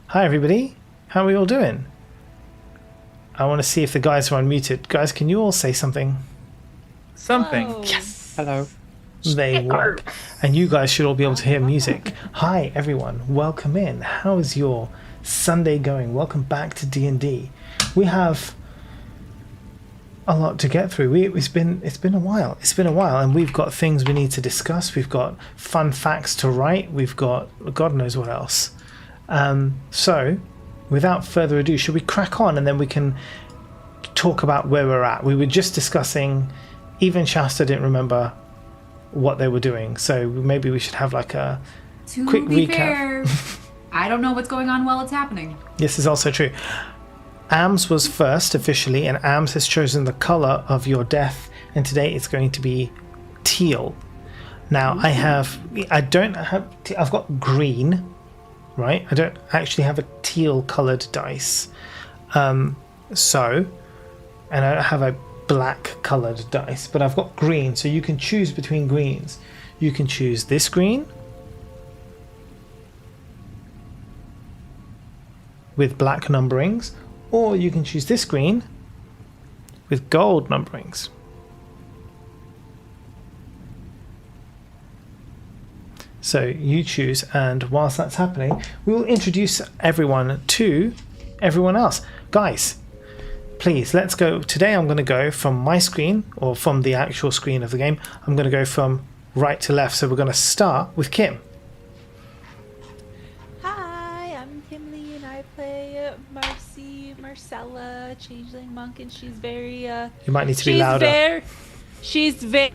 Hi everybody, how are we all doing? I want to see if the guys are unmuted. Guys, can you all say something? Something. Hello. Yes. Hello. They work. And you guys should all be able to hear music. Hi everyone, welcome in. How is your Sunday going? Welcome back to D&D. We have a lot to get through. It's been a while. It's been a while, and we've got things we need to discuss. We've got fun facts to write. We've got God knows what else. So, without further ado, should we crack on and then we can talk about where we're at? We were just discussing, even Shasta didn't remember what they were doing, so maybe we should have like a quick recap. Fair, I don't know what's going on while it's happening. This is also true. Ams was first officially, and Ams has chosen the color of your death, and today it's going to be teal. Now, I've got green. Right, I don't actually have a teal coloured dice, and I don't have a black coloured dice, but I've got green, so you can choose between greens. You can choose this green with black numberings, or you can choose this green with gold numberings. So you choose, and whilst that's happening, we will introduce everyone to everyone else. Guys, please, let's go. Today I'm going to go from my screen, or from the actual screen of the game. I'm going to go from right to left. So we're going to start with Kim. Hi, I'm Kimberly, and I play Marcella, Changeling Monk, and she's very, You might need to be louder. She's very...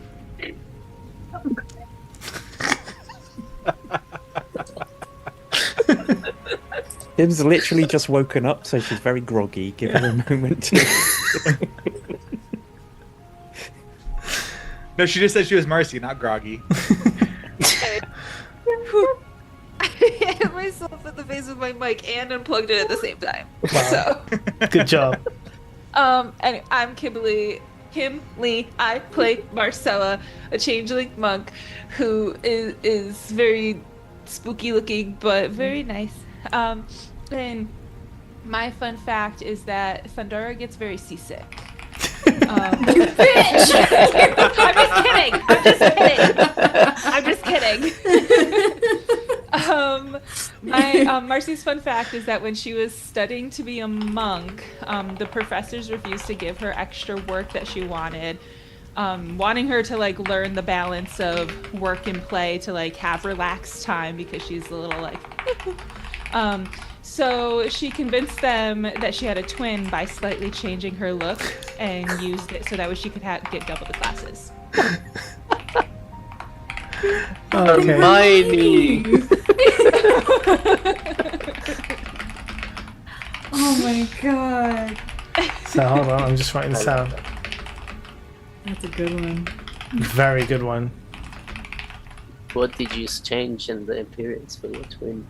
Kim's literally just woken up, so she's very groggy. Give her a moment to... No, she just said she was Marcy, not groggy. I hit myself in the face with my mic and unplugged it at the same time. Wow. Good job. Anyway, I'm Kimberly. Kim Lee. I play Marcella, a changeling monk who is very spooky looking but very nice. And my fun fact is that Thundara gets very seasick. Bitch! I'm just kidding. Marcy's fun fact is that when she was studying to be a monk, the professors refused to give her extra work that she wanted, wanting her to like learn the balance of work and play to like have relaxed time because she's a little like so she convinced them that she had a twin by slightly changing her look and used it so that way she could get double the classes. Okay. Hermione. Oh my god. So hold on, I'm just writing this down. That's a good one. Very good one. What did you change in the appearance for your twin?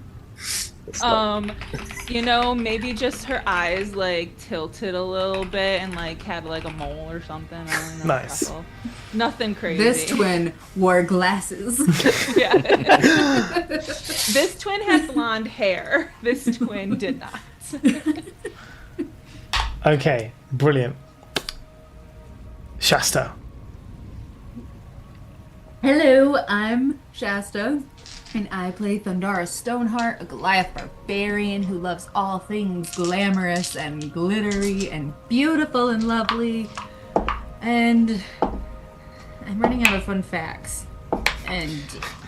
You know, maybe just her eyes like tilted a little bit and like had like a mole or something. I don't know. Nice. Ruffle. Nothing crazy. This twin wore glasses. Yeah. This twin had blonde hair. This twin did not. Okay, brilliant. Shasta. Hello, I'm Shasta. And I play Thundara Stoneheart, a Goliath barbarian who loves all things glamorous and glittery and beautiful and lovely. And I'm running out of fun facts. And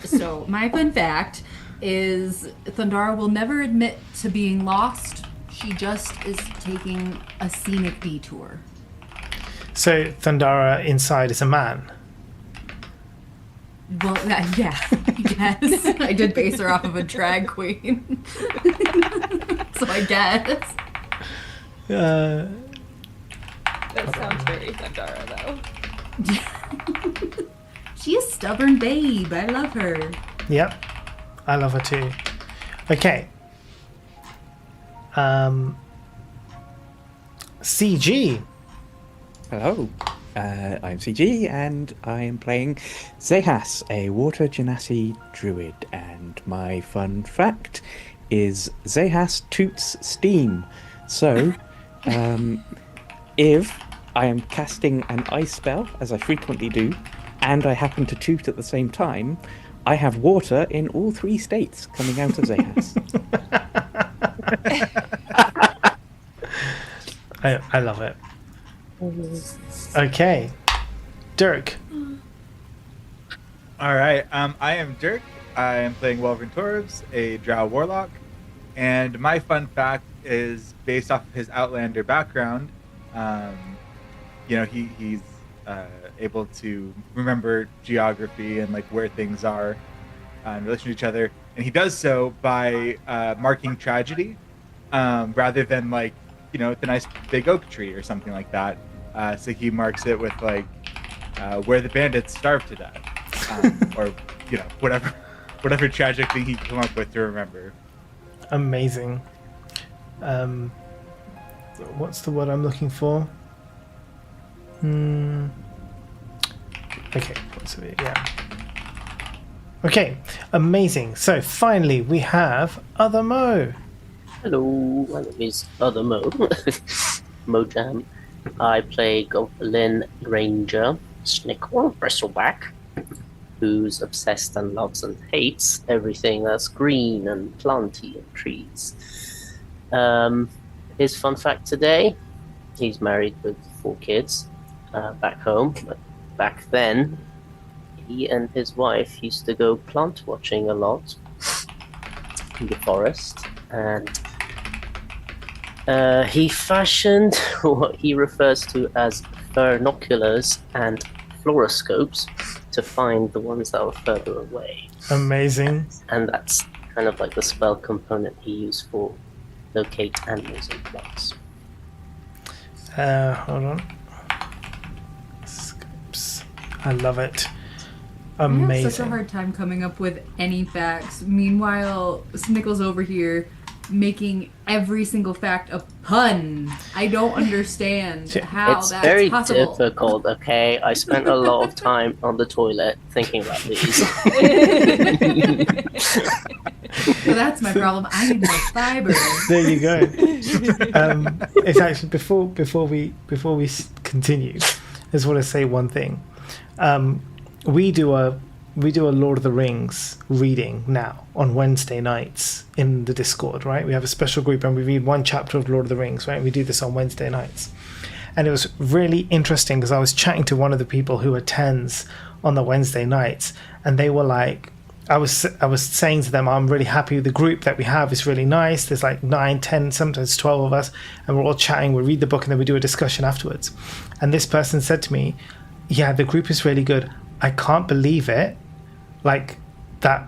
so my fun fact is Thundara will never admit to being lost. She just is taking a scenic detour. So Thundara inside is a man. Well, yeah, yes. I did base her off of a drag queen. So I guess. That sounds very Thundara, though. She is stubborn babe. I love her. Yep. I love her too. Okay. CG. Hello, I'm CG, and I am playing Zehas, a water genasi druid. And my fun fact is Zehas toots steam. So, if I am casting an ice spell, as I frequently do, and I happen to toot at the same time, I have water in all 3 states coming out of Zehas. I love it. Okay. Dirk. All right. I am Dirk. I am playing Welvin Torbs, a Drow warlock, and my fun fact is based off of his Outlander background. He's able to remember geography and like where things are in relation to each other, and he does so by marking tragedy rather than like the nice big oak tree or something like that. So he marks it with like where the bandits starved to death, or whatever tragic thing he can come up with to remember. Amazing. What's the word I'm looking for? Okay, what's it? Yeah. Okay, amazing. So finally we have Other Mo. Hello, my name is Other Mo. Mojam. I play Goblin Ranger Snickle Bristleback, who's obsessed and loves and hates everything that's green and planty and trees. His fun fact today, he's married with 4 kids back home, but back then he and his wife used to go plant watching a lot in the forest, and he fashioned what he refers to as binoculars and fluoroscopes to find the ones that were further away. Amazing. And that's kind of like the spell component he used for locate animals and plants. Hold on. Scopes. I love it. I have Amazing. such a hard time coming up with any facts. Meanwhile, Snickle's over here making every single fact a pun. I don't understand how It's that's very possible. difficult, okay? I spent a lot of time on the toilet thinking about these. So that's my problem. I need more fiber. There you go. It's actually before we continue, I just want to say one thing. We do a Lord of the Rings reading now on Wednesday nights in the Discord, right? We have a special group and we read one chapter of Lord of the Rings, right? We do this on Wednesday nights. And it was really interesting because I was chatting to one of the people who attends on the Wednesday nights, and they were like, I was saying to them, I'm really happy with the group that we have. It's really nice. There's like 9, 10, sometimes 12 of us, and we're all chatting. We read the book and then we do a discussion afterwards. And this person said to me, yeah, the group is really good. I can't believe it, like that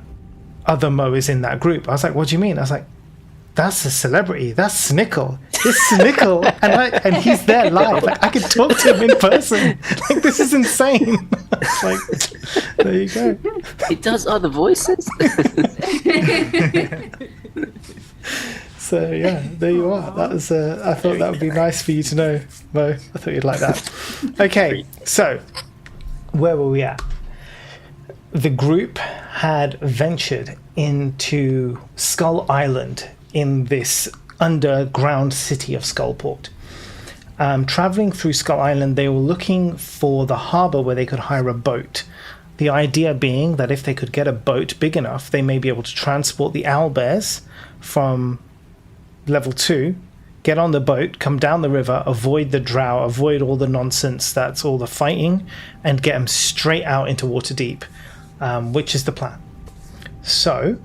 Other Mo is in that group. I was like, what do you mean? I was like, that's a celebrity. That's Snickle. It's Snickle, and he's there live. Like, I could talk to him in person. Like, this is insane. Like, there you go. He does other voices? So yeah, there you are. That was. I thought that would be nice for you to know, Mo. I thought you'd like that. Okay, so where were we at? The group had ventured into Skull Island in this underground city of Skullport. Traveling through Skull Island, they were looking for the harbor where they could hire a boat The idea being that if they could get a boat big enough, they may be able to transport the owlbears from level 2, get on the boat, come down the river, avoid the drow, avoid all the nonsense that's all the fighting, and get them straight out into Waterdeep, which is the plan. So,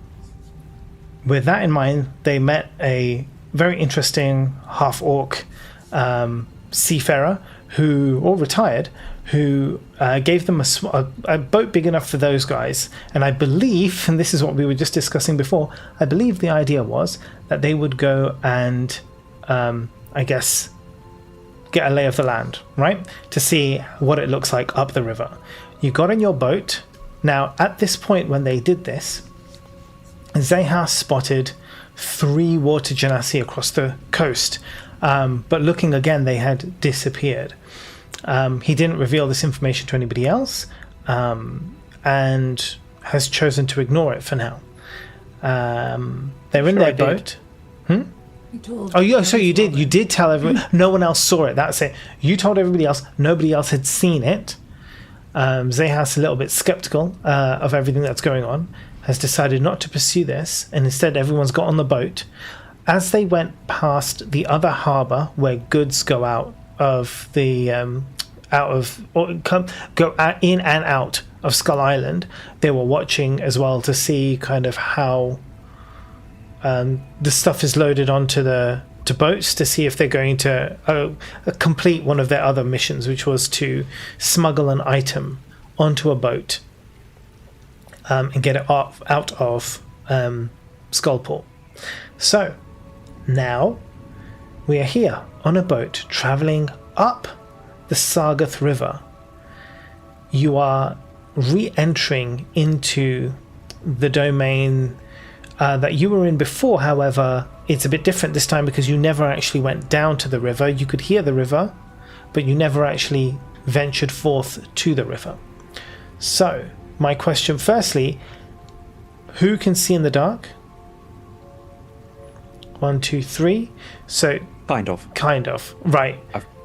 with that in mind, they met a very interesting half-orc seafarer or retired, who gave them a boat big enough for those guys. And I believe, and this is what we were just discussing before, I believe the idea was that they would go and, I guess, get a lay of the land, right? To see what it looks like up the river. You got in your boat. Now, at this point when they did this, Zehas spotted 3 water genasi across the coast. But looking again, they had disappeared. He didn't reveal this information to anybody else, and has chosen to ignore it for now. They're in their boat. Oh, yeah, so you did. You did tell everyone. No one else saw it. That's it. You told everybody else. Nobody else had seen it. Zehas, a little bit skeptical of everything that's going on, has decided not to pursue this, and instead everyone's got on the boat. As they went past the other harbour where goods go out of the go in and out of Skull Island, they were watching as well to see kind of how the stuff is loaded onto the boats, to see if they're going to complete one of their other missions, which was to smuggle an item onto a boat and get it out of Skullport. So now we are here on a boat traveling up the Sargath River. You are re-entering into the domain that you were in before. However, it's a bit different this time because you never actually went down to the river. You could hear the river, but you never actually ventured forth to the river. So, my question firstly, who can see in the dark? 1, 2, 3. So Kind of. Right.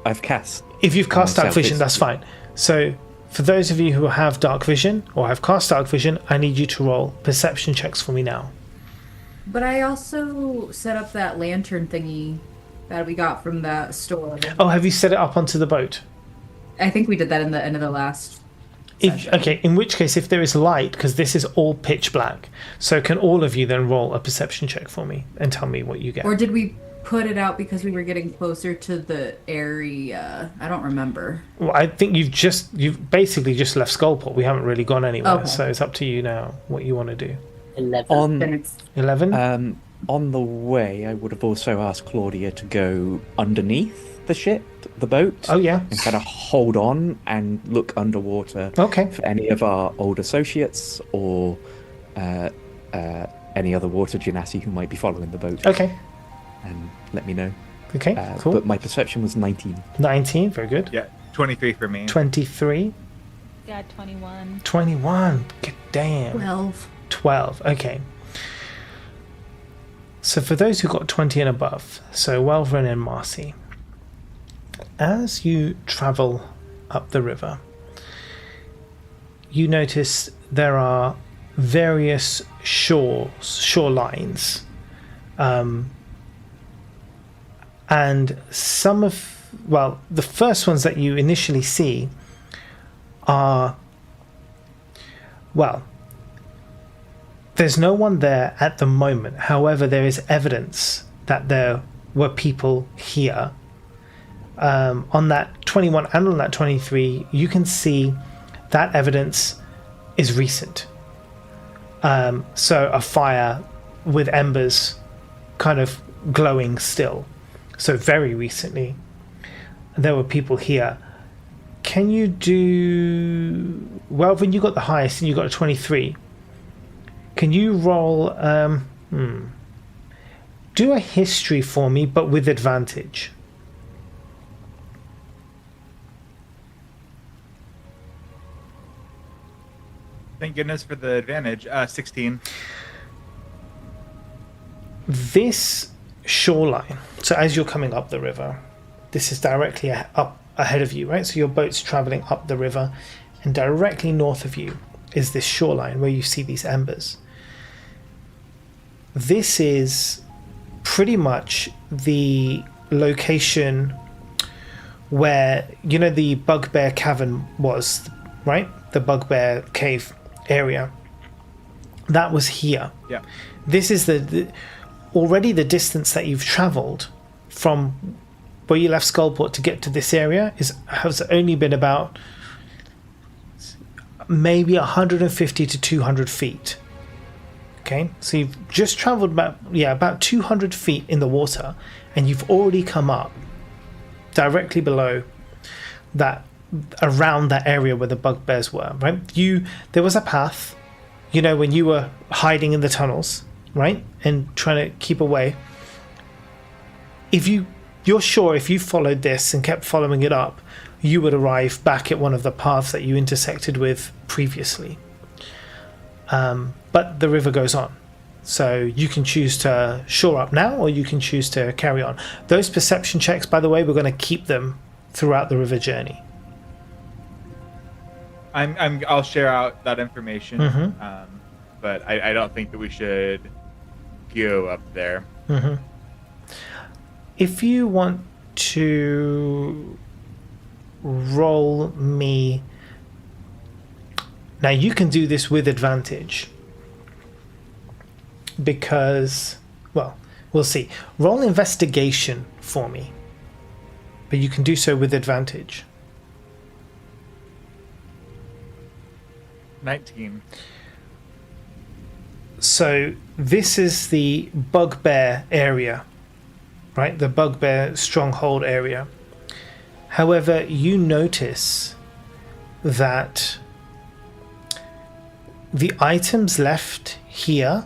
I've cast. If you've cast dark myself, vision, that's fine. So for those of you who have dark vision or have cast dark vision, I need you to roll perception checks for me now. But I also set up that lantern thingy that we got from the store. Oh, have you set it up onto the boat? I think we did that in the end of the last session. Okay, in which case, if there is light, because this is all pitch black, so can all of you then roll a perception check for me and tell me what you get? Or did we put it out because we were getting closer to the area? I don't remember. Well, I think you've basically just left Skullport. We haven't really gone anywhere, Okay. so it's up to you now what you want to do. 11. Then it's 11? On the way, I would have also asked Claudia to go underneath the ship, the boat. Oh, yeah. And kind of hold on and look underwater Okay. for any of our old associates or any other water genasi who might be following the boat. Okay. And let me know. Okay, cool. But my perception was 19. 19, very good. Yeah, 23 for me. 23. Yeah, 21. 21. Good damn. 12. Okay. So for those who got 20 and above, so Welvrin and Marcy, as you travel up the river, you notice there are various shorelines, and some of, well, the first ones that you initially see are, well, there's no one there at the moment. However, there is evidence that there were people here. On that 21 and on that 23, you can see that evidence is recent. So a fire with embers kind of glowing still. So very recently, there were people here. Can you do... Well, when you got the highest and you got a 23, can you roll... Do a history for me, but with advantage. Thank goodness for the advantage. 16. This shoreline, so as you're coming up the river, this is directly up ahead of you, right? So your boat's traveling up the river, and directly north of you is this shoreline where you see these embers. This is pretty much the location where, you know, the Bugbear Cavern was, right? The Bugbear Cave area. That was here. Yeah. This is already the distance that you've travelled from where you left Skullport to get to this area has only been about maybe 150 to 200 feet. Okay, so you've just travelled about 200 feet in the water, and you've already come up directly below that, around that area where the bugbears were, right? There was a path, you know, when you were hiding in the tunnels, right, and trying to keep away. You're sure if you followed this and kept following it up, you would arrive back at one of the paths that you intersected with previously. But the river goes on. So you can choose to shore up now, or you can choose to carry on. Those perception checks, by the way, we're going to keep them throughout the river journey. I'll share out that information, Mm-hmm. but I don't think that we should go up there. Mm-hmm. If you want to roll me... Now, you can do this with advantage. Because, well, we'll see. Roll investigation for me. But you can do so with advantage. 19. So this is the bugbear area, right? The bugbear stronghold area. However, you notice that the items left here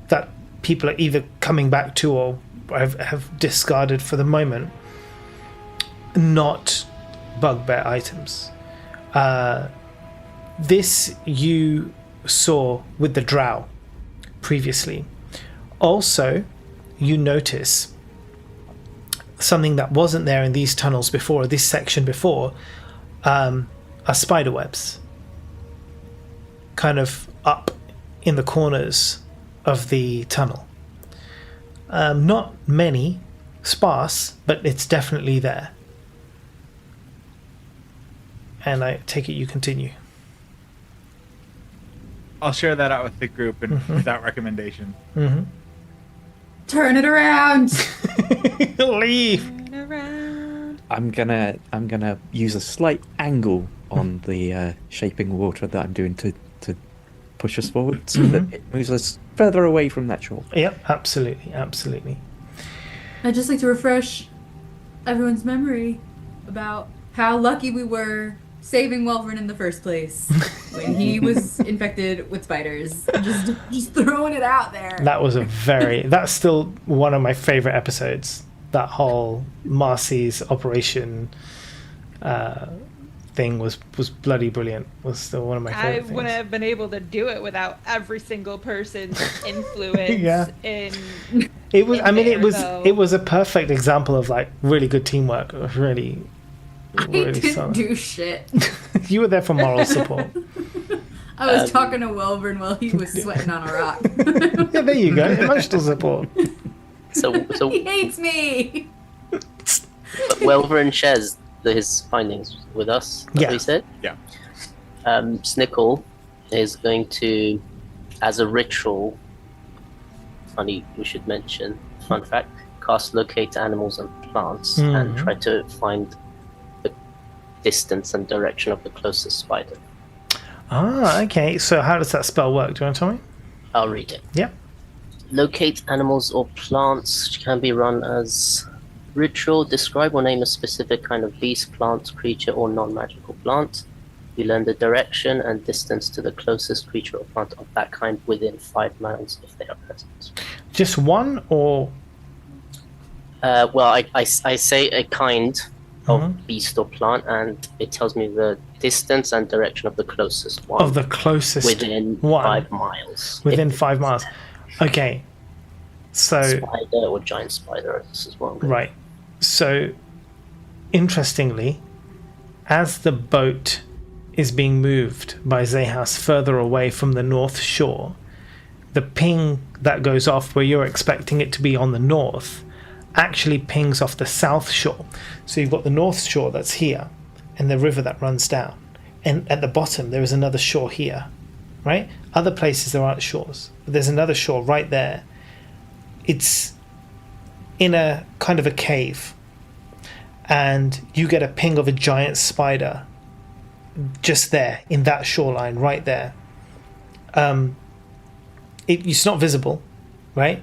that people are either coming back to or have discarded for the moment, not bugbear items. This you saw with the drow previously. Also, you notice something that wasn't there in these tunnels before, this section before, are spider webs. Kind of up in the corners of the tunnel. Not many, sparse, but it's definitely there. And I take it you continue. I'll share that out with the group and without recommendation. Mm-hmm. Turn it around. Leave. Turn around. I'm gonna use a slight angle on the shaping water that I'm doing to push us forward so that it moves us further away from that shore. Yep, absolutely. I'd just like to refresh everyone's memory about how lucky we were saving Wolverine in the first place when he was infected with spiders. Just throwing it out there. That's still one of my favorite episodes. That whole Marcy's operation thing was bloody brilliant. Was still one of my favorite I things. wouldn't have been able to do it without every single person's influence. Yeah. in It was. in I mean, there, it was a perfect example of like really good teamwork. It was really I didn't solid. do shit. You were there for moral support. I was talking to Wolverine while he was sweating on a rock. Yeah, there you go. Emotional support. So He hates me. Welver shares his findings with us, as Yeah. we said. Yeah. Snickle is going to, as a ritual, funny we should mention, fun fact, cast locate animals and plants and try to find the distance and direction of the closest spider. Ah, okay. So how does that spell work? Do you want to tell me? I'll read it. Yep. Locate animals or plants can be run as ritual. Describe or name a specific kind of beast, plant, creature, or non-magical plant. You learn the direction and distance to the closest creature or plant of that kind within 5 miles if they are present. Just one or... Well, I say a kind of beast or plant, and it tells me the distance and direction of the closest one. Of the closest within one. 5 miles. Within If 5 miles. Okay. So... Spider or giant spider, this is one. Right. So, interestingly, as the boat is being moved by Zehas further away from the north shore, the ping that goes off where you're expecting it to be on the north actually pings off the south shore. So you've got the north shore that's here and the river that runs down. And at the bottom, there is another shore here, right? Other places there aren't shores, but there's another shore right there. It's in a kind of a cave, and you get a ping of a giant spider just there in that shoreline right there. It's not visible, right?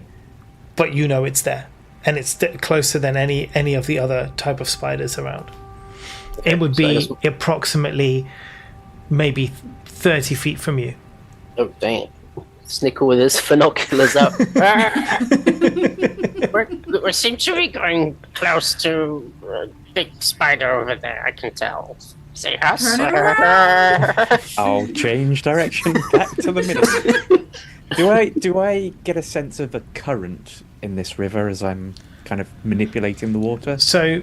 But you know it's there, and it's closer than any of the other type of spiders around. It would be approximately maybe 30 feet from you. Oh, dang. Snickle with his binoculars up. we seem to be going close to a big spider over there, I can tell. Say us. Turn it around. I'll change direction back to the middle. Do I get a sense of a current in this river as I'm kind of manipulating the water? So,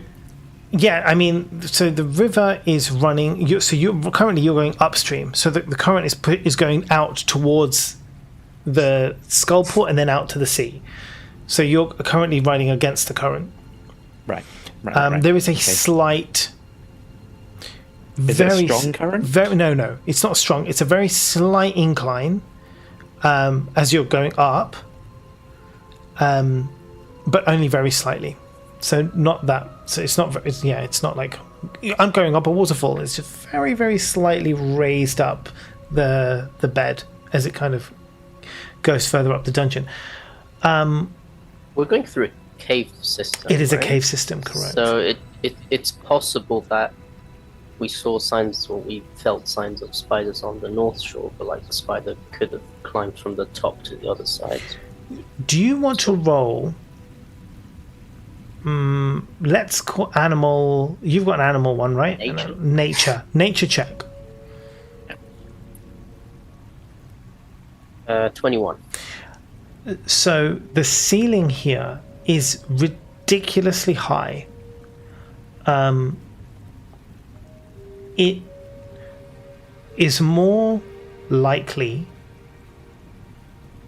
yeah, I mean, so the river is running. You're currently going upstream. So the current is going out towards the Skullport and then out to the sea. So you're currently riding against the current. Right. There is a slight. Is it a strong current? No, it's not strong. It's a very slight incline as you're going up, but only very slightly. So not that. So it's not. It's not like I'm going up a waterfall. It's just very, very slightly raised up the bed as it kind of goes further up the dungeon. We're going through a cave system. It is right? a cave system, correct? So it's possible that we saw signs, or we felt signs of spiders on the north shore, but like the spider could have climbed from the top to the other side. Do you want to roll? Let's call animal. You've got an animal one, right? Nature check. 21. So the ceiling here is ridiculously high. It is more likely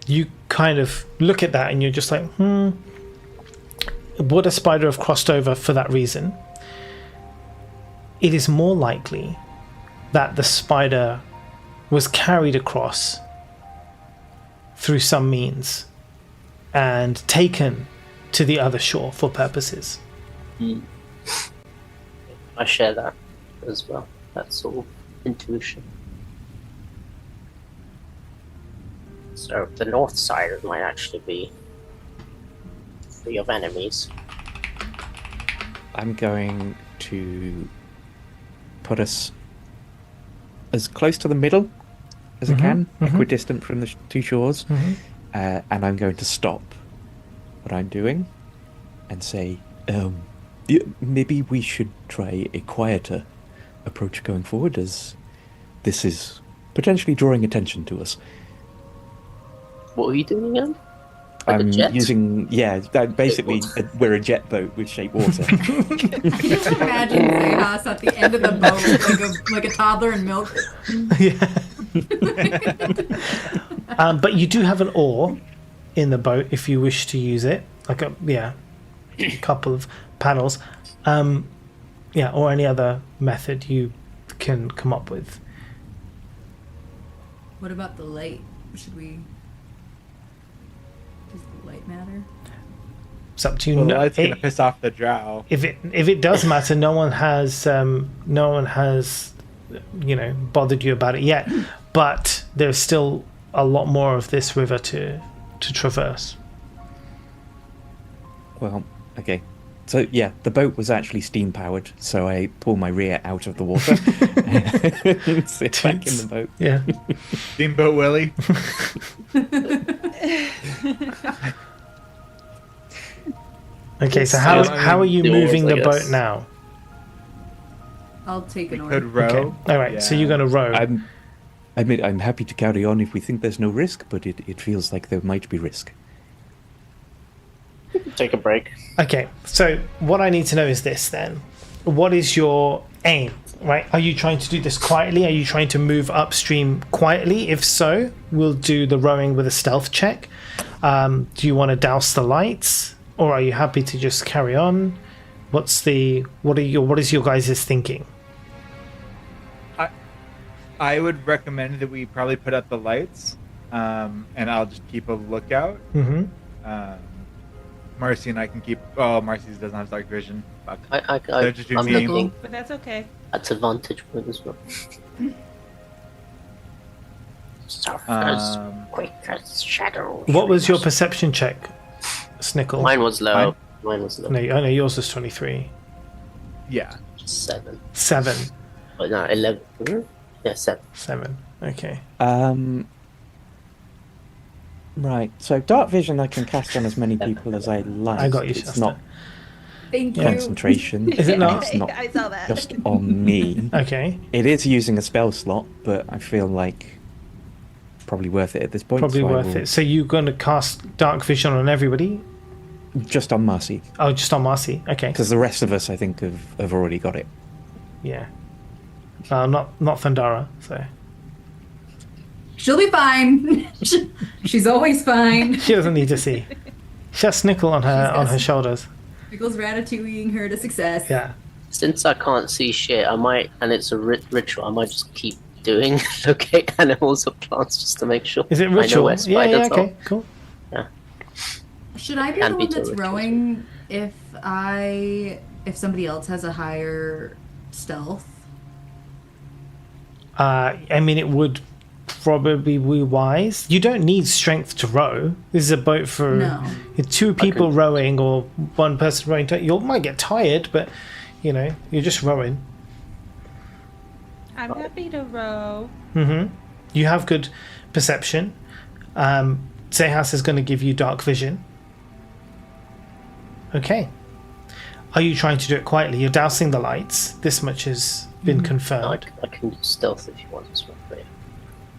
you kind of look at that and you're just like, would a spider have crossed over for that reason? It is more likely that the spider was carried across through some means and taken to the other shore for purposes. I share that as well. That sort of intuition. So the north side might actually be free of enemies. I'm going to put us as close to the middle as I can, equidistant from the two shores, and I'm going to stop what I'm doing and say, maybe we should try a quieter approach going forward, as this is potentially drawing attention to us. What were you doing again? I'm using, basically, we're a jet boat with shape water. Imagine Zehas at the end of the boat, like a toddler in milk. But you do have an oar in the boat if you wish to use it, like a couple of paddles, or any other method you can come up with. What about the light? Should we? Does the light matter? It's up to you. Well, the light's gonna piss off the drow. If it does matter, no one has bothered you about it yet. But there's still a lot more of this river to traverse. Well, okay. So, the boat was actually steam powered, so I pull my rear out of the water and sit back in the boat. Yeah. Steamboat Willie. Okay, so how are you moving the boat now? I'll take an Could order. row. Okay. All right, so you're going to row. I'm happy to carry on if we think there's no risk, but it feels like there might be risk. Take a break. Okay, so what I need to know is this then. what is your aim? Right? Are you trying to do this quietly? Are you trying to move upstream quietly? If so, we'll do the rowing with a stealth check. Do you want to douse the lights, or are you happy to just carry on? What is your guys' thinking? I would recommend that we probably put up the lights, and I'll just keep a lookout. Mm-hmm. Marcy and I can keep. Oh, Marcy doesn't have dark vision. Fuck. I'm just do me. looking But that's okay. at a vantage point as well. Stuff as quick as shadow. What was your perception check, Snickle? Mine was low. Mine- Mine was low. No, I know yours was 23. Yeah. 7. 7. But no, 11. Mhm. Yeah, 7. 7. Okay. Right. So dark vision I can cast on as many people as I like. I got you, It's Shasta. not Thank you. concentration. Is it not? It's not I saw that. just on me. Okay. It is using a spell slot, but I feel like probably worth it at this point. Probably so I worth will- it. So you're going to cast dark vision on everybody? Just on Marcy, Oh, just on Marcy. Okay. because the rest of us, I think, have already got it. Yeah. Not Thundara. So She'll be fine. She's always fine. she doesn't need to see. She has Snickle on her shoulders. Pickle's ratatouilleing her to success. Yeah. Since I can't see shit, I might, and it's a ritual, I might just keep doing locate animals or plants just to make sure. Is it I know ritual? where Yeah. spiders are. Okay. Cool. Should I be Can the be one that's rituals. rowing if somebody else has a higher stealth? I mean, it would probably be wise. You don't need strength to row. This is a boat for No. two people rowing or one person rowing. You might get tired, but you're just rowing. I'm happy to row. Mm-hmm. You have good perception. Zehas is going to give you dark vision. Okay. Are you trying to do it quietly? You're dousing the lights. This much has been confirmed. I can do stealth if you want as well. But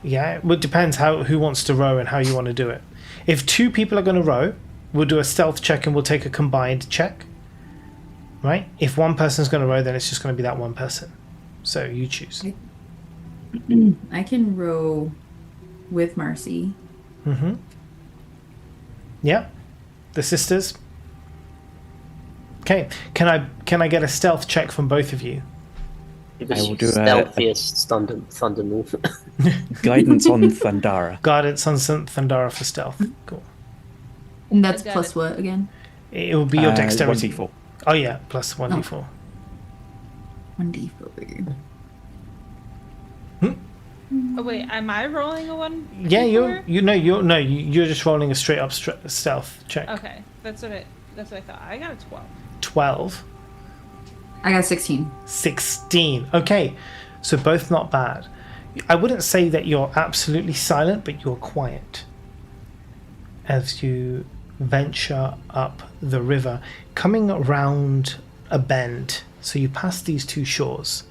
Yeah, well, it depends who wants to row and how you want to do it. If 2 people are going to row, we'll do a stealth check and we'll take a combined check. Right? If one person's going to row, then it's just going to be that one person. So you choose. I can row with Marcy. Mm-hmm. Yeah. The sisters. Okay. Can I get a stealth check from both of you? because will do a- stealthiest thunder move. Guidance on Thundara. Guidance on Thundara for stealth. Cool. And that's I got plus it. what again? It will be your dexterity. 1d4. Oh yeah, plus 1d4. 1d4. Oh wait, am I rolling a one? Yeah, before? you're just rolling a straight up stealth check. Okay, that's what I thought. I got a 12. 12. I got 16. 16. Okay, so both not bad. I wouldn't say that you're absolutely silent, but you're quiet as you venture up the river, coming around a bend. So you pass these 2 shores,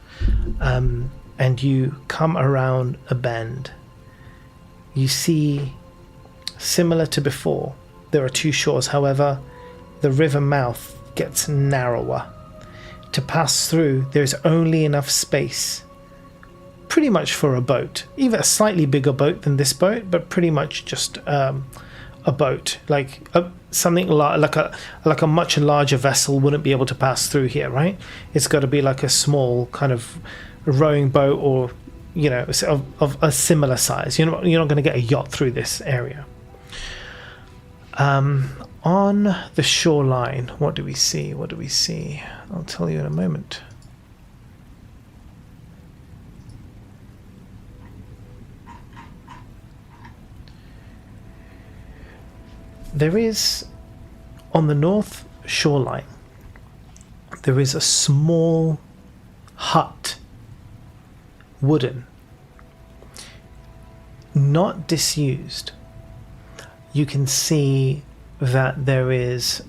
and you come around a bend. You see, similar to before, there are 2 shores. However, the river mouth gets narrower. To pass through, there's only enough space pretty much for a boat, even a slightly bigger boat than this boat, but pretty much just a boat, like something like a much larger vessel wouldn't be able to pass through here, right? It's got to be like a small kind of rowing boat, or of a similar size. You're not going to get a yacht through this area. On the shoreline, what do we see? I'll tell you in a moment. There is, on the north shoreline, there is a small hut, wooden, not disused. You can see that there is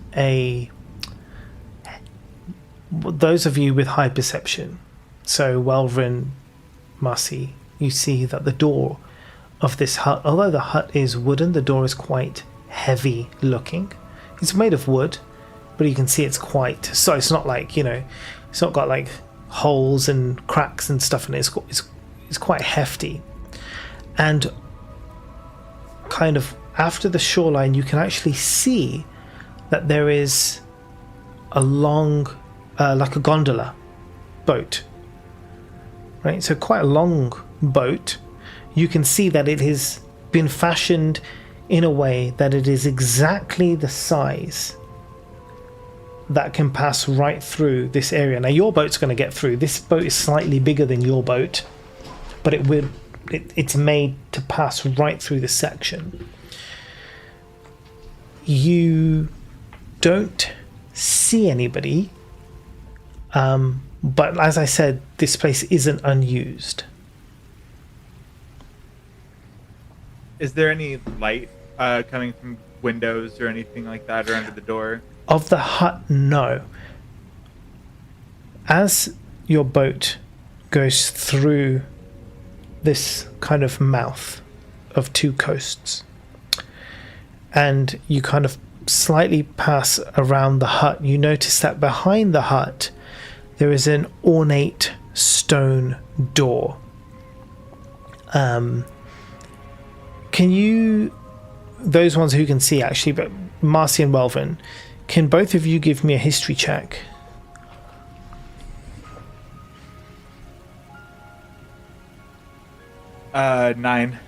those of you with high perception, so Welvrin, Marcy, you see that the door of this hut, although the hut is wooden, the door is quite heavy looking. It's made of wood, but you can see it's quite, so it's not like It's not got like holes and cracks and stuff in it. It's quite hefty. And kind of after the shoreline, you can actually see that there is a long, like a gondola boat. Right, so quite a long boat. You can see that it has been fashioned in a way that it is exactly the size that can pass right through this area. Now your boat's going to get through. This boat is slightly bigger than your boat, but it's made to pass right through the section. You don't see anybody, but as I said, this place isn't unused. Is there any light coming from windows or anything like that, or under the door? Of the hut, no. As your boat goes through this kind of mouth of two coasts, and you kind of slightly pass around the hut, you notice that behind the hut there is an ornate stone door. Can you, those ones who can see actually, but Marcy and Welvin, can both of you give me a history check? Nine.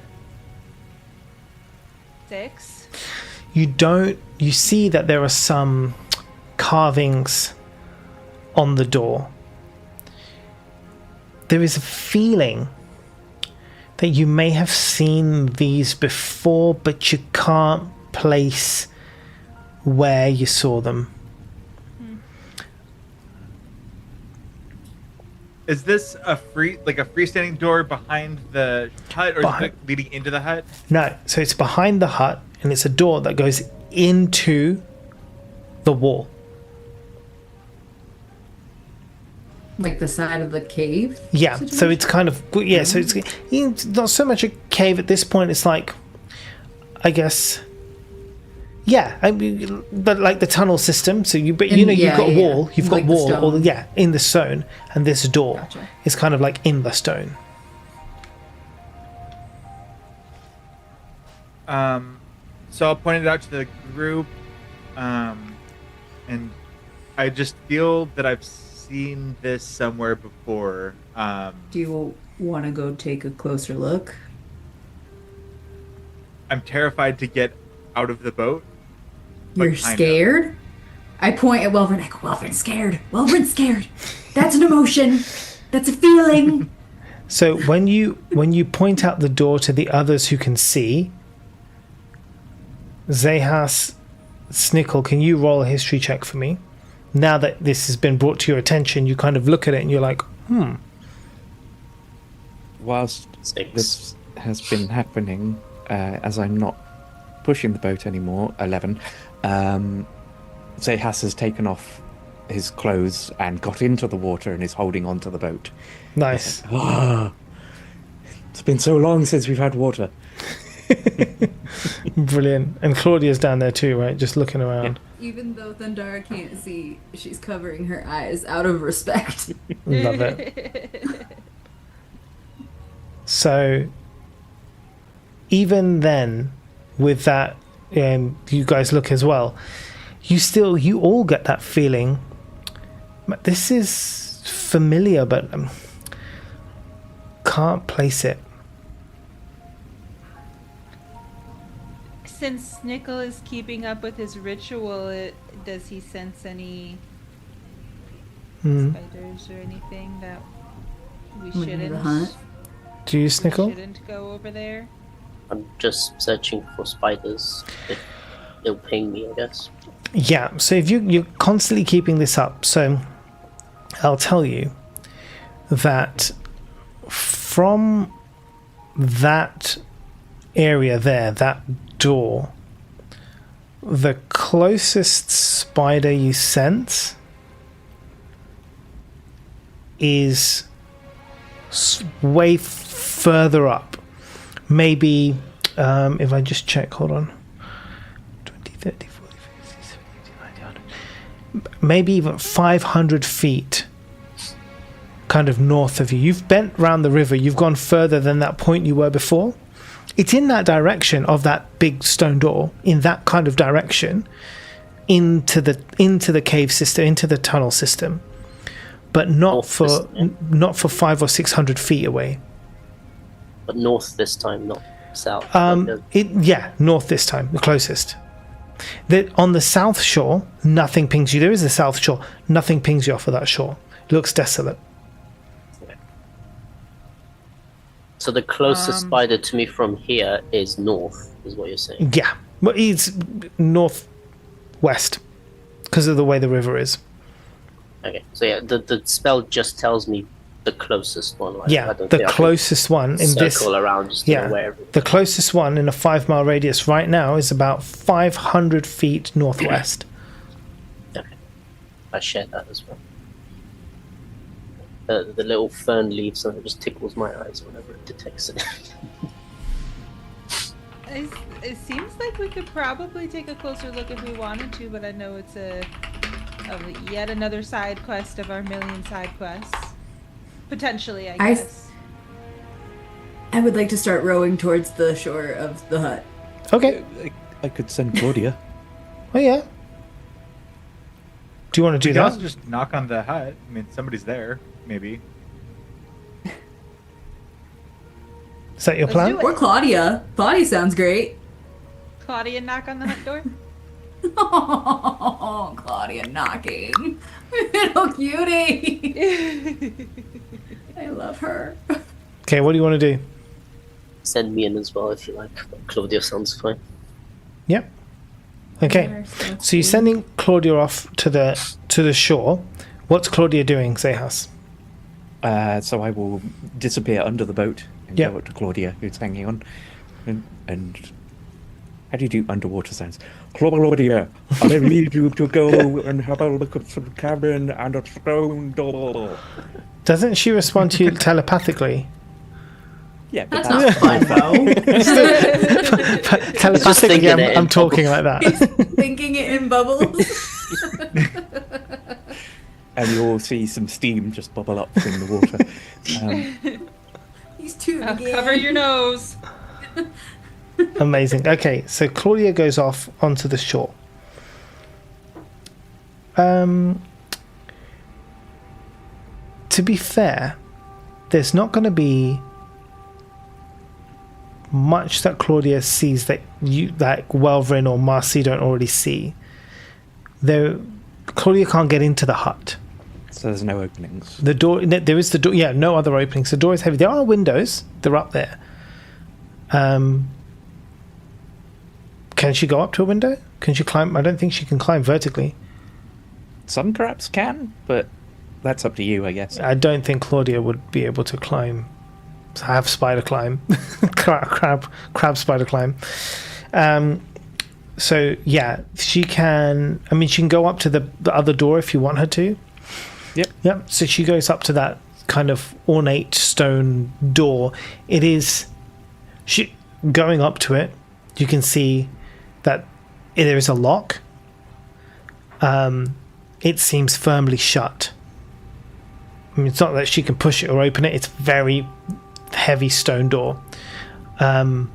6. You see that there are some carvings on the door. There is a feeling that you may have seen these before, but you can't place where you saw them. Is this a freestanding door behind the hut, or is it leading into the hut? No, so it's behind the hut, and it's a door that goes into the wall. Like the side of the cave? Yeah, situation? so it's kind of, yeah, so it's not so much a cave at this point, it's like, I guess, yeah, I mean, but like the tunnel system, so you've got a wall, you've got like the wall, stone. in the stone, and this door Gotcha. is kind of like in the stone. So I'll point it out to the group, and I just feel that I've seen this somewhere before. Do you want to go take a closer look? I'm terrified to get out of the boat. You're kind of. scared? I point at Welvin. I go, Welvin's scared. Welvin's scared. That's an emotion. That's a feeling. So when you point out the door to the others who can see, Zehas, Snickle, can you roll a history check for me? Now that this has been brought to your attention, you kind of look at it and you're like, Whilst 6. this has been happening, as I'm not pushing the boat anymore, 11, Zehas has taken off his clothes and got into the water and is holding onto the boat. nice. It's been so long since we've had water. Brilliant. And Claudia's down there too, right? Just looking around. Even though Thundara can't see, she's covering her eyes out of respect. Love it. So, even then, with that, you guys look as well. You all get that feeling. This is familiar, but can't place it. Since Snickle is keeping up with his ritual, does he sense any spiders or anything that we When you're shouldn't? the hunt? Do you, Snickle? Shouldn't go over there. I'm just searching for spiders. If they'll ping me, I guess. Yeah, so if you're constantly keeping this up, so I'll tell you that from that area there, that door, the closest spider you sense is way further up. Maybe, if I just check, hold on. 20, 30, 40, 50, 60, 70, 80, 100. Maybe even 500 feet kind of north of you. You've bent round the river. You've gone further than that point you were before. It's in that direction of that big stone door, in that kind of direction, into the cave system, into the tunnel system, but not for 500 or 600 feet away. But north this time, not south. North this time, the closest. On the south shore, nothing pings you. There is a south shore. Nothing pings you off of that shore. It looks desolate. So the closest spider to me from here is north, is what you're saying? Yeah, but it's northwest because of the way the river is. Okay, so yeah, the spell just tells me the closest one. Right? Yeah, the closest one in this. Circle around, just aware. The closest one in a 5-mile radius right now is about 500 feet northwest. Okay, I share that as well. The little fern leaves, and it just tickles my eyes whenever it detects it. It seems like we could probably take a closer look if we wanted to, but I know it's yet another side quest of our million side quests. Potentially, I guess. I would like to start rowing towards the shore of the hut. Okay. I could send Claudia. Oh yeah. Do you want to do You can that? also just knock on the hut. I mean, somebody's there, maybe. Is that your Let's plan? do it. Or Claudia. Claudia sounds great. Claudia, knock on the hut door. Oh, Claudia knocking. Little cutie. I love her. Okay, what do you want to do? Send me in as well if you like. Claudia sounds fine. Yep. Okay. So you're sending Claudia off to the shore. What's Claudia doing, Zehas? So I will disappear under the boat and Yeah. go up to Claudia, who's hanging on. And how do you do underwater sounds? Claudia, I need you to go and have a look at some cabin and a stone door. Doesn't she respond to you telepathically? Yeah, but That's not fun, though. Telepathically, thinking it I'm in talking like that. Thinking it in bubbles. and you'll see some steam just bubble up from the water. These two Cover your nose. Amazing. Okay, so Claudia goes off onto the shore. To be fair, there's not going to be much that Claudia sees that Welvrin or Marcy don't already see. Claudia can't get into the hut. So there's no openings. The door, there is the door. Yeah, no other openings. The door is heavy. There are windows. They're up there. Can she go up to a window? Can she climb? I don't think she can climb vertically. Some perhaps can, but that's up to you, I guess. I don't think Claudia would be able to climb. Have spider climb, crab spider climb. So yeah, she can. I mean, she can go up to the other door if you want her to. Yep. So she goes up to that kind of ornate stone door. It is. She going up to it. You can see that there is a lock. It seems firmly shut. I mean, it's not that she can push it or open it. It's very heavy stone door. No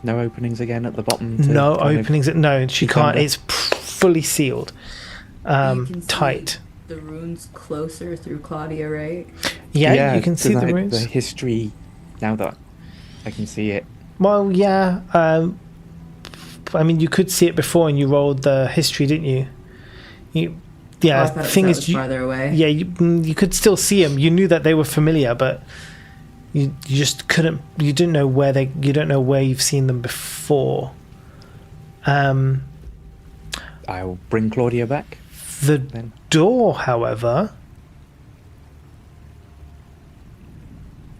openings again at the bottom? No openings. No, she can't. under? It's fully sealed. You can see Tight. the runes closer through Claudia, right? Yeah, you can see the runes. The history, now that I can see it. Well, yeah. I mean, you could see it before and you rolled the history, didn't you? Yeah, I thought the thing that is, was farther away. yeah, you could still see them. You knew that they were familiar, but you just couldn't. You didn't know where they. You don't know where you've seen them before. I'll bring Claudia back. The Then. door, however,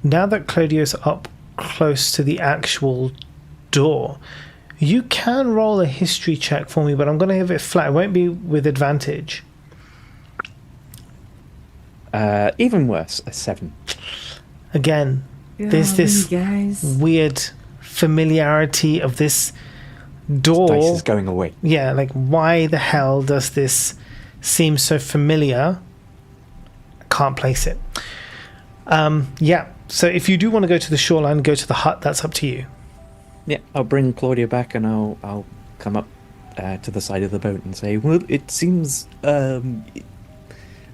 now that Claudia's up close to the actual door, you can roll a history check for me, but I'm going to have it flat. It won't be with advantage. Even worse, a 7. Again, there's this guys. weird familiarity of this door. Dice is going away. Yeah, like why the hell does this seem so familiar? I can't place it. Yeah. So if you do want to go to the shoreline, go to the hut. That's up to you. Yeah, I'll bring Claudia back and I'll come up to the side of the boat and say, well, it seems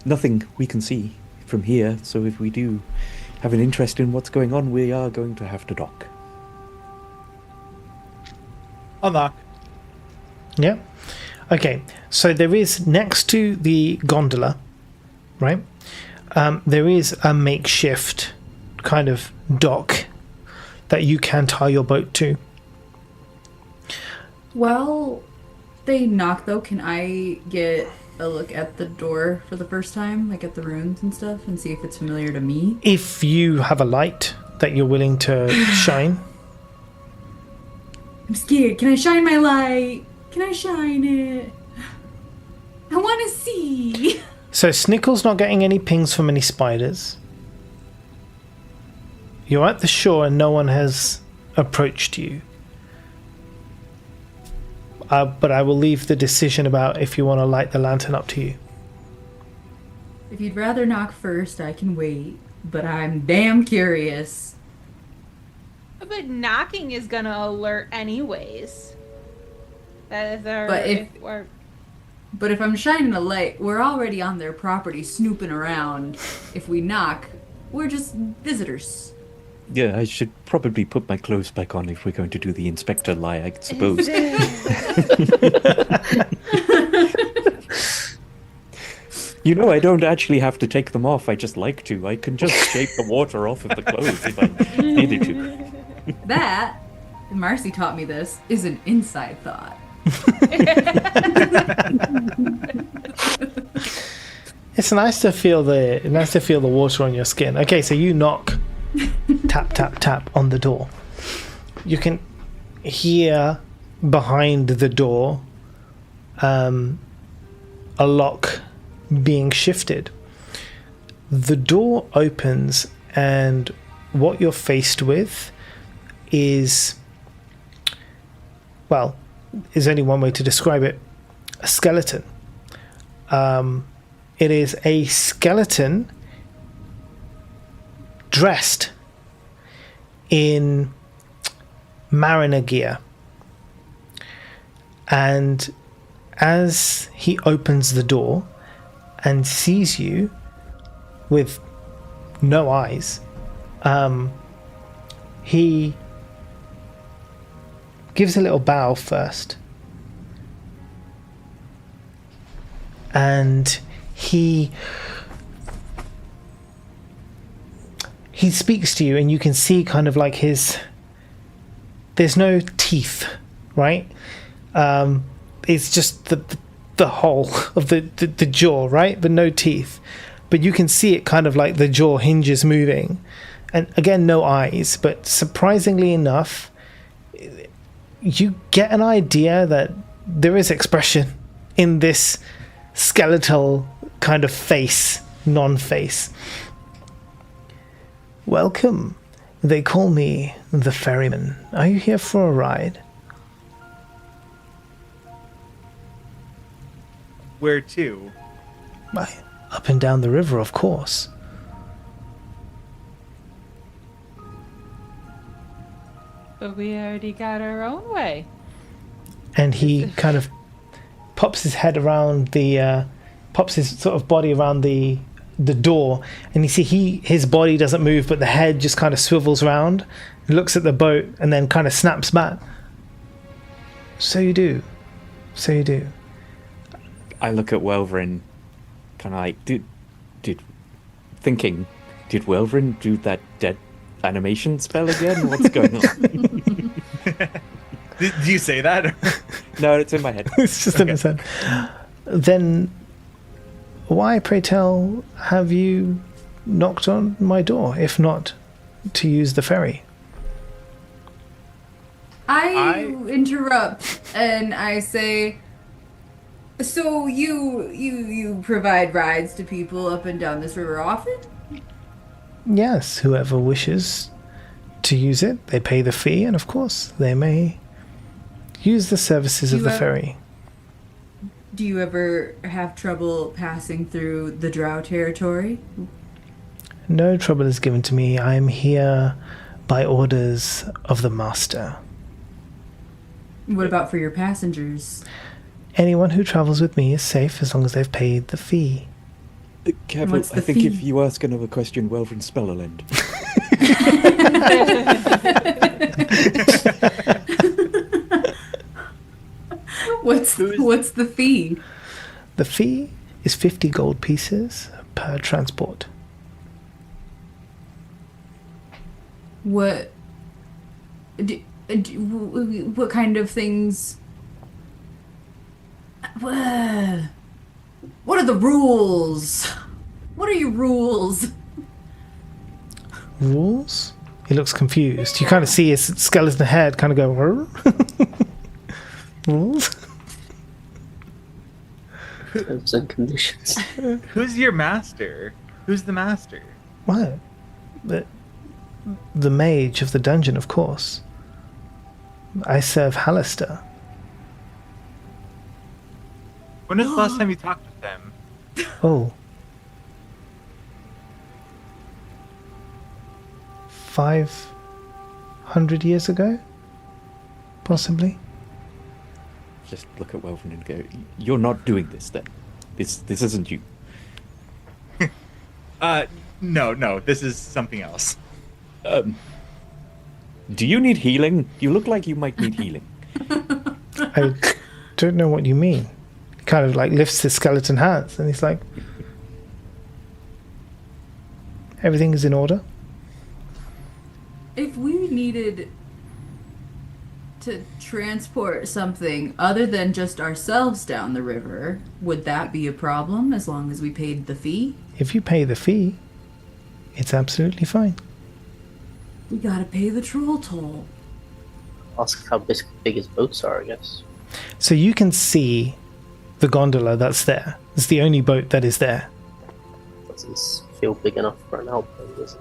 nothing we can see from here, so if we do have an interest in what's going on, we are going to have to dock. I'll knock. Yeah. Okay. So there is next to the gondola, right? There is a makeshift kind of dock that you can tie your boat to. Well, they knock though. Can I get a look at the door for the first time, like at the runes and stuff, and see if it's familiar to me? If you have a light that you're willing to shine. I'm scared. Can I shine my light? Can I shine it? I want to see. So Snickle's not getting any pings from any spiders. You're at the shore and no one has approached you. But I will leave the decision about if you want to light the lantern up to you. If you'd rather knock first, I can wait. But I'm damn curious. But knocking is gonna alert anyways. That is our. But if I'm shining a light, we're already on their property snooping around. If we knock, we're just visitors. Yeah, I should probably put my clothes back on if we're going to do the inspector lie, I suppose. You know, I don't actually have to take them off, I just like to. I can just shake the water off of the clothes if I needed to. That, Marcy taught me this, is an inside thought. It's nice to feel the water on your skin. Okay, so you knock, tap tap tap on the door. You can hear behind the door a lock being shifted. The door opens and what you're faced with is, well, is only one way to describe it: a skeleton. It is a skeleton dressed in mariner gear. And as he opens the door and sees you with no eyes, he gives a little bow first. And he speaks to you, and you can see kind of like there's no teeth, right? It's just the whole of the jaw, right? But no teeth. But you can see it kind of like the jaw hinges moving. And again, no eyes, but surprisingly enough, you get an idea that there is expression in this skeletal kind of face, non-face. Welcome. They call me the ferryman. Are you here for a ride? Where to? Why, up and down the river, of course. But we already got our own way. And he kind of pops his head around pops his sort of body around the door, and you see his body doesn't move, but the head just kind of swivels around, looks at the boat, and then kind of snaps back. So you do. I look at Welverin, kind of like, did Welverin do that dead animation spell again? What's going on? Did you say that? No, it's in my head. It's just in his head. Then why, pray tell, have you knocked on my door, if not to use the ferry? I interrupt and I say, so you provide rides to people up and down this river often? Yes, whoever wishes to use it, they pay the fee, and of course they may use the services of the ferry. Do you ever have trouble passing through the Drow territory? No trouble is given to me. I am here by orders of the master. What about for your passengers? Anyone who travels with me is safe as long as they've paid the fee. Careful, What's the I think fee? if you ask another question, Welvin Speller will end. What's the fee? The fee is 50 gold pieces per transport. What what kind of things? What are the rules? What are your rules? Rules? He looks confused. You kind of see his skeleton head kind of go, "Rrr?" Rules? Terms and conditions. Who's your master? Who's the master? What? The mage of the dungeon, of course. I serve Hallister. When was the last time you talked with them? Oh. 500 years ago? Possibly? Just look at Welvin and go, "You're not doing this then. This isn't you." No, this is something else. Do you need healing? You look like you might need healing. I don't know what you mean. He kind of like lifts his skeleton hands and he's like, everything is in order. If we needed to transport something other than just ourselves down the river, would that be a problem as long as we paid the fee? If you pay the fee, it's absolutely fine. We gotta pay the troll toll. Ask how big his boats are, I guess. So you can see the gondola that's there. It's the only boat that is there. Doesn't feel big enough for an outbound, does it?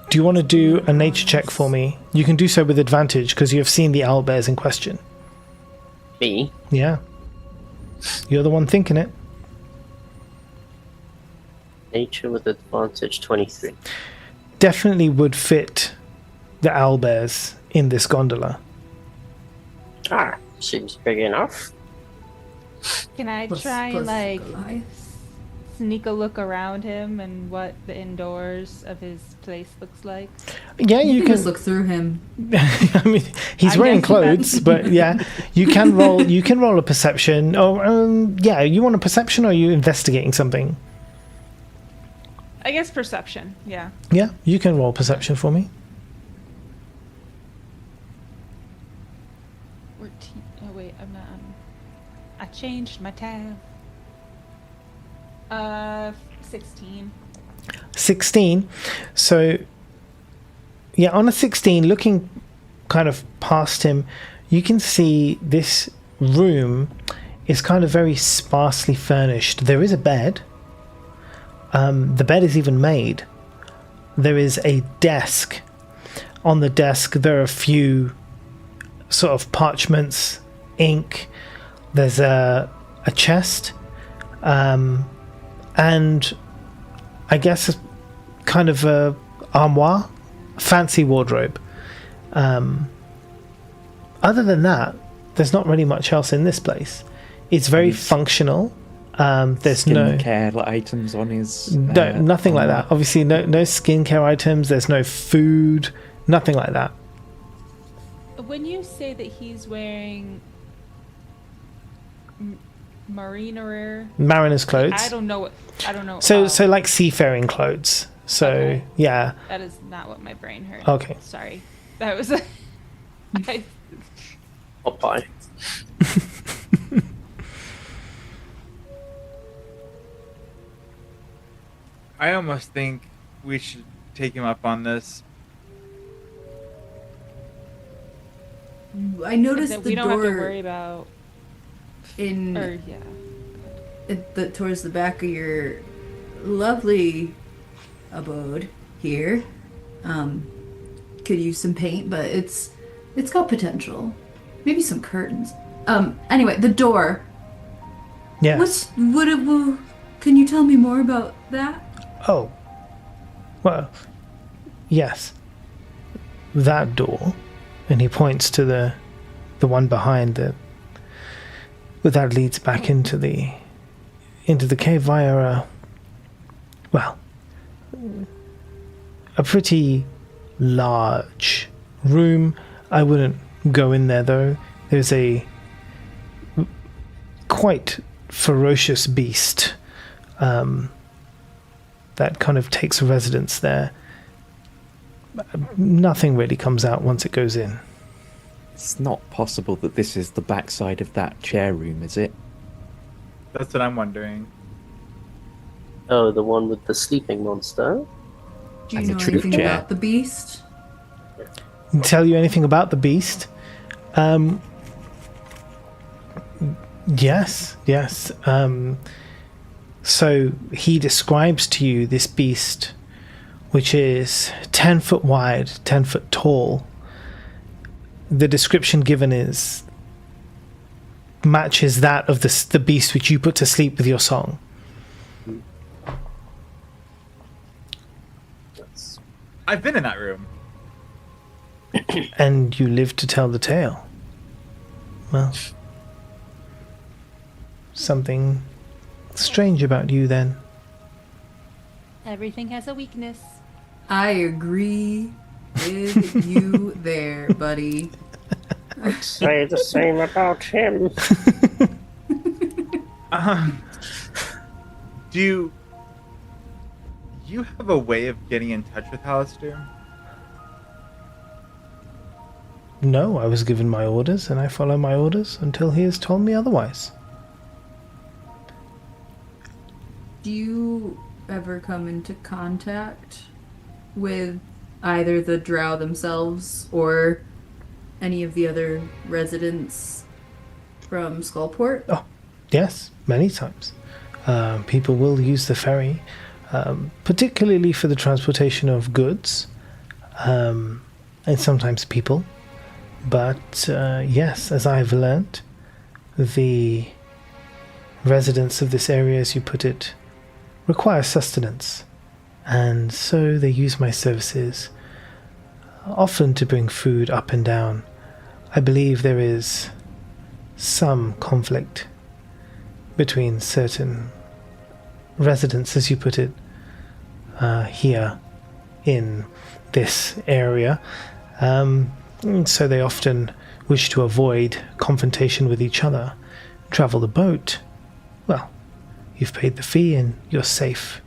Do you want to do a nature check for me? You can do so with advantage because you have seen the owlbears in question. Me? Yeah. You're the one thinking it. Nature with advantage 23. Definitely would fit the owlbears in this gondola. Ah, seems big enough. Can I try and like sneak a look around him and what the indoors of his place looks like? Yeah, You you can can. just look through him. I mean, he's I wearing guess clothes, that's- but yeah, you can roll. You can roll a perception. Oh, yeah. You want a perception, or are you investigating something? I guess perception. Yeah. Yeah, you can roll perception for me. 14. Oh wait, I'm not. I changed my tab. 16. 16. So, yeah, on a 16, looking kind of past him, you can see this room is kind of very sparsely furnished. There is a bed. The bed is even made. There is a desk. On the desk, there are a few sort of parchments, ink. There's a chest. And I guess a kind of a armoire, fancy wardrobe. Other than that, there's not really much else in this place. It's very functional. There's no skincare items on his. nothing like that. Obviously, no skincare items. There's no food. Nothing like that. When you say that he's wearing Mariner's clothes. I don't know. So like seafaring clothes. So Okay. yeah. That is not what my brain heard. Okay. Sorry. That was. Popeye. I almost think we should take him up on this. I noticed that the we don't have to door worry about. in Or yeah. towards the back of your lovely abode here. Could use some paint, but it's got potential. Maybe some curtains. Anyway, the door. Yeah. Can you tell me more about that? Oh. Well, yes. That door, and he points to the one behind that leads back into the cave via a pretty large room. I wouldn't go in there though. There's a quite ferocious beast that kind of takes residence there. Nothing really comes out once it goes in. It's not possible that this is the backside of that chair room, is it? That's what I'm wondering. Oh, the one with the sleeping monster? Do you And the know truth anything chair. about the beast? Tell you anything about the beast? Yes. So he describes to you this beast, which is 10 foot wide, 10 foot tall. The description given matches that of the beast which you put to sleep with your song. I've been in that room. And you live to tell the tale. Well, something strange about you then. Everything has a weakness. I agree with you there, buddy. I'd say the same about him. Do you have a way of getting in touch with Alistair? No, I was given my orders, and I follow my orders until he has told me otherwise. Do you ever come into contact with either the drow themselves or any of the other residents from Skullport? Oh, yes, many times. People will use the ferry, particularly for the transportation of goods, and sometimes people. But yes, as I've learnt, the residents of this area, as you put it, require sustenance, and so they use my services, often to bring food up and down. I believe there is some conflict between certain residents, as you put it, here in this area. So they often wish to avoid confrontation with each other. Travel the boat. Well, you've paid the fee and you're safe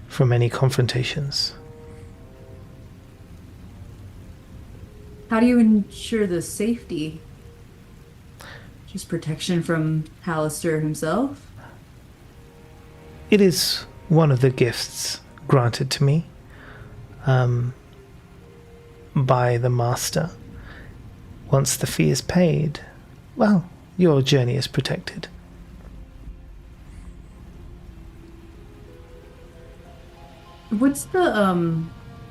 from any confrontations. How do you ensure the safety? Just protection from Alistair himself? It is one of the gifts granted to me by the master. Once the fee is paid, well, your journey is protected. What's the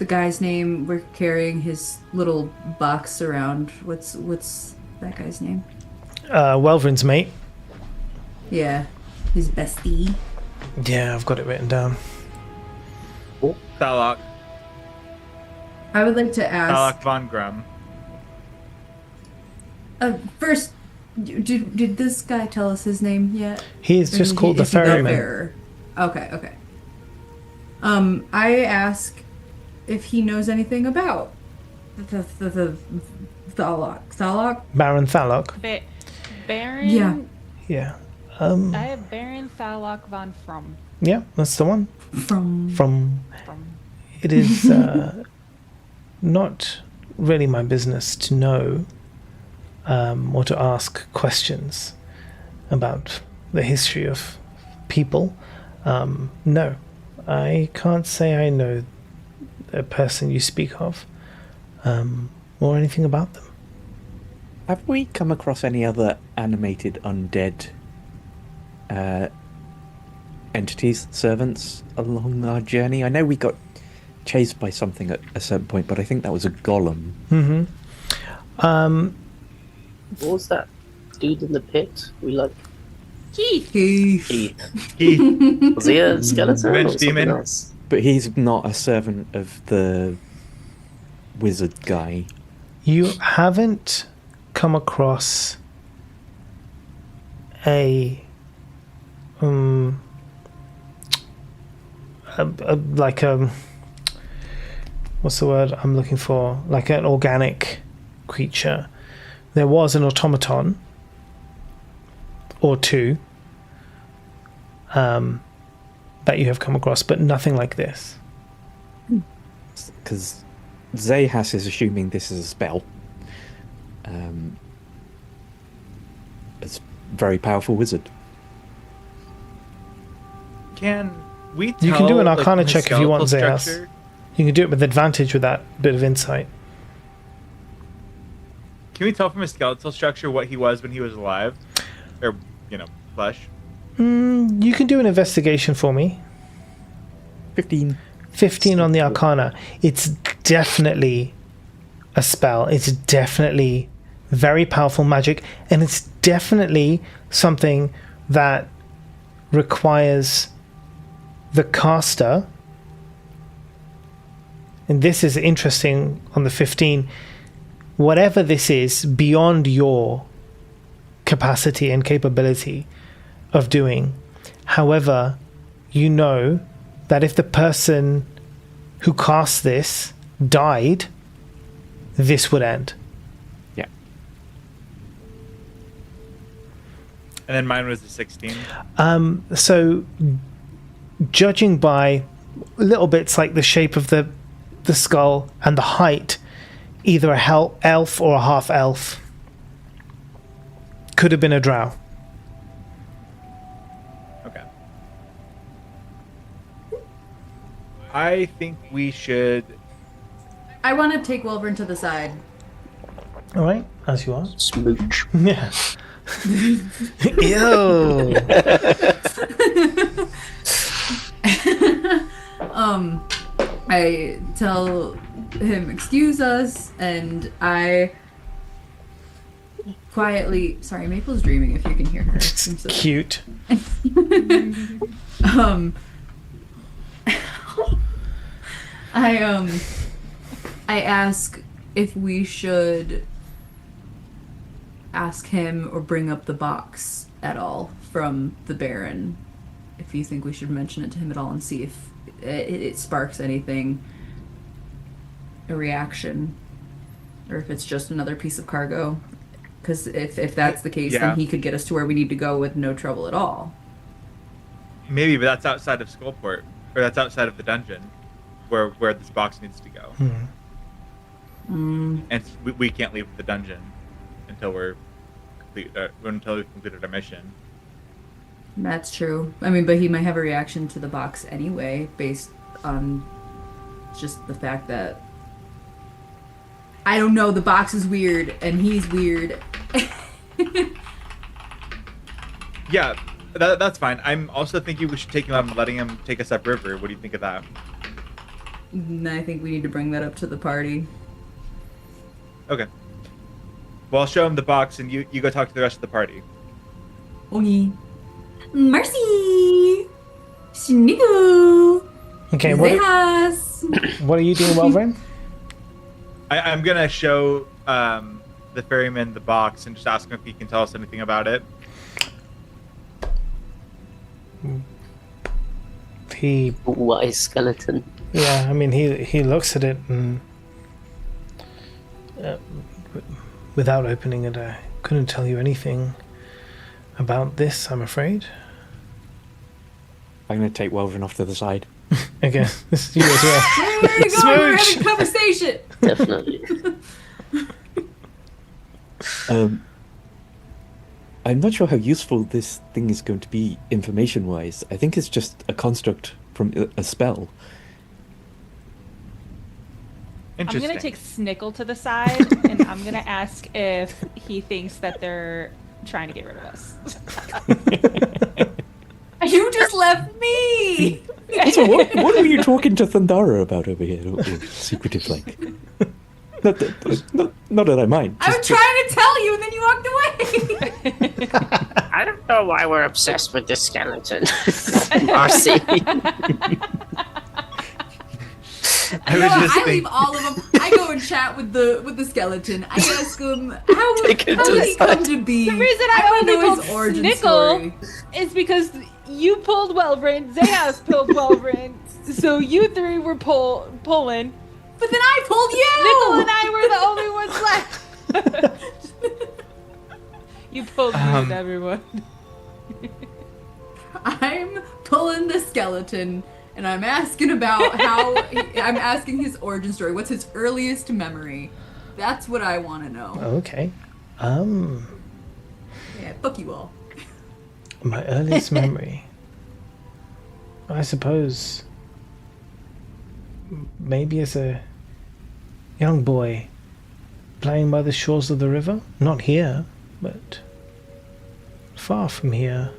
guy's name we're carrying his little box around? What's that guy's name? Welvrin's mate. Yeah, his bestie. Yeah, I've got it written down. Thalok. I would like to ask. Thalok von Grum. First, did this guy tell us his name yet? He is just called the Is he ferryman. bearer? Okay. I ask if he knows anything about the Thalok. Thalok? Baron Thalok. Baron? Yeah. Yeah. I have Baron Thalok von Frum. Yeah, that's the one. From It is not really my business to know or to ask questions about the history of people. No, I can't say I know the person you speak of or anything about them. Have we come across any other animated undead entities, servants, along our journey? I know we got chased by something at a certain point, but I think that was a golem. Mm-hmm. What was that dude in the pit? Keith. Keith. Was he a skeleton or Revenge something demon. else? But he's not a servant of the wizard guy. You haven't come across a what's the word I'm looking for? Like an organic creature. There was an automaton or two that you have come across, but nothing like this. Because Zehas is assuming this is a spell. It's a very powerful wizard. Can we tell, You can do an like, Arcana his check if you want, skeletal Zehas. structure? You can do it with advantage with that bit of insight. Can we tell from his skeletal structure what he was when he was alive? Or, flesh? You can do an investigation for me. 15. 15 on the Arcana. It's definitely a spell. It's definitely very powerful magic, and it's definitely something that requires the caster. And this is interesting on the 15. Whatever this is, beyond your capacity and capability of doing. However, you know that if the person who cast this died, this would end. Yeah. And then mine was the 16. So, judging by little bits like the shape of the skull and the height, either a elf or a half elf. Could have been a drow. Okay. I think we should. I want to take Wilburn to the side. All right, as you are. Smooch. Yeah. Ew. I tell him, excuse us, and I quietly, sorry, Maple's dreaming if you can hear her. It's cute. I ask if we should ask him or bring up the box at all from the Baron. If you think we should mention it to him at all and see if it sparks anything, a reaction, or if it's just another piece of cargo. Because if that's the case, Yeah. then he could get us to where we need to go with no trouble at all. Maybe, but that's outside of Skullport. Or that's outside of the dungeon. Where this box needs to go. And we can't leave the dungeon until until we've completed our mission. That's true. I mean, but he might have a reaction to the box anyway, based on just the fact that I don't know, the box is weird and he's weird. Yeah, that's fine. I'm also thinking we should take him out and letting him take us upriver. What do you think of that? And I think we need to bring that up to the party. Okay. Well, I'll show him the box, and you go talk to the rest of the party. Oni. Mercy! Snickle! Okay, what are you doing, Welvin? I'm gonna show the ferryman the box and just ask him if he can tell us anything about it. Wise skeleton. Yeah, I mean, he looks at it and without opening it, I couldn't tell you anything about this, I'm afraid. I'm going to take Welvin off to the side. Okay, this is you as well. There you go, we're Smooch! having a conversation! Definitely. I'm not sure how useful this thing is going to be information-wise. I think it's just a construct from a spell. I'm Interesting. gonna take Snickle to the side, and I'm gonna ask if he thinks that they're trying to get rid of us. You just left me! So what are you talking to Thundara about over here? Secretive, like. Not that I mind. I was trying to tell you, and then you walked away! I don't know why we're obsessed with this skeleton. RC. I was No, just I thinking. leave all of them. I go and chat with the skeleton. I ask him how Take it to did the he come side. to be. The reason I wanna only know pulled his origin Snickle story. is because you pulled Welvrin, Zayas pulled Welvrin, so you three were pulling. But then I pulled you. Nickel and I were the only ones left. You pulled me with everyone. I'm pulling the skeleton, and I'm asking about how. I'm asking his origin story. What's his earliest memory? That's what I want to know. Okay. Yeah, fuck you all. My earliest memory. I suppose maybe as a young boy playing by the shores of the river. Not here, but far from here.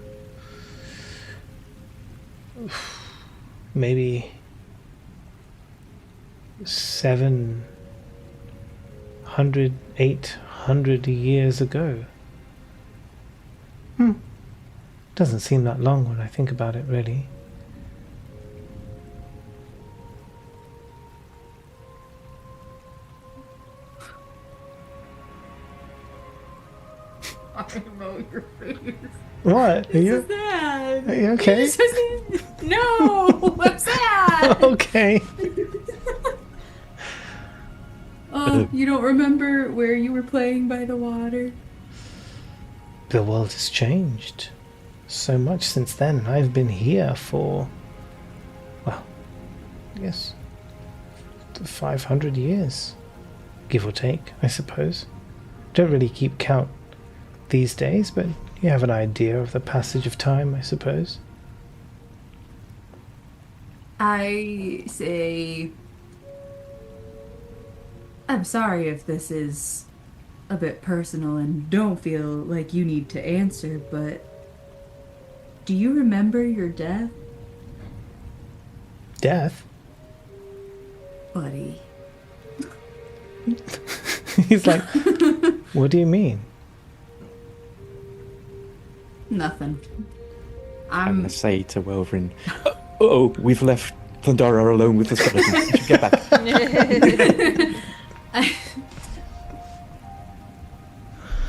Maybe 700, 800 years ago. Doesn't seem that long when I think about it, really. I know your face. What? Are you, Sad. are you okay? No, I'm sad. Okay. Oh, you don't remember where you were playing by the water? The world has changed so much since then. I've been here for, well, yes, 500 years, give or take, I suppose. Don't really keep count these days, but you have an idea of the passage of time, I suppose. I say, I'm sorry if this is a bit personal and don't feel like you need to answer, but do you remember your death, Death? buddy? He's like, what do you mean? Nothing. I'm I'm going to say to Welvrin, oh, we've left Thundara alone with the skeleton. We should get back.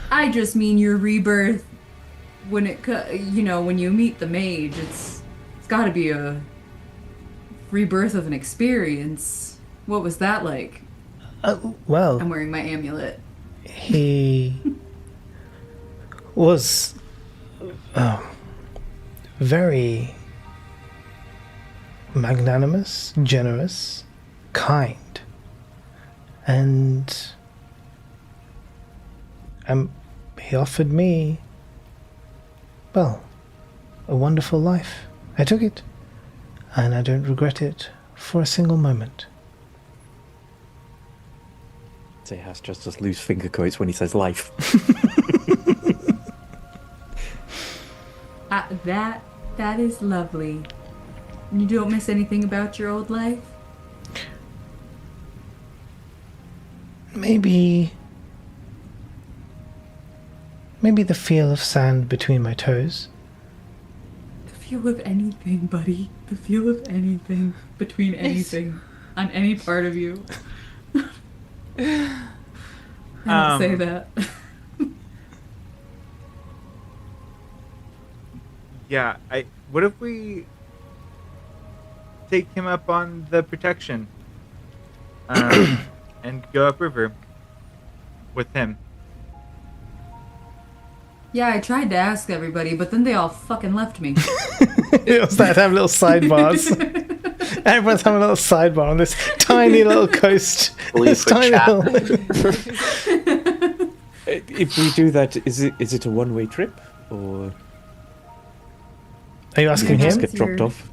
I just mean your rebirth. When when you meet the mage, it's got to be a rebirth of an experience. What was that like? Well, I'm wearing my amulet. he was very magnanimous, generous, kind, and he offered me, well, a wonderful life. I took it, and I don't regret it for a single moment. Zayas just does loose finger quotes when he says life. That is lovely. You don't miss anything about your old life? Maybe the feel of sand between my toes. The feel of anything, buddy. The feel of anything between anything on any part of you. I don't say that. Yeah, what if we take him up on the protection and go upriver with him? Yeah, I tried to ask everybody, but then they all fucking left me. It was that having little sidebars. Everyone's having a little sidebar on this tiny little coast. Leave This for tiny chat. little... If we do that, is it a one-way trip? Or Are you asking do we just him? get dropped off?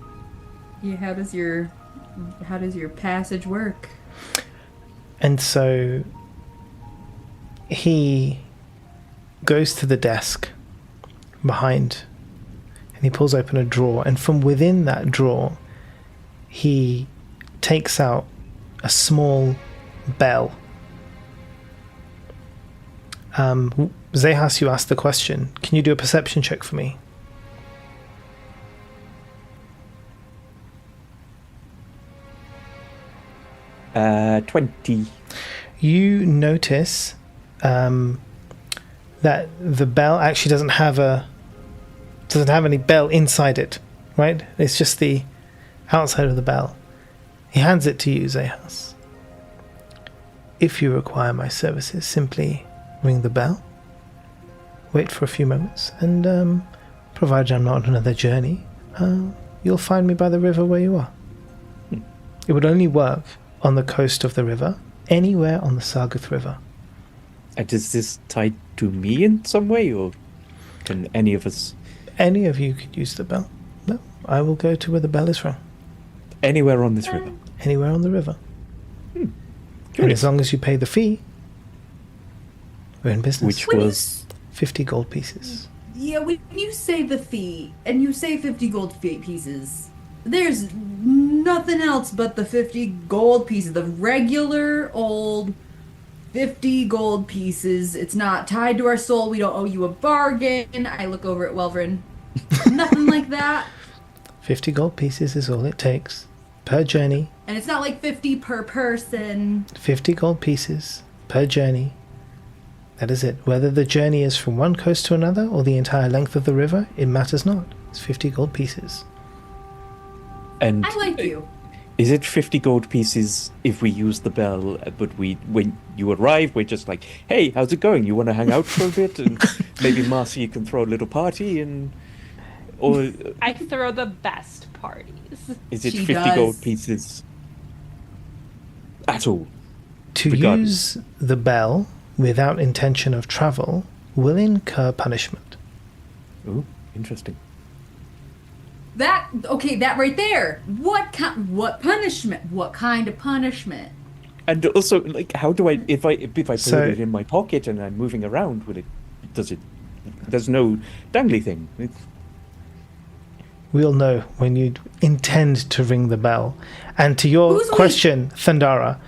Yeah, how does your passage work? And so he goes to the desk behind and he pulls open a drawer, and from within that drawer he takes out a small bell. Zayas, you asked the question. Can you do a perception check for me? 20. You notice that the bell actually doesn't have any bell inside it, right? It's just the outside of the bell. He hands it to you, Zehas. If you require my services, simply ring the bell, wait for a few moments, and provided I'm not on another journey, you'll find me by the river where you are. It would only work on the coast of the river, anywhere on the Sargath River. And is this tied to me in some way, or can any of us... Any of you could use the bell. No, I will go to where the bell is from. Anywhere on this river? Anywhere on the river. And Curious. as long as you pay the fee, we're in business. Which was... 50 gold pieces. Yeah, when you say the fee, and you say 50 gold pieces, there's nothing else but the 50 gold pieces. The regular old 50 gold pieces. It's not tied to our soul. We don't owe you a bargain. I look over at Welvrin. Nothing like that. 50 gold pieces is all it takes per journey. And it's not like 50 per person. 50 gold pieces per journey. That is it. Whether the journey is from one coast to another or the entire length of the river, it matters not. It's 50 gold pieces. And I like you. is it 50 gold pieces if we use the bell, but when you arrive, we're just like, hey, how's it going? You want to hang out for a bit? And maybe Marcy can throw a little party, and... Or I throw the best parties. is it She 50 does. gold pieces at all? To Regardless. use the bell without intention of travel will incur punishment. Ooh, interesting. That right there. What punishment? What kind of punishment? And also, like, how do I, if I put So- it in my pocket and I'm moving around, there's no dangly thing. We'll know when you intend to ring the bell. And to your Who's we? question, Thandara,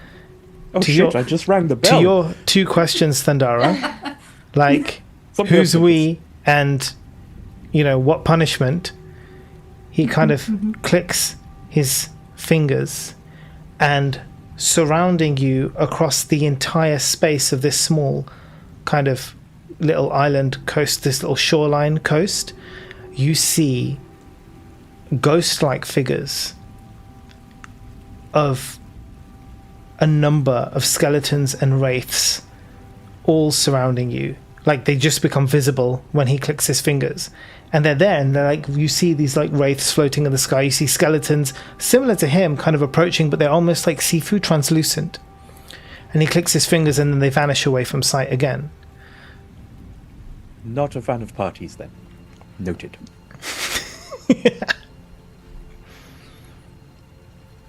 Oh To shit, your- I just rang the bell. to your two questions, Thandara, like, Somebody who's else we and, what punishment, he kind of clicks his fingers, and surrounding you across the entire space of this small kind of little island coast, this little shoreline coast, you see ghost-like figures of a number of skeletons and wraiths all surrounding you. Like, they just become visible when he clicks his fingers. And they're there, and they're like, you see these like wraiths floating in the sky. You see skeletons similar to him kind of approaching, but they're almost like see-through translucent. And he clicks his fingers and then they vanish away from sight again. Not a fan of parties, then. Noted.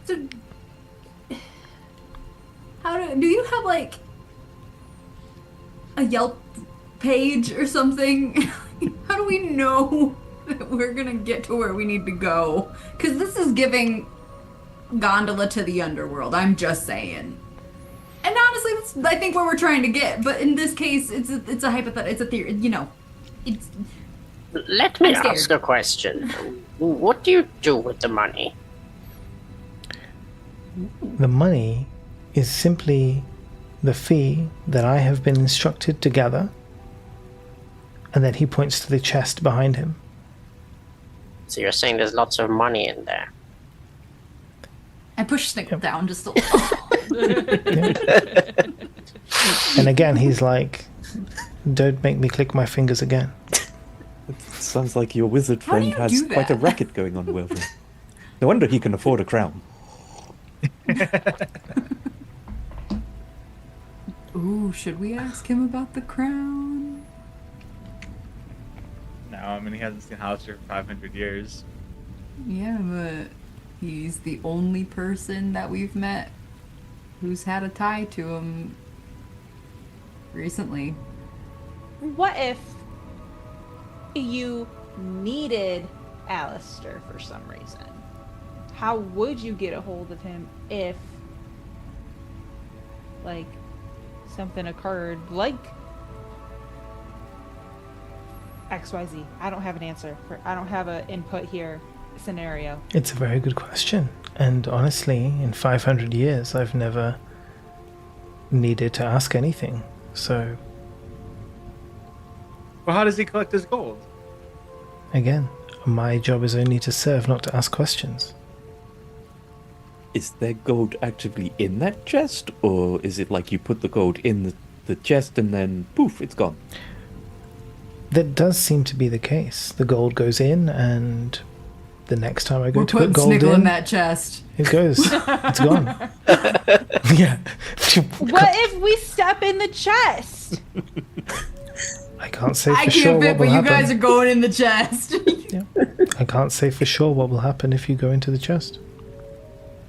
So, do you have like a Yelp page or something? How do we know that we're gonna get to where we need to go? Because this is giving gondola to the underworld. I'm just saying. And honestly, that's I think where we're trying to get. But in this case, it's a hypothetical. It's a theory. It's Let me I'm scared. ask a question. What do you do with the money? The money is simply the fee that I have been instructed to gather. And then he points to the chest behind him. So you're saying there's lots of money in there. I push Snickle down just a little. And again, he's like, don't make me click my fingers again. Sounds like your wizard How do friend you has do quite a that? racket going on, Wilfred. No wonder he can afford a crown. Ooh, should we ask him about the crown? No, I mean he hasn't seen Hauser for 500 years. Yeah, but he's the only person that we've met who's had a tie to him recently. What if you needed Alistair for some reason? How would you get a hold of him if, like, something occurred, like XYZ? I don't have an answer. I don't have an input here. scenario? It's a very good question. And honestly, in 500 years, I've never needed to ask anything. So, Well, how does he collect his gold? again, my job is only to serve, not to ask questions. Is there gold actually in that chest, or is it like you put the gold in the chest and then poof, it's gone? That does seem to be the case. The gold goes in, and the next time I go We're to put putting gold Snickle in, in that chest. it goes. It's gone. Yeah. What if we step in the chest? I can't say I for sure can't what fit, will but you happen. guys are going in the chest. I can't say for sure what will happen if you go into the chest.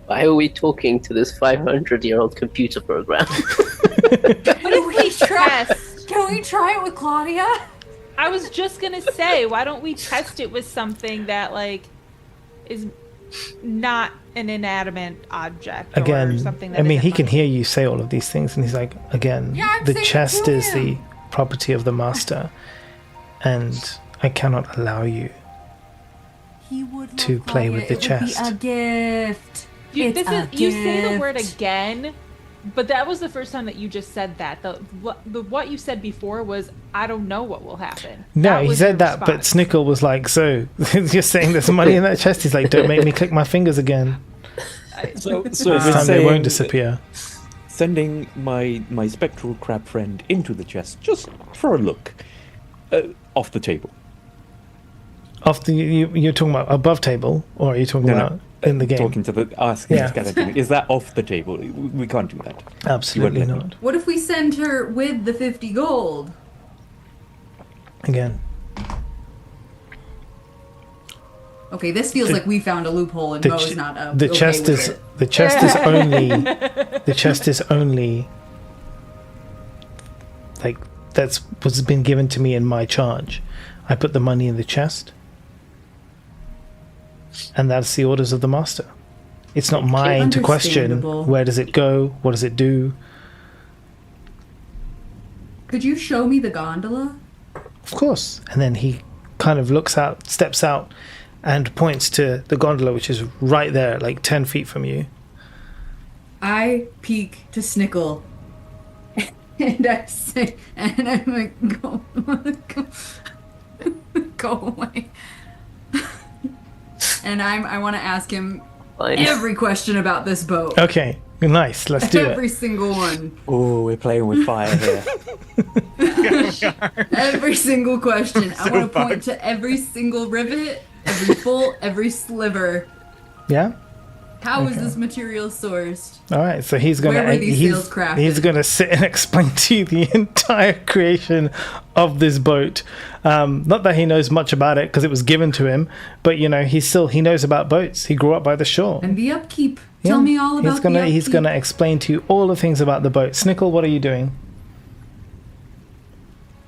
Why are we talking to this 500-year-old computer program? What if we try? Test. Can we try it with Claudia? I was just gonna say, why don't we test it with something that like is not an inanimate object or Again, something that I mean, isn't he can money? hear you say all of these things, and he's like, again, Yeah, I'm the saying chest to is the him. property of the master, and I cannot allow you. He would To love play Claudia. with the It chest. would be a gift. You, It's a you say the word gift. again, but that was the first time that you just said that. The what you said before was, I don't know what will happen. No, That he was your said that, but response. Snickle was like, so, you're saying there's money in that chest? He's like, don't make me click my fingers again. So This we're time they won't saying disappear. sending my spectral crab friend into the chest just for a look, off the table. Off the, you're talking about above table, or are you talking No, no. about in the game? Talking to the asking Yeah. the skeleton, is that off the table? We can't do that. Absolutely You wouldn't let not. What if we send her with the 50 gold? Again, Okay, this feels like we found a loophole and the, Mo's ch- not the okay chest with is it. the chest is only the chest is only like that's what's been given to me in my charge. I put the money in the chest, and that's the orders of the master. It's not mine to question Understandable. where does it go, what does it do. Could you show me the gondola? Of course. And then he kind of looks out, steps out, and points to the gondola, which is right there, like 10 feet from you. I peek to Snickle. And I say, and I'm like, go away. And I want to ask him Fine. every question about this boat. Okay, nice. Let's do Every it. single one. Oh, we're playing with fire here. Every single question. I So want to fun. point to every single rivet, every bolt, every sliver. Yeah. How is Okay. this material sourced? All right. So he's gonna Where were these sails crafted? he's gonna sit and explain to you the entire creation of this boat. Not that he knows much about it because it was given to him, but you know he knows about boats. He grew up by the shore. And the upkeep. Yeah. Tell me all about He's gonna the upkeep. he's gonna explain to you all the things about the boat. Snickle, what are you doing?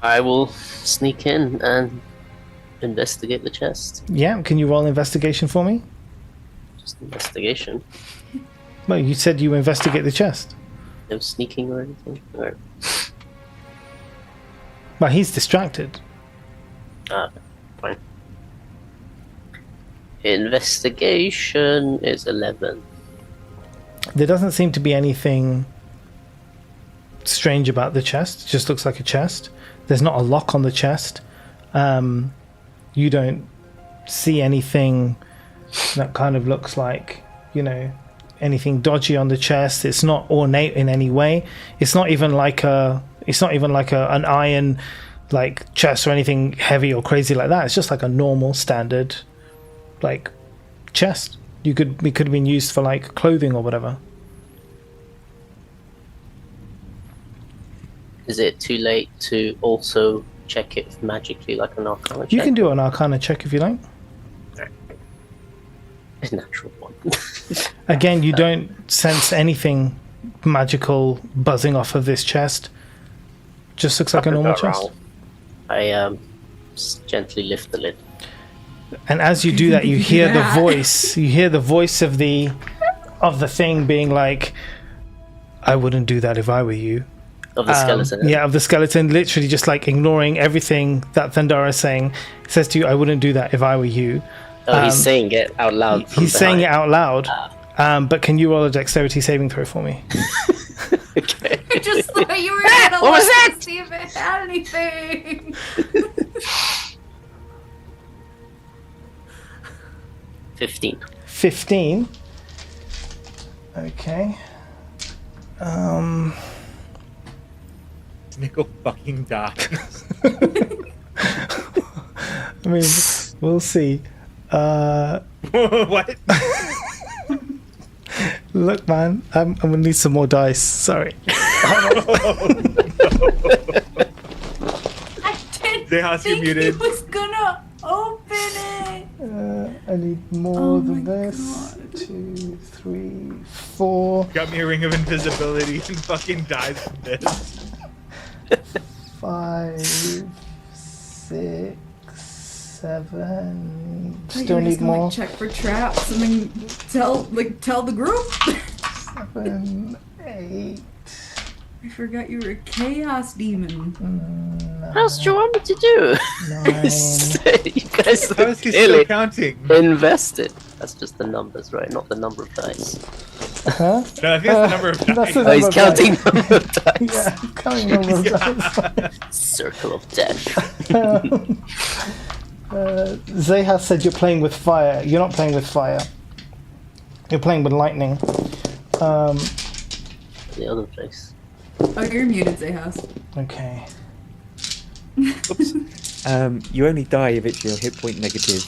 I will sneak in and investigate the chest. Yeah. Can you roll investigation for me? Just investigation. Well, you said you investigate the chest. No sneaking or anything. Or, Well, he's distracted. fine. Investigation is 11. There doesn't seem to be anything strange about the chest. It just looks like a chest. There's not a lock on the chest. You don't see anything that kind of looks like, you know, anything dodgy on the chest. It's not ornate in any way. It's not even like an iron like chest or anything heavy or crazy like that. It's just like a normal standard like chest. It could have been used for like clothing or whatever. Is it too late to also check it magically like an arcana check? You can do an arcana check if you like. A natural one. Again, you don't sense anything magical buzzing off of this chest. Just looks like a normal chest. I gently lift the lid. And as you do that, you hear the voice. You hear the voice of the thing being like, "I wouldn't do that if I were you." Of the skeleton. Yeah, of the skeleton, literally just like ignoring everything that Thandara is saying. It says to you, "I wouldn't do that if I were you." Oh, he's saying it out loud. He's saying it out loud. But can you roll a dexterity saving throw for me? Okay. I just thought you were gonna What was look that? to see if it had anything. 15. Okay. Nickel fucking dies. I mean, we'll see. What? Look, man, I'm gonna need some more dice. Sorry. I didn't Zehas, you're think muted. he was gonna open it. I need more Oh than my this. God. 2, 3, 4, Got me a ring of invisibility and fucking dies from this. 5, 6, 7. You're Still just need gonna, more. like, check for traps and then tell the group. 7, 8. I forgot you were a chaos demon. What else do you want me to do? 9. you guys How are is he still clearly counting? invested. That's just the numbers, right? Not the number of dice. Huh? No, I think it's the number of That's dice. the Oh, he's number of counting dice. number of dice. Yeah, I'm counting number of dice. Circle of death. Zehas said you're playing with fire. You're not playing with fire. You're playing with lightning. The other place. Oh, you're muted, Zehas. Okay. You only die if it's your hit point negative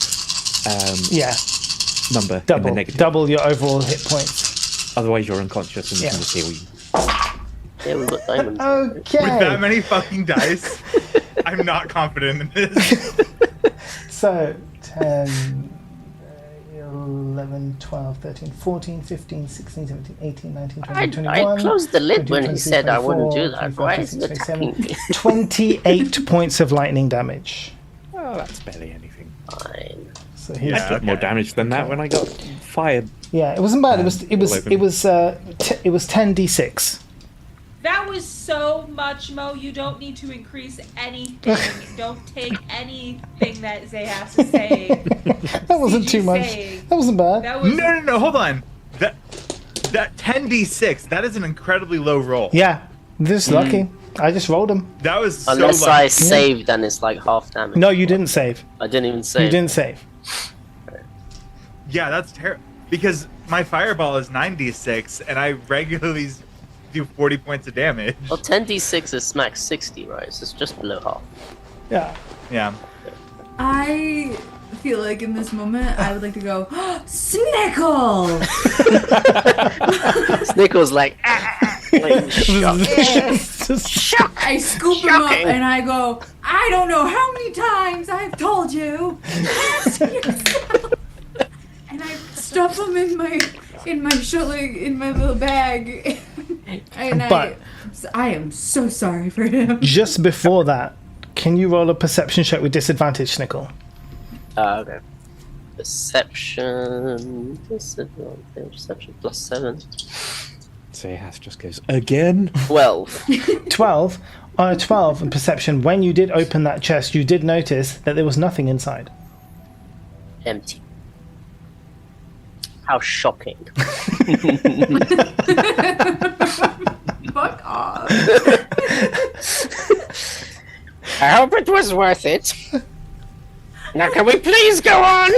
Yeah, number in the double. negative. Double your overall hit points. Otherwise, you're unconscious and we Yeah. can just heal you. Yeah, we've got diamonds. With that Okay. many fucking dice, I'm not confident in this. So, 10, 11, 12, 13, 14, 15, 16, 17, 18, 19, 20, 21. I closed the lid 22, when he 23, said I wouldn't 24, do that. 25, Why 26, is he attacking 27. me? 28 points of lightning damage. Oh, that's barely anything. Fine. So he's Yeah. Took more Okay. damage than that when I got fired. yeah, it wasn't bad. It was all it was 10d6. That was so much, Mo. You don't need to increase anything. Don't take anything that Zehas is saying. That wasn't CG too much. saying. That wasn't bad. That was No, hold on. That 10d6, that is an incredibly low roll. Yeah, this is lucky. I just rolled him. That was Unless so I lucky. saved and it's like half damage. No, you didn't save. I didn't even save. You didn't save. Yeah, that's terrible. Because my fireball is 9d6, and I regularly do 40 points of damage. Well, 10d6 is max 60, right? So it's just below half. Yeah. Yeah. I feel like in this moment I would like to go, Snickle! Snickle's like, like shock. I scoop him up Shocking. and I go, I don't know how many times I've told you. Ask yourself. And I stuff him in my little bag. And But- I am so sorry for him. Just before that, can you roll a perception check with disadvantage, Snickle? Okay. Perception plus 7. Zehas just goes, again? 12. 12. On a 12 in perception, when you did open that chest, you did notice that there was nothing inside. Empty. How shocking. Fuck off. I hope it was worth it. Now can we please go on?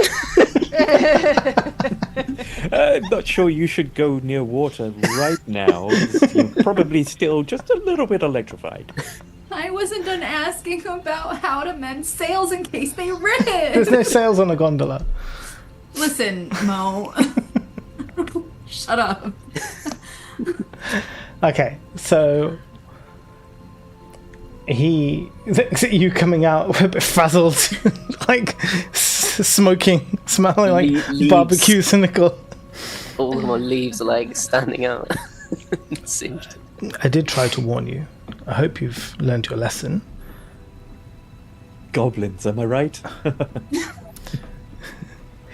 I'm not sure you should go near water right now. You're probably still just a little bit electrified. I wasn't done asking about how to mend sails in case they There's rip. no sails on a gondola. Listen, Mo. Shut up. Okay, so he looks at you coming out a bit frazzled, like smoking, smelling like Leaves. barbecue Cynical. All my leaves are like standing out. Singed. I did try to warn you. I hope you've learned your lesson. Goblins, am I right?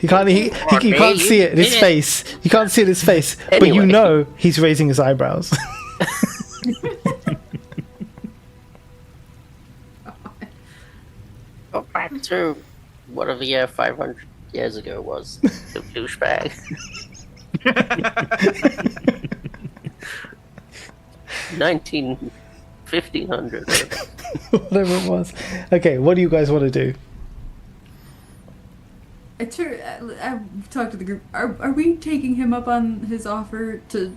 You can't see it in his face. You can't see it in his face, but you Anyway. know he's raising his eyebrows. Go back to whatever year 500 years ago it was. The douchebag. 1500. Whatever it was. Okay, what do you guys want to do? I've talked to the group. Are we taking him up on his offer to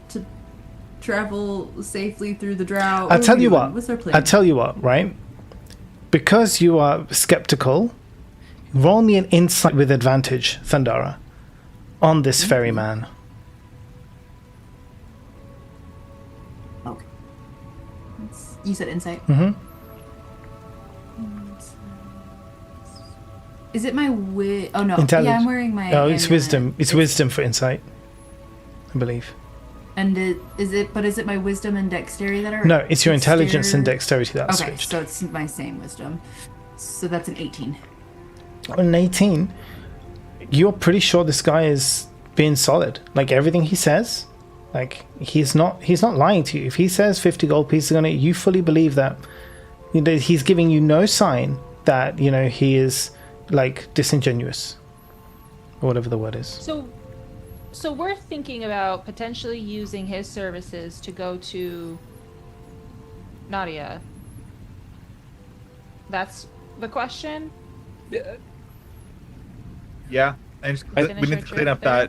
travel safely through the drought? I'll tell you doing? what. What's our plan? I'll tell you what, right? Because you are skeptical, roll me an insight with advantage, Thundara, on this ferryman. Okay. You said insight. Mm-hmm. Is it my Oh no. Intelligence. Yeah, I'm wearing my. Oh, it's amulet. wisdom. It's wisdom for insight, I believe. And is it my wisdom and dexterity that are? No, it's your intelligence and dexterity that's Okay, switched. so it's my same wisdom. So that's an 18. On an 18, you're pretty sure this guy is being solid. Like everything he says, like he's not lying to you. If he says 50 gold pieces on it, you fully believe that. You know, he's giving you no sign that he is like disingenuous or whatever the word is. So we're thinking about potentially using his services to go to Nadia. That's the question? Yeah, and just, we Finish need our to clean trip up there?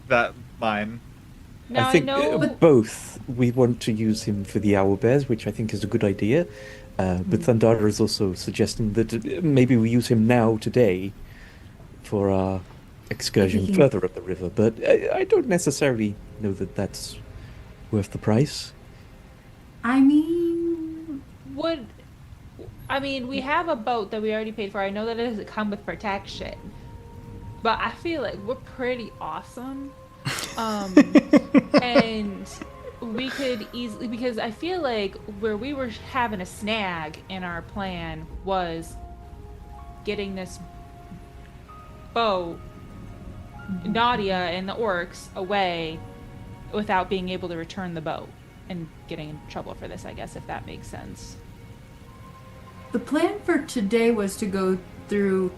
that line. Now I think know both. We want to use him for the owlbears, which I think is a good idea. But Thundara is also suggesting that maybe we use him now, today, for our excursion further up the river. But I don't necessarily know that that's worth the price. I mean, we have a boat that we already paid for. I know that it doesn't come with protection. But I feel like we're pretty awesome. And we could easily, because I feel like where we were having a snag in our plan was getting this boat, Nadia and the orcs away without being able to return the boat and getting in trouble for this, I guess, if that makes sense. the plan for today was to go through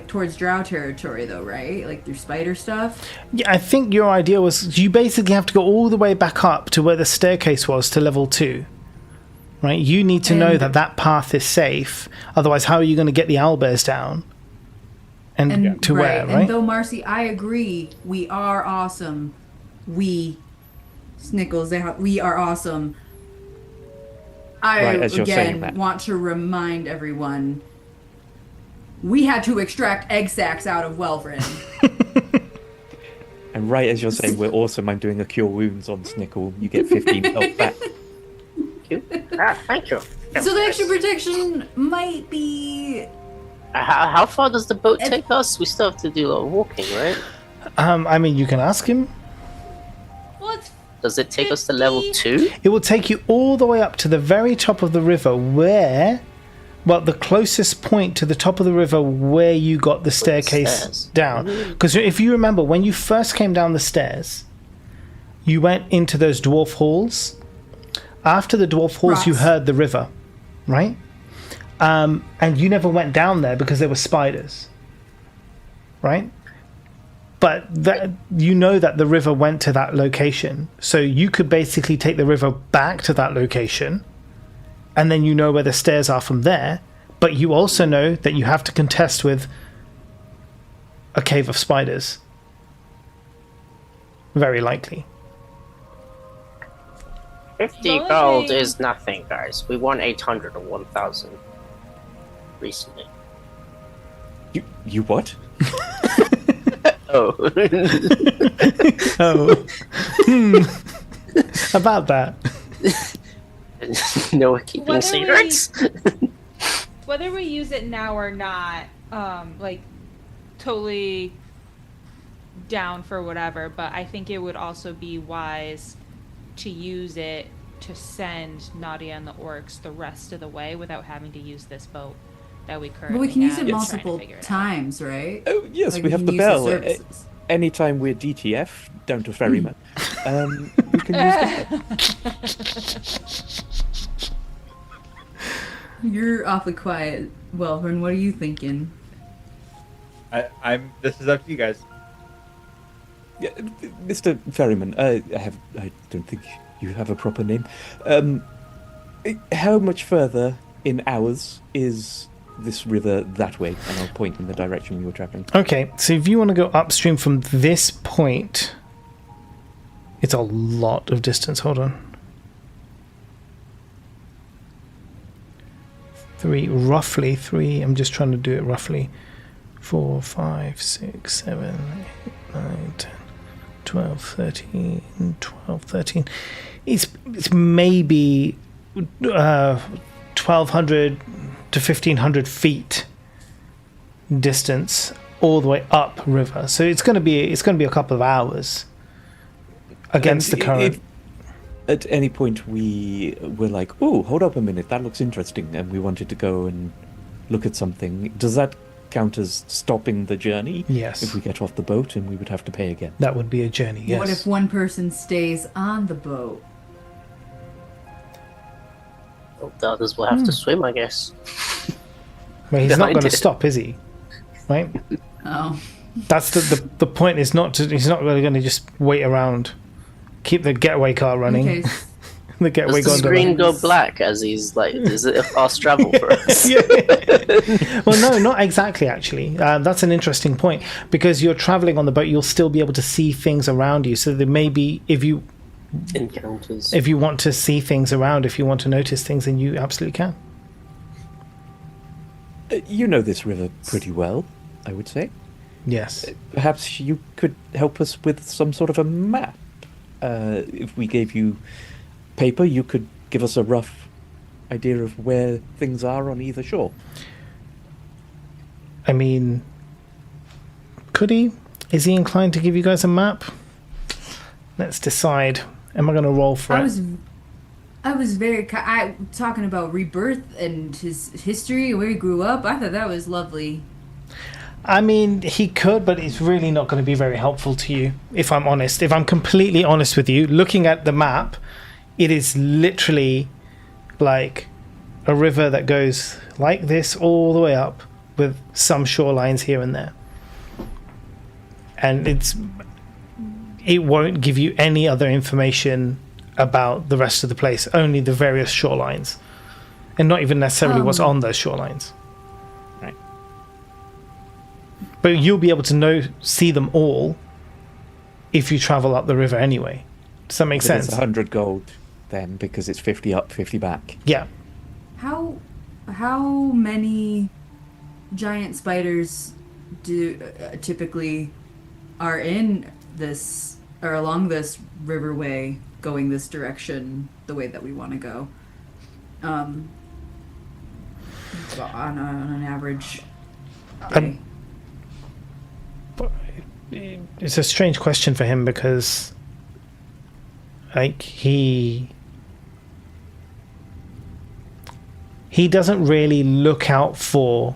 towards drow territory though, right? Like through spider stuff. Yeah, I think your idea was you basically have to go all the way back up to where the staircase was to level 2. Right? You need to know that path is safe. Otherwise, how are you going to get the owlbears down? And to where, right? And though, Marcy, I agree, we are awesome. Snickles, we are awesome. I, Right, as you're saying again, that. want to remind everyone, we had to extract egg sacs out of Welvrin. And right as you're saying we're awesome, I'm doing a cure wounds on Snickle. You get 15 health back. Thank you. So the extra protection might be... How far does the boat take us? We still have to do a lot of walking, right? I mean, you can ask him. Well, it's Does it take us to level 2? It will take you all the way up to the very top of the river where... Well, the closest point to the top of the river where you got the staircase stairs. down. Because if you remember, when you first came down the stairs, you went into those dwarf halls. After the dwarf halls, you Ross. heard the river, right? And you never went down there because there were spiders, right? But you know that the river went to that location. So you could basically take the river back to that location, and then you know where the stairs are from there. But you also know that you have to contest with a cave of spiders. Very likely. 50 Well, gold okay. is nothing, guys. We won 800 or 1,000 recently. You what? Oh. Oh. About that. No, we're keeping Whether secrets. whether we use it now or not, totally down for whatever, but I think it would also be wise to use it to send Nadia and the orcs the rest of the way without having to use this boat that we currently But we can use have. it Just trying to multiple figure it out. times, right? Oh, yes, Like, we have can the use bell. services. Anytime we're DTF, down to ferryman, we can use the You're awfully quiet, Welvern. What are you thinking? This is up to you guys. Yeah, Mr. Ferryman, I don't think you have a proper name. How much further in hours is this river that way? And I'll point in the direction you were traveling. Okay, so if you want to go upstream from this point, it's a lot of distance. Hold on. Roughly three. I'm just trying to do it roughly. 4, 5, 6, 7, 8, 9, 10, 12, 13, 12, 13. It's maybe 1,200 to 1,500 feet distance all the way up river. So it's going to be a couple of hours against the current. At any point, we were like, "Oh, hold up a minute, that looks interesting," and we wanted to go and look at something. Does that count as stopping the journey? Yes. If we get off the boat, and we would have to pay again. That would be a journey. Yes. What if one person stays on the boat? Well, the others will have to swim, I guess. Well, he's not Behind going to it. stop, is he? Right. Oh. That's the point. Is not to. He's not really going to just wait around. Keep the getaway car running. Okay. The getaway Does the gondola. screen go black as he's like, is it a fast travel for us? Yeah. Well, no, not exactly. Actually, that's an interesting point because you're traveling on the boat. You'll still be able to see things around you. So there may be if you Encounters. if you want to see things around, if you want to notice things, then you absolutely can. You know this river pretty well, I would say. Yes. Perhaps you could help us with some sort of a map. If we gave you paper, you could give us a rough idea of where things are on either shore. I mean, could he? Is he inclined to give you guys a map? Let's decide. Am I going to roll for I it? was very talking about rebirth and his history, where he grew up. I thought that was lovely. I mean, he could, but it's really not going to be very helpful to you, if I'm honest. If I'm completely honest with you, looking at the map, it is literally like a river that goes like this all the way up with some shorelines here and there. And it won't give you any other information about the rest of the place, only the various shorelines. And not even necessarily what's on those shorelines. But you'll be able to see them all if you travel up the river anyway. Does that make sense? It's 100 gold then, because it's 50 up, 50 back. Yeah. How many giant spiders do typically are in this or along this riverway going this direction the way that we want to go? On an average day. It's a strange question for him because like he doesn't really look out for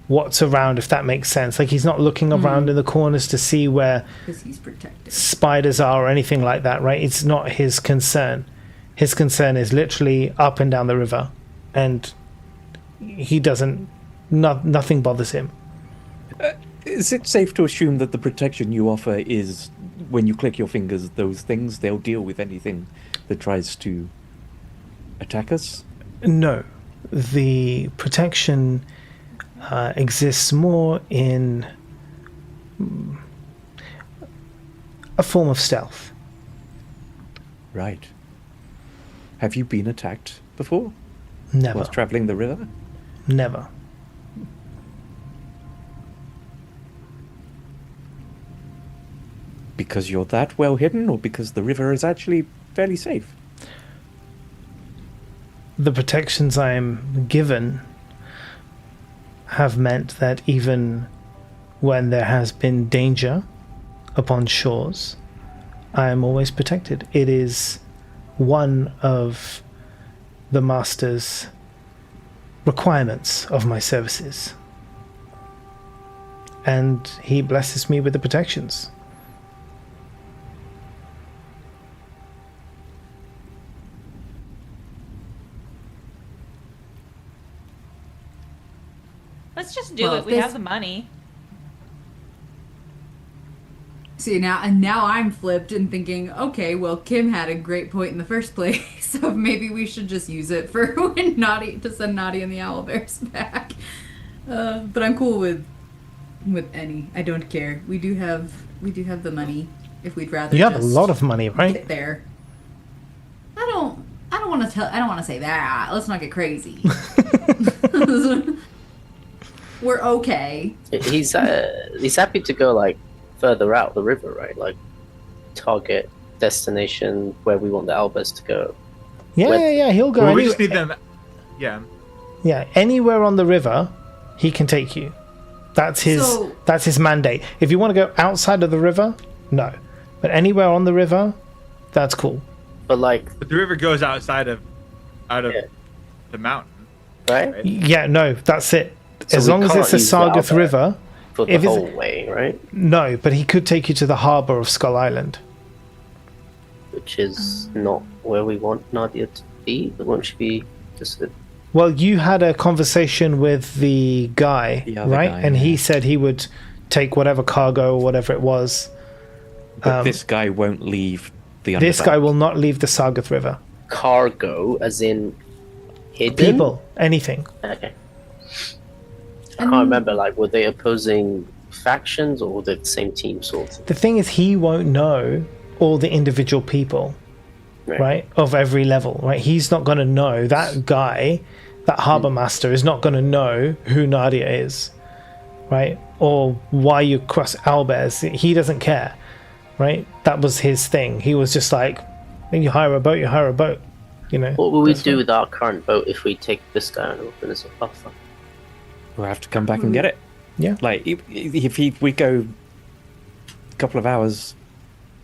what's around, if that makes sense. Like he's not looking around in the corners to see where Because he's protected. spiders are or anything like that, right? It's not his concern. His concern is literally up and down the river, and he doesn't. Nothing bothers him. Is it safe to assume that the protection you offer is when you click your fingers, those things, they'll deal with anything that tries to attack us? No, the protection exists more in a form of stealth. Right. Have you been attacked before? Never. Whilst travelling the river? Never. Because you're that well hidden, or because the river is actually fairly safe? The protections I am given have meant that even when there has been danger upon shores, I am always protected. It is one of the master's requirements of my services. And he blesses me with the protections. Let's just do Well, it. if We this- have the money. See now I'm flipped and thinking, okay, well Kim had a great point in the first place, so maybe we should just use it for when to send Nadia and the owlbears back. But I'm cool with any. I don't care. We do have the money if we'd rather. You have a just lot of money, right? get there. I don't want to say that. Let's not get crazy. We're okay. He's happy to go like further out the river, right? Like target destination where we want the owlbears to go. Yeah. He'll go. Well, we just need them. Yeah. Yeah, anywhere on the river, he can take you. That's his mandate. If you want to go outside of the river, no. But anywhere on the river, that's cool. But like, But the river goes out of the mountain. right? Yeah, no, that's it. So As we long as it's can't a use the Sargath Owlbear River, For the if it's- whole way, right? no, but he could take you to the harbour of Skull Island. Which is not where we want Nadia to be. But won't she be just Well, you had a conversation with the guy, The other right? guy, And he yeah. said he would take whatever cargo or whatever it was. But this guy won't leave the This underbelly. guy will not leave the Sargath River. cargo, as in hidden? People, anything. Okay. I can't remember. Like, were they opposing factions or were they the same team, sort of? The thing is, he won't know all the individual people, right? Of every level, right? He's not going to know. That guy, that harbour master, is not going to know who Nadia is, right? Or why you cross owlbears. He doesn't care, right? That was his thing. He was just like, you hire a boat, you know. What will we That's do what- with our current boat if we take this guy and open as a buffer? We'll have to come back and get it. Yeah. Like, if we go a couple of hours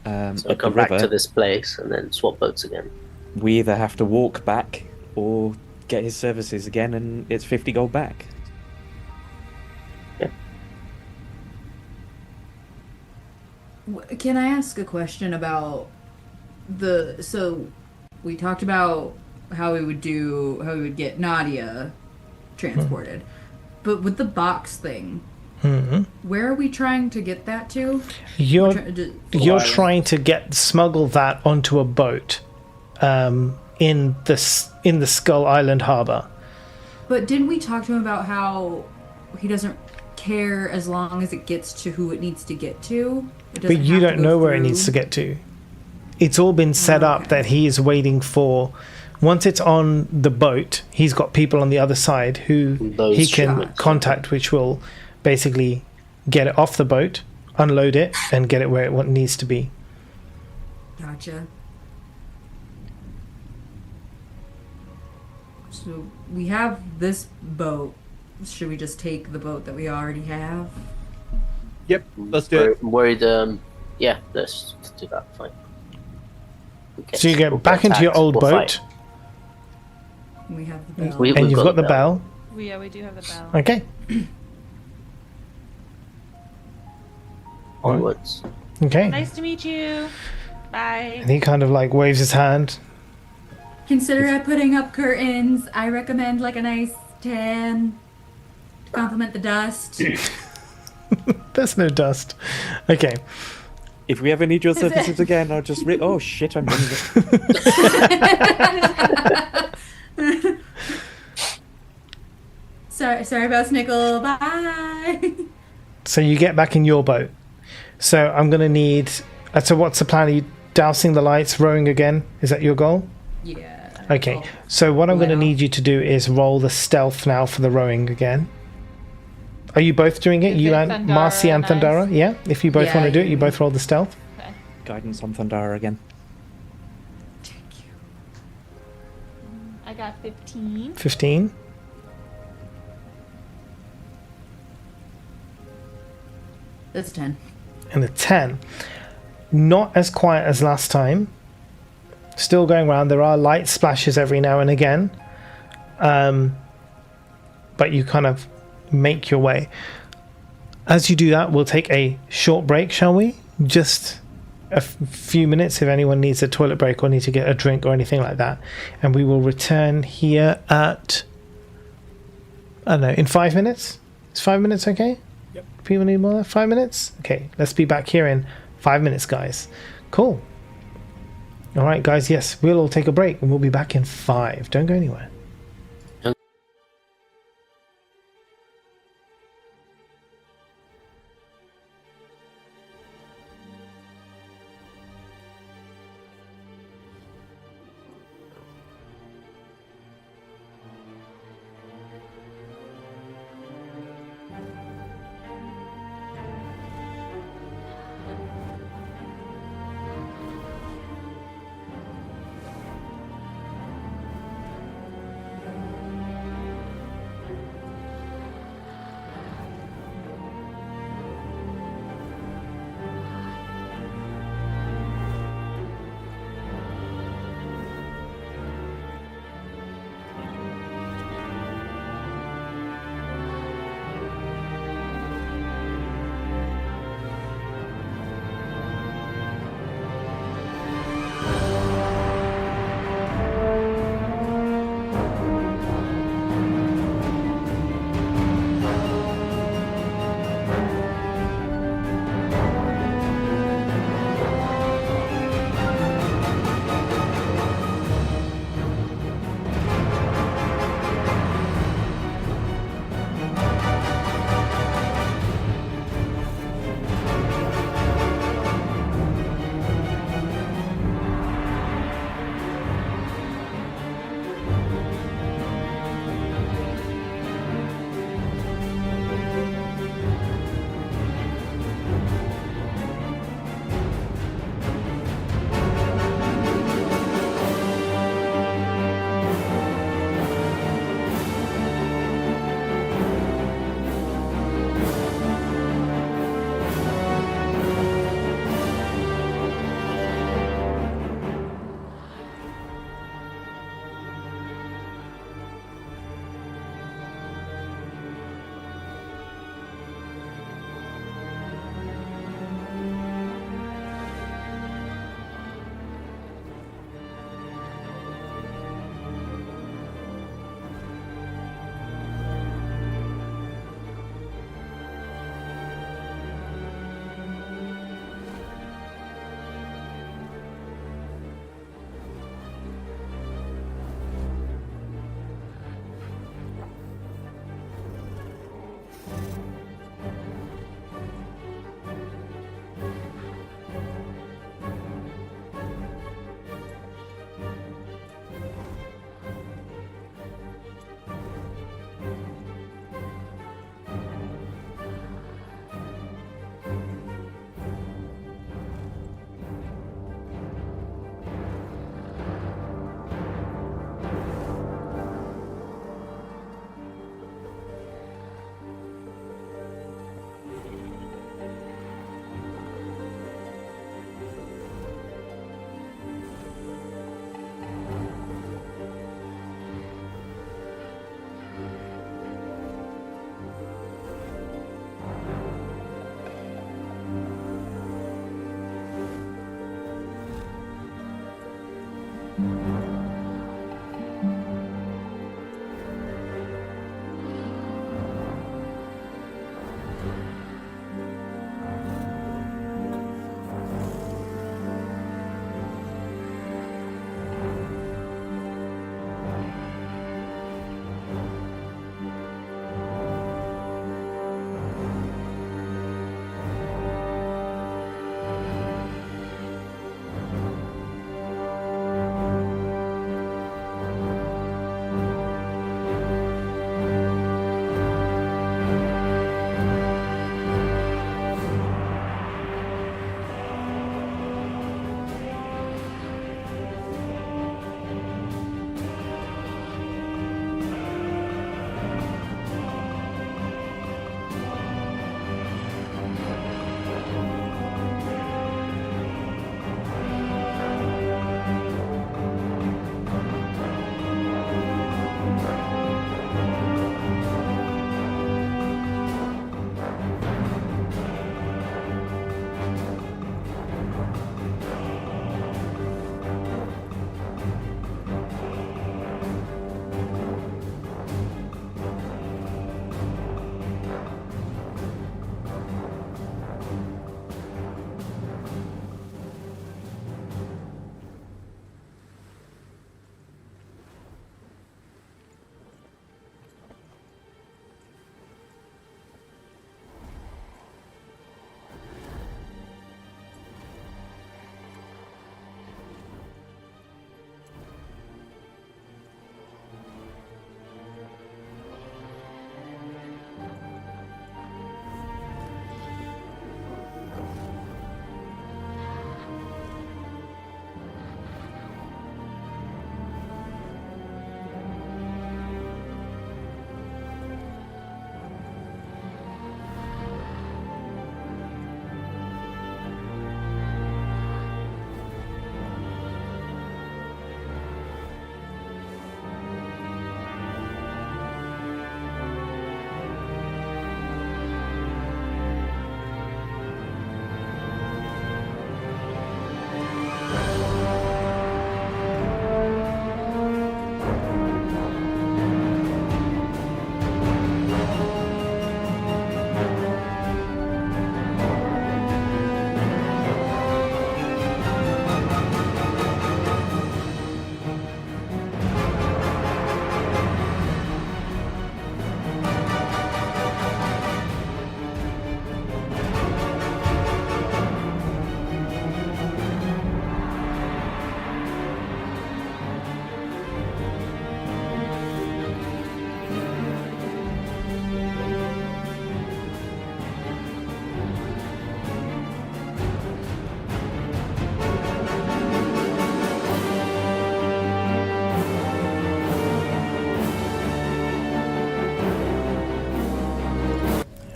So we up the come back river, to this place and then swap boats again. we either have to walk back or get his services again, and it's 50 gold back. Can I ask a question about so we talked about how we would get Nadia transported. But with the box thing, where are we trying to get that to? You're We're trying to smuggle that onto a boat, in the Skull Island harbour. But didn't we talk to him about how he doesn't care as long as it gets to who it needs to get to? But you don't know where it needs to get to. It's all been set up that he is waiting for. Once it's on the boat, he's got people on the other side who Those he can shipments. contact, which will basically get it off the boat, unload it, and get it where it needs to be. Gotcha. So we have this boat. Should we just take the boat that we already have? Yep. Let's do it. Worried, yeah, let's do that. Fine. Okay, So you we'll get back into your attacked, old we'll boat, fight. We have the bell. We've and you've got the bell. Yeah, we do have the bell. Okay. Onwards. Okay. Nice to meet you. Bye. And he kind of like waves his hand. Consider putting up curtains. I recommend like a nice tan to complement the dust. There's no dust. Okay. If we ever need your services again, I'll just oh shit, I'm running it. Sorry about Snickle. Bye. So you get back in your boat. So I'm going to need... so what's the plan? Are you dousing the lights, rowing again? Is that your goal? Yeah. Okay. So what I'm going to Well. need you to do is roll the stealth now for the rowing again. Are you both doing it? Is You it and Thundara Marcy and and Thundara? Ice? Yeah? If you both Yeah, want to do it, you yeah. both roll the stealth. Okay. Guidance on Thundara again. I got 15. 15. That's 10. And a 10. Not as quiet as last time. Still going around. There are light splashes every now and again. But you kind of make your way. As you do that, we'll take a short break, shall we? Just a few minutes if anyone needs a toilet break or needs to get a drink or anything like that. And we will return here at... I don't know, in 5 minutes? Is 5 minutes okay? Yep. People need more than 5 minutes? Okay, let's be back here in 5 minutes, guys. Cool. All right, guys. Yes, we'll all take a break, and we'll be back in 5. Don't go anywhere.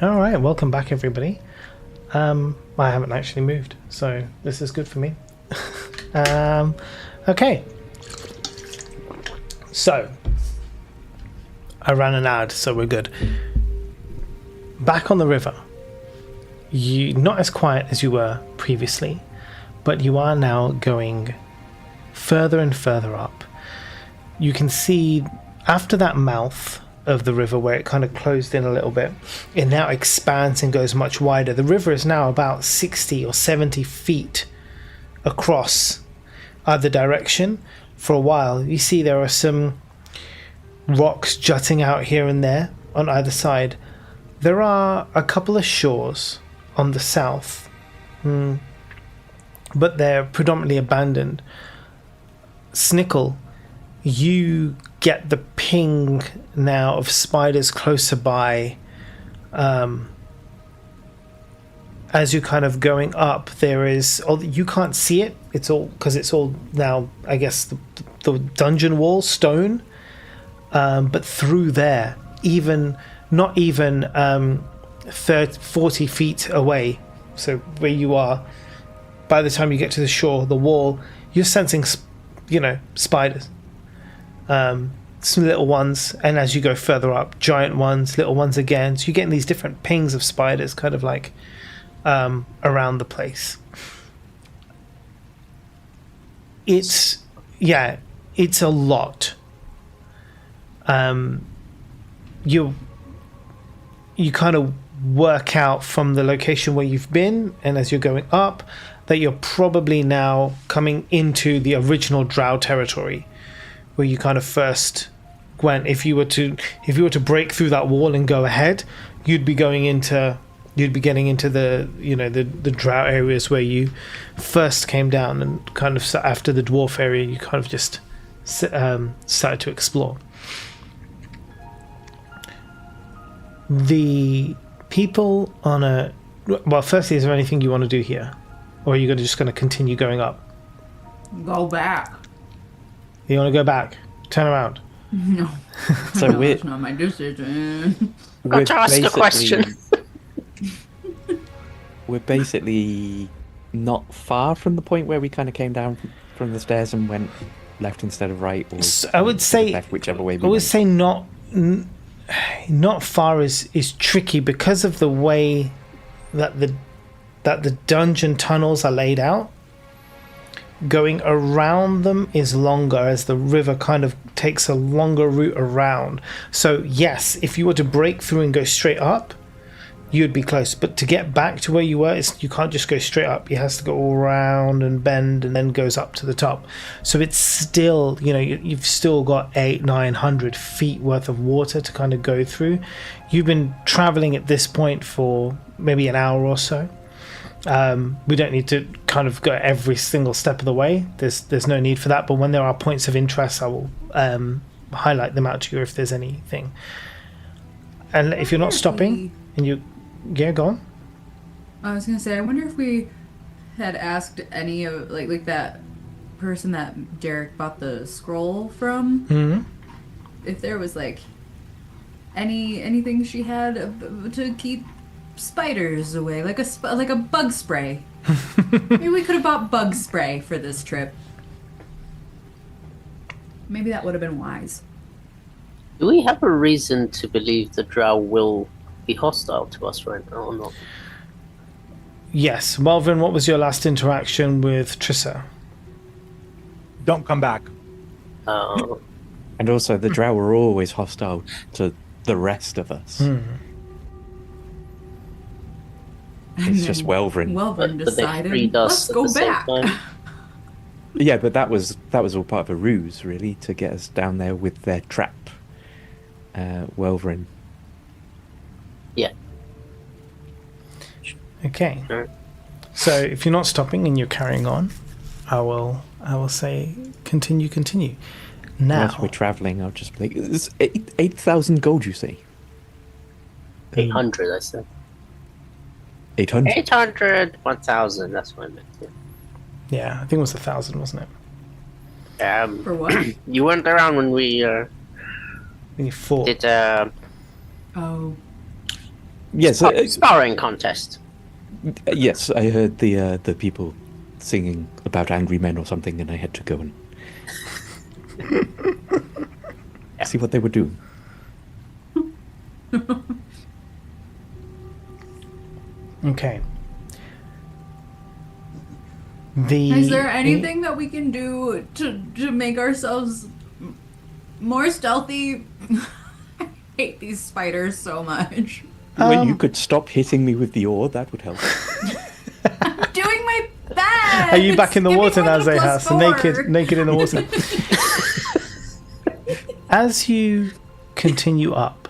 All right, welcome back, everybody. I haven't actually moved, so this is good for me. Okay. So, I ran an ad, so we're good. Back on the river. You not as quiet as you were previously, but you are now going further and further up. You can see after that mouth of the river where it kind of closed in a little bit, it now expands and goes much wider. The river is now about 60 or 70 feet across either direction. For a while, you see there are some rocks jutting out here and there on either side. There are a couple of shores on the south, but they're predominantly abandoned. Snickle, you get the ping now of spiders closer by. As you're kind of going up, there is, you can't see it, it's all because it's all now, I guess, the dungeon wall stone, but through there, not even 40 feet away, so where you are, by the time you get to the shore, the wall, you're sensing spiders, some little ones, and as you go further up, giant ones, little ones again, so you're getting these different pings of spiders kind of like around the place. It's a lot. You kind of work out from the location where you've been, and as you're going up, that you're probably now coming into the original Drow territory, where you kind of first went. If you were to break through that wall and go ahead, you'd be getting into the Drow areas where you first came down, and kind of after the dwarf area, you kind of just started to explore. The people firstly, is there anything you want to do here? Or are you just going to continue going up? Go back. You want to go back? Turn around. No. So no, we're that's not my decision. Got to ask a question. We're basically not far from the point where we kind of came down from the stairs and went left instead of right, or So I would say left, whichever way. I would say not far is tricky because of the way that the dungeon tunnels are laid out. Going around them is longer, as the river kind of takes a longer route around. So yes, if you were to break through and go straight up, you'd be close. But to get back to where you were, you can't just go straight up. You have to go all around and bend, and then goes up to the top. So it's still, you've still got 800-900 feet worth of water to kind of go through. You've been traveling at this point for maybe an hour or so. We don't need to kind of go every single step of the way. There's no need for that. But when there are points of interest, I will highlight them out to you if there's anything. And if you're not stopping, and you... Yeah, go on. I was gonna say, I wonder if we had asked any of like that person that Derek bought the scroll from, if there was like anything she had to keep spiders away, like a bug spray. Maybe we could have bought bug spray for this trip. Maybe that would have been wise. Do we have a reason to believe the Drow will be hostile to us right now or not? Yes. Melvin, what was your last interaction with Trissa? Don't come back. And also, the Drow are always hostile to the rest of us. It's just Welvrin. Welvrin But they decided, freed us let's at go the same back. time. Yeah, but that was all part of a ruse, really, to get us down there with their trap. Welvrin. Yeah. Okay. Sure. So if you're not stopping and you're carrying on, I will say continue. Now As we're travelling, I'll just be like, it's 8,000 gold, you say? 800, I said. 800? 800, 1,000, that's what I meant. Yeah, I think it was 1,000, wasn't it? For what? You weren't around when we When you fought. did Oh. Yes, Sparring contest. yes. I heard the people singing about angry men or something, and I had to go and see what they were doing. Okay. Is there anything that we can do to make ourselves more stealthy? I hate these spiders so much. Well, you could stop hitting me with the oar. That would help. I'm doing my best. Are you back in the Give me water more now, than a Zehas? +4. Naked in the water. As you continue up,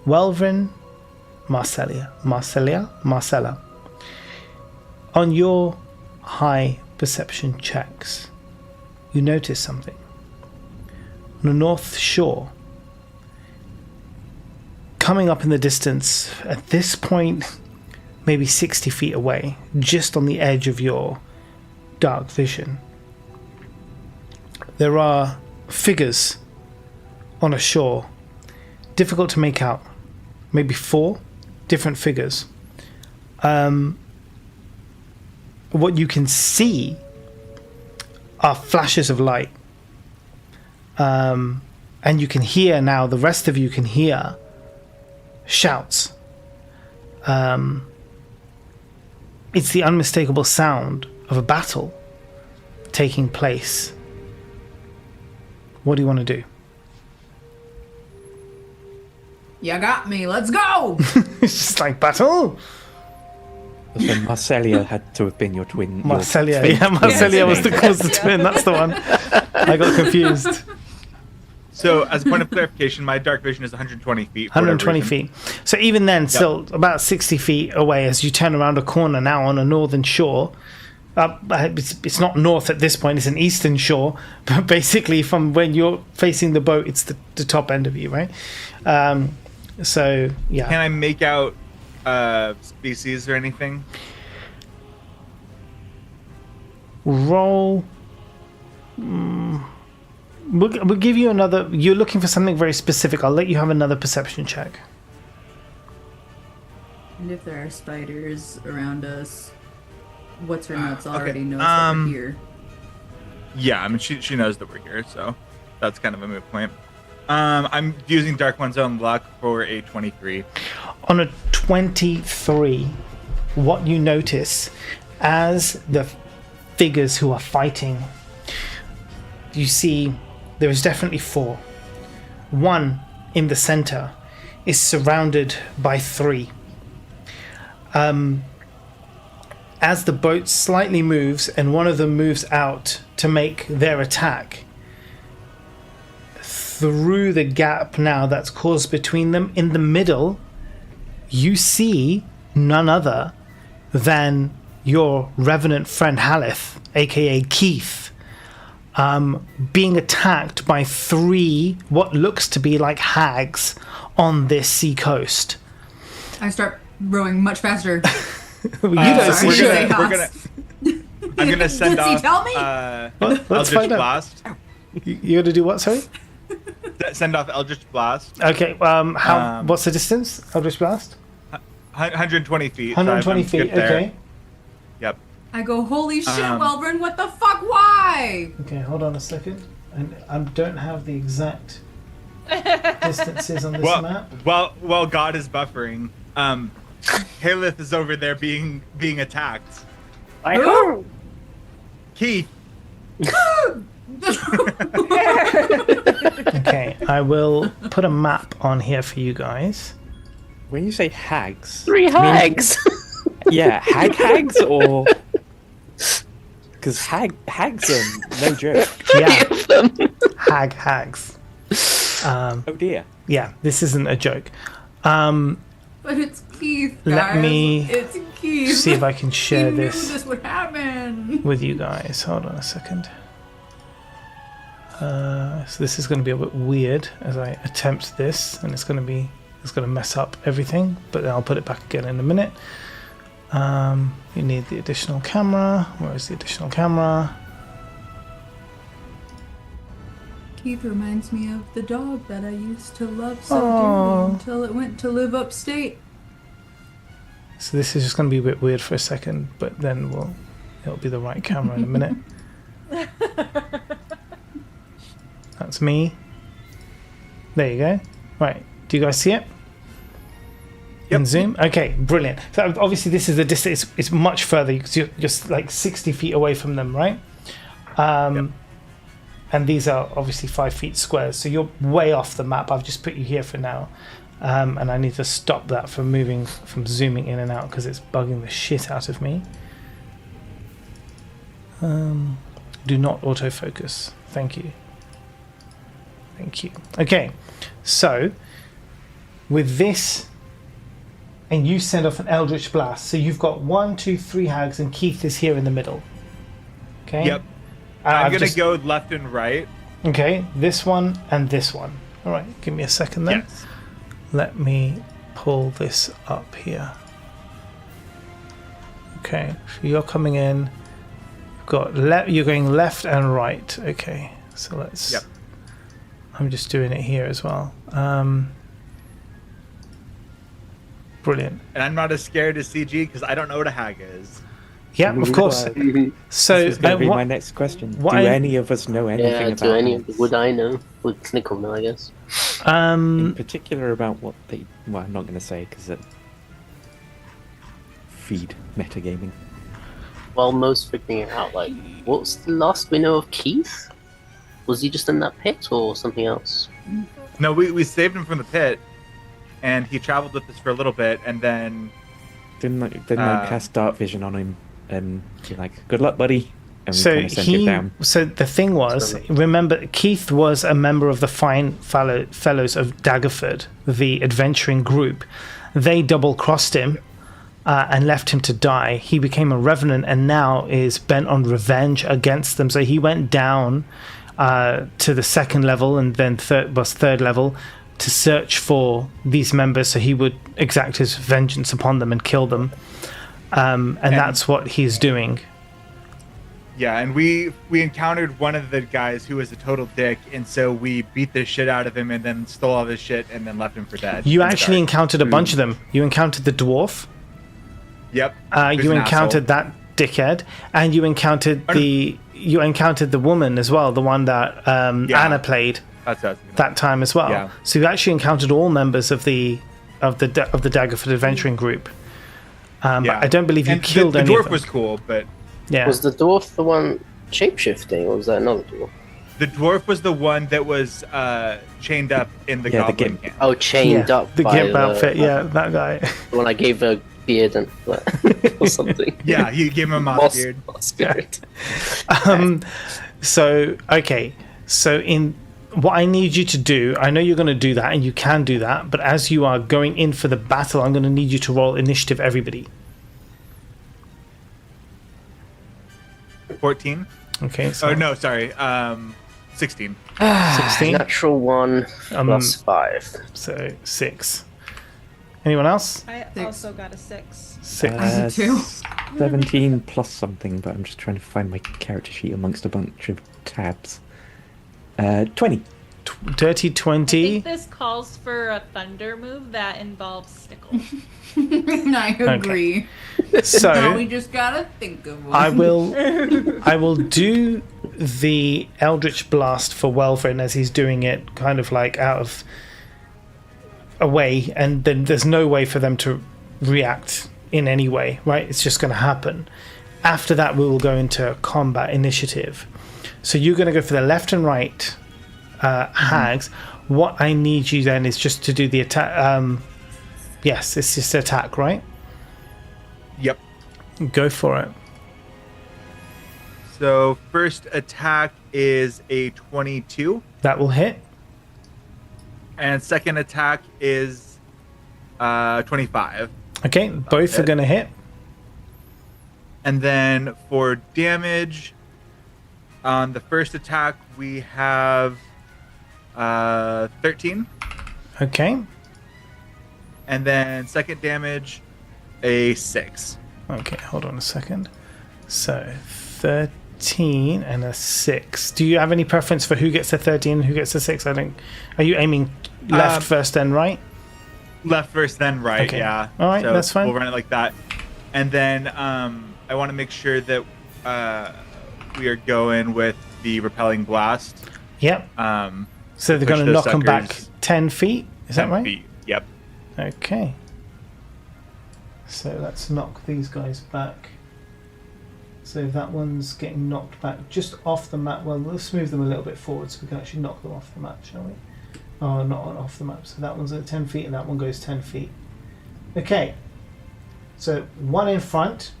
Welvrin, Marcella, on your high perception checks, you notice something. On the north shore, coming up in the distance, at this point, maybe 60 feet away, just on the edge of your dark vision, there are figures on a shore, difficult to make out, maybe 4 different figures. What you can see are flashes of light, and you can hear now, the rest of you can hear shouts. It's the unmistakable sound of a battle taking place. What do you want to do? You got me. Let's go. It's just like battle. So Marcelia had to have been your twin. Marcelia, Marcelia was the cause of the twin. That's the one. I got confused. So, as a point of clarification, my dark vision is 120 feet. 120 feet. So even then, still about 60 feet away as you turn around a corner now on a northern shore. It's not north at this point, it's an eastern shore. But basically, from when you're facing the boat, it's the top end of you, right? So, yeah. Can I make out species or anything? Roll. We'll give you another. You're looking for something very specific. I'll let you have another perception check. And if there are spiders around us, what's her nuts okay. already knows that we're here. Yeah, I mean, she knows that we're here, so that's kind of a moot point. I'm using Dark One's Own Luck for a 23. On a 23, what you notice as the figures who are fighting, you see there is definitely 4. One in the center is surrounded by 3. As the boat slightly moves and one of them moves out to make their attack, through the gap now that's caused between them, in the middle, you see none other than your revenant friend Haleth, aka Keith, being attacked by 3 what looks to be like hags on this sea coast. I start rowing much faster. You don't see shit. I'm gonna send Does he off. tell me? Let's Eldritch find out. Blast. You're gonna do what? Sorry. Send off Eldritch Blast. Okay. What's the distance? Eldritch Blast. 120 feet. 120 I'm feet. good there. Okay. Yep. I go, holy shit, Welvrin, what the fuck? Why? Okay. Hold on a second. And I don't have the exact distances on this map. Well, God is buffering. Haleth is over there being attacked. I hope. Keith. Okay. I will put a map on here for you guys. When you say hags, 3 hags. yeah, hags or because hags are no joke. Yeah. Hags. Oh dear. Yeah. This isn't a joke. But it's Keith, guys. Let me It's Keith. see if I can share He knew this this would happen. with you guys. Hold on a second. So this is going to be a bit weird as I attempt this, and it's going to mess up everything. But then I'll put it back again in a minute. You need the additional camera. Where is the additional camera? Keith reminds me of the dog that I used to love so Aw. dearly until it went to live upstate. So this is just going to be a bit weird for a second, but then it'll be the right camera in a minute. That's me. There you go. Right. Do you guys see it? In Zoom? Okay, brilliant. So obviously this is the distance. It's much further because you're just like 60 feet away from them, right? And these are obviously 5 feet squares. So you're way off the map. I've just put you here for now. And I need to stop that from zooming in and out because it's bugging the shit out of me. Do not autofocus. Thank you. Thank you. Okay, so with this, and you send off an Eldritch Blast. So you've got 1, 2, 3 hags, and Keith is here in the middle. Okay. Yep. I'm gonna go left and right. Okay, this one and this one. All right, give me a second then. Yes. Let me pull this up here. Okay, so you're coming in. You're going left and right. Okay, so let's. Yep. I'm just doing it here as well. Brilliant. And I'm not as scared as CG because I don't know what a hag is. Yeah, of course. So This is going to be my next question. Do any of us know anything Yeah, about would I know? Would Snickle know, I guess? in particular about what they... Well, I'm not going to say because it... Feed metagaming. Well, most figuring it out, like, what's the last we know of Keith? Was he just in that pit or something else? No, we saved him from the pit, and he traveled with us for a little bit, and then... Didn't I cast Dark Vision on him and be like, good luck, buddy? And we so kind of sent him down. So the thing was, remember, Keith was a member of the Fine Fellows of Daggerford, the adventuring group. They double-crossed him and left him to die. He became a revenant and now is bent on revenge against them. So he went down to the second level and then third level to search for these members so he would exact his vengeance upon them and kill them. And that's what he's doing. Yeah, and we encountered one of the guys who was a total dick, and so we beat the shit out of him and then stole all his shit and then left him for dead. You actually encountered a bunch of them. You encountered the dwarf. Yep. You encountered that dickhead, and you encountered the woman as well, the one that Anna played that time as well. Yeah. So you actually encountered all members of the Daggerford adventuring group. But I don't believe you killed any of them. The dwarf was cool, but yeah. Was the dwarf the one shapeshifting, or was that another dwarf? the dwarf was the one that was chained up in the goblin camp. Oh, chained up. The by gimp outfit. Yeah, that guy. The one I gave a beard and or something. Yeah, you gave him a moss beard. Beard. So okay, so in what I need you to do, I know you're going to do that, and you can do that, but as you are going in for the battle, I'm going to need you to roll initiative, everybody. 14. Okay. So, Oh no, sorry. 16. 16. Natural 1 plus 5. So 6. Anyone else? I also got a 6. 6. I did too. 17 plus something, but I'm just trying to find my character sheet amongst a bunch of tabs. 20. Dirty I 20. think this calls for a thunder move that involves Stickle. I agree. Now So we just gotta think of one. I will do the Eldritch Blast for Welvin as he's doing it, kind of like out of away, and then there's no way for them to react in any way, right? It's just going to happen. After that, we will go into combat initiative. So you're going to go for the left and right hags. What I need you then is just to do the attack. Yes, it's just attack, right? Yep. Go for it. So first attack is a 22, That will hit. and second attack is 25. Okay, both are going to hit. And then for damage, on the first attack we have 13, Okay. and then second damage a 6. Okay, hold on a second. So 13. 13 and a 6. Do you have any preference for who gets a 13 and who gets a 6? I don't. Are you aiming left first, then right? Left first, then right. Okay. Yeah. All right, So that's fine. We'll run it like that, and then I want to make sure that we are going with the repelling blast. Yep. So they're push going to those knock them back suckers 10 feet. Is that 10 right? feet. Yep. Okay. So let's knock these guys back. So that one's getting knocked back just off the map. Well, let's move them a little bit forward so we can actually knock them off the map, shall we? Oh, not off the map. So that one's at 10 feet and that one goes 10 feet. Okay. So one in front,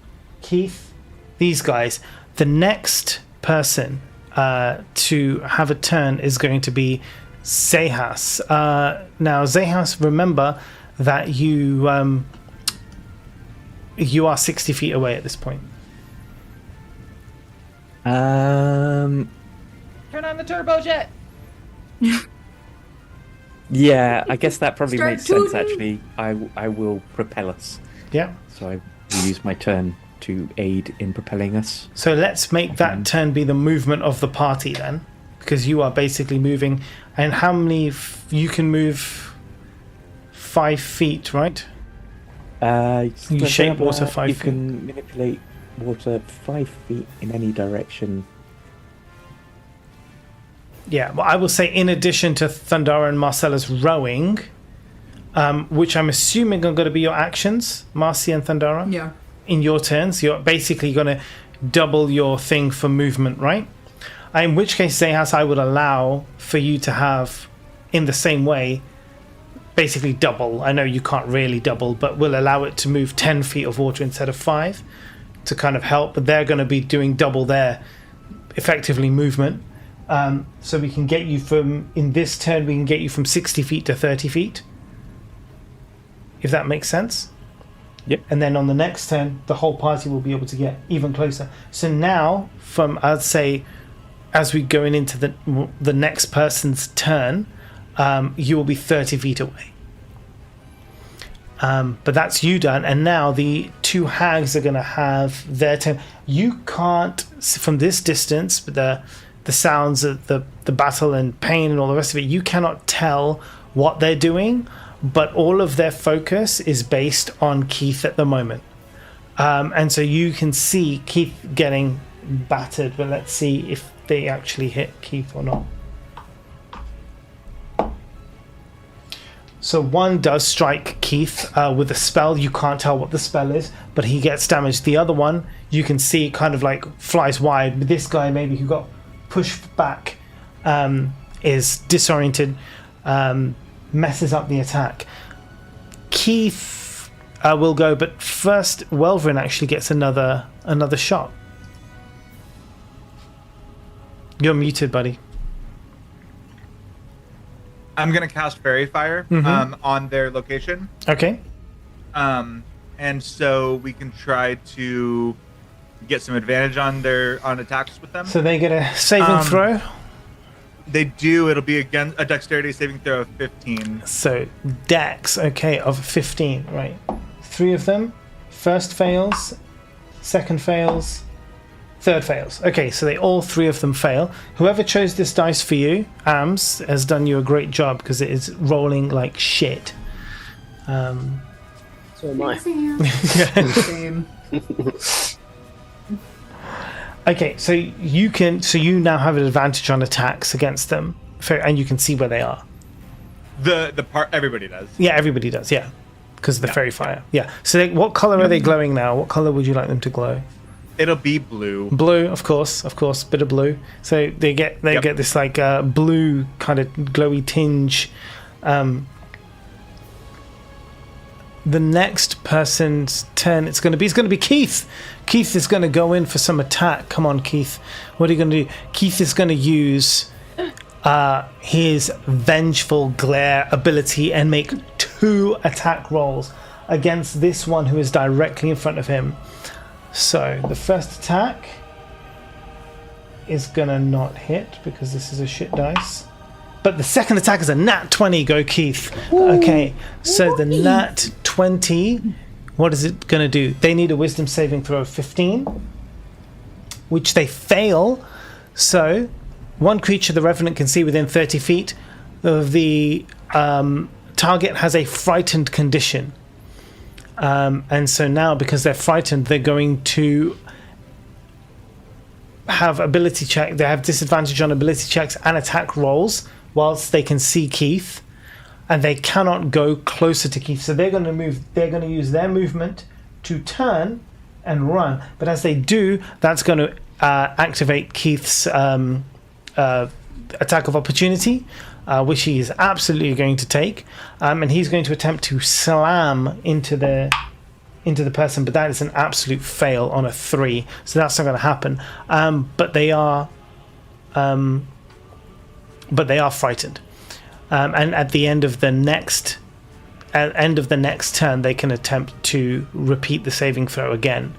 Keith, these guys. The next person to have a turn is going to be Zehas. Now, Zehas, remember that you are 60 feet away at this point. Turn on the turbojet. Yeah, I guess that probably Start makes sense. tooting. Actually, I will propel us. Yeah. So I will use my turn to aid in propelling us. So let's make that turn be the movement of the party then, because you are basically moving. And how many you can move? 5 feet, right? You shape water 5 You feet. can manipulate water 5 feet in any direction. Yeah, well, I will say in addition to Thundara and Marcella's rowing, which I'm assuming are going to be your actions, Marcia and Thundara. Yeah. In your turns, you're basically going to double your thing for movement, right? In which case, Zehas, I would allow for you to have, in the same way, basically double. I know you can't really double, but we'll allow it to move 10 feet of water instead of 5 to kind of help. But they're going to be doing double their, effectively, movement. So we can get you from, in this turn, we can get you from 60 feet to 30 feet. If that makes sense. Yep. And then on the next turn, the whole party will be able to get even closer. So now, from I'd say, as we going into the next person's turn, you will be 30 feet away. But that's you done, and now the two hags are going to have their turn. You can't, from this distance, but the sounds of the battle and pain and all the rest of it, you cannot tell what they're doing, but all of their focus is based on Keith at the moment. And so you can see Keith getting battered, but let's see if they actually hit Keith or not. So one does strike Keith with a spell. You can't tell what the spell is, but he gets damaged. The other one, you can see kind of like flies wide. But this guy, maybe who got pushed back, is disoriented, messes up the attack. Keith will go, but first Welvrin actually gets another shot. You're muted, buddy. I'm gonna cast Fairy Fire on their location. Okay. And so we can try to get some advantage on attacks with them. So they get a saving throw. They do. It'll be against a dexterity saving throw of 15. So dex, okay, of 15, right. 3 of them. First fails, second fails, third fails. Okay, so they all 3 of them fail. Whoever chose this dice for you, Ams, has done you a great job because it is rolling like shit. So am I. Same. Okay, so you now have an advantage on attacks against them, and you can see where they are. The part everybody does. Yeah, everybody does. Yeah, because of the fairy fire. Yeah. So what color are they glowing now? What color would you like them to glow? It'll be blue. Blue, of course, bit of blue. So they get this like blue kind of glowy tinge. The next person's turn, it's going to be Keith. Keith is going to go in for some attack. Come on, Keith. What are you going to do? Keith is going to use his vengeful glare ability and make 2 attack rolls against this one who is directly in front of him. So the first attack is gonna not hit because this is a shit dice. But the second attack is a nat 20. Go, Keith. Okay, so the nat 20, what is it gonna do? They need a wisdom saving throw of 15. which they fail. So, one creature the Revenant can see within 30 feet of the target has a frightened condition. And so now, because they're frightened, they're going to have ability check. They have disadvantage on ability checks and attack rolls whilst they can see Keith, and they cannot go closer to Keith. So they're going to move. They're going to use their movement to turn and run. But as they do, that's going to activate Keith's attack of opportunity, which he is absolutely going to take, and he's going to attempt to slam into the person, but that is an absolute fail on a 3, so that's not going to happen. But they are frightened, and at the end of the next turn, they can attempt to repeat the saving throw again.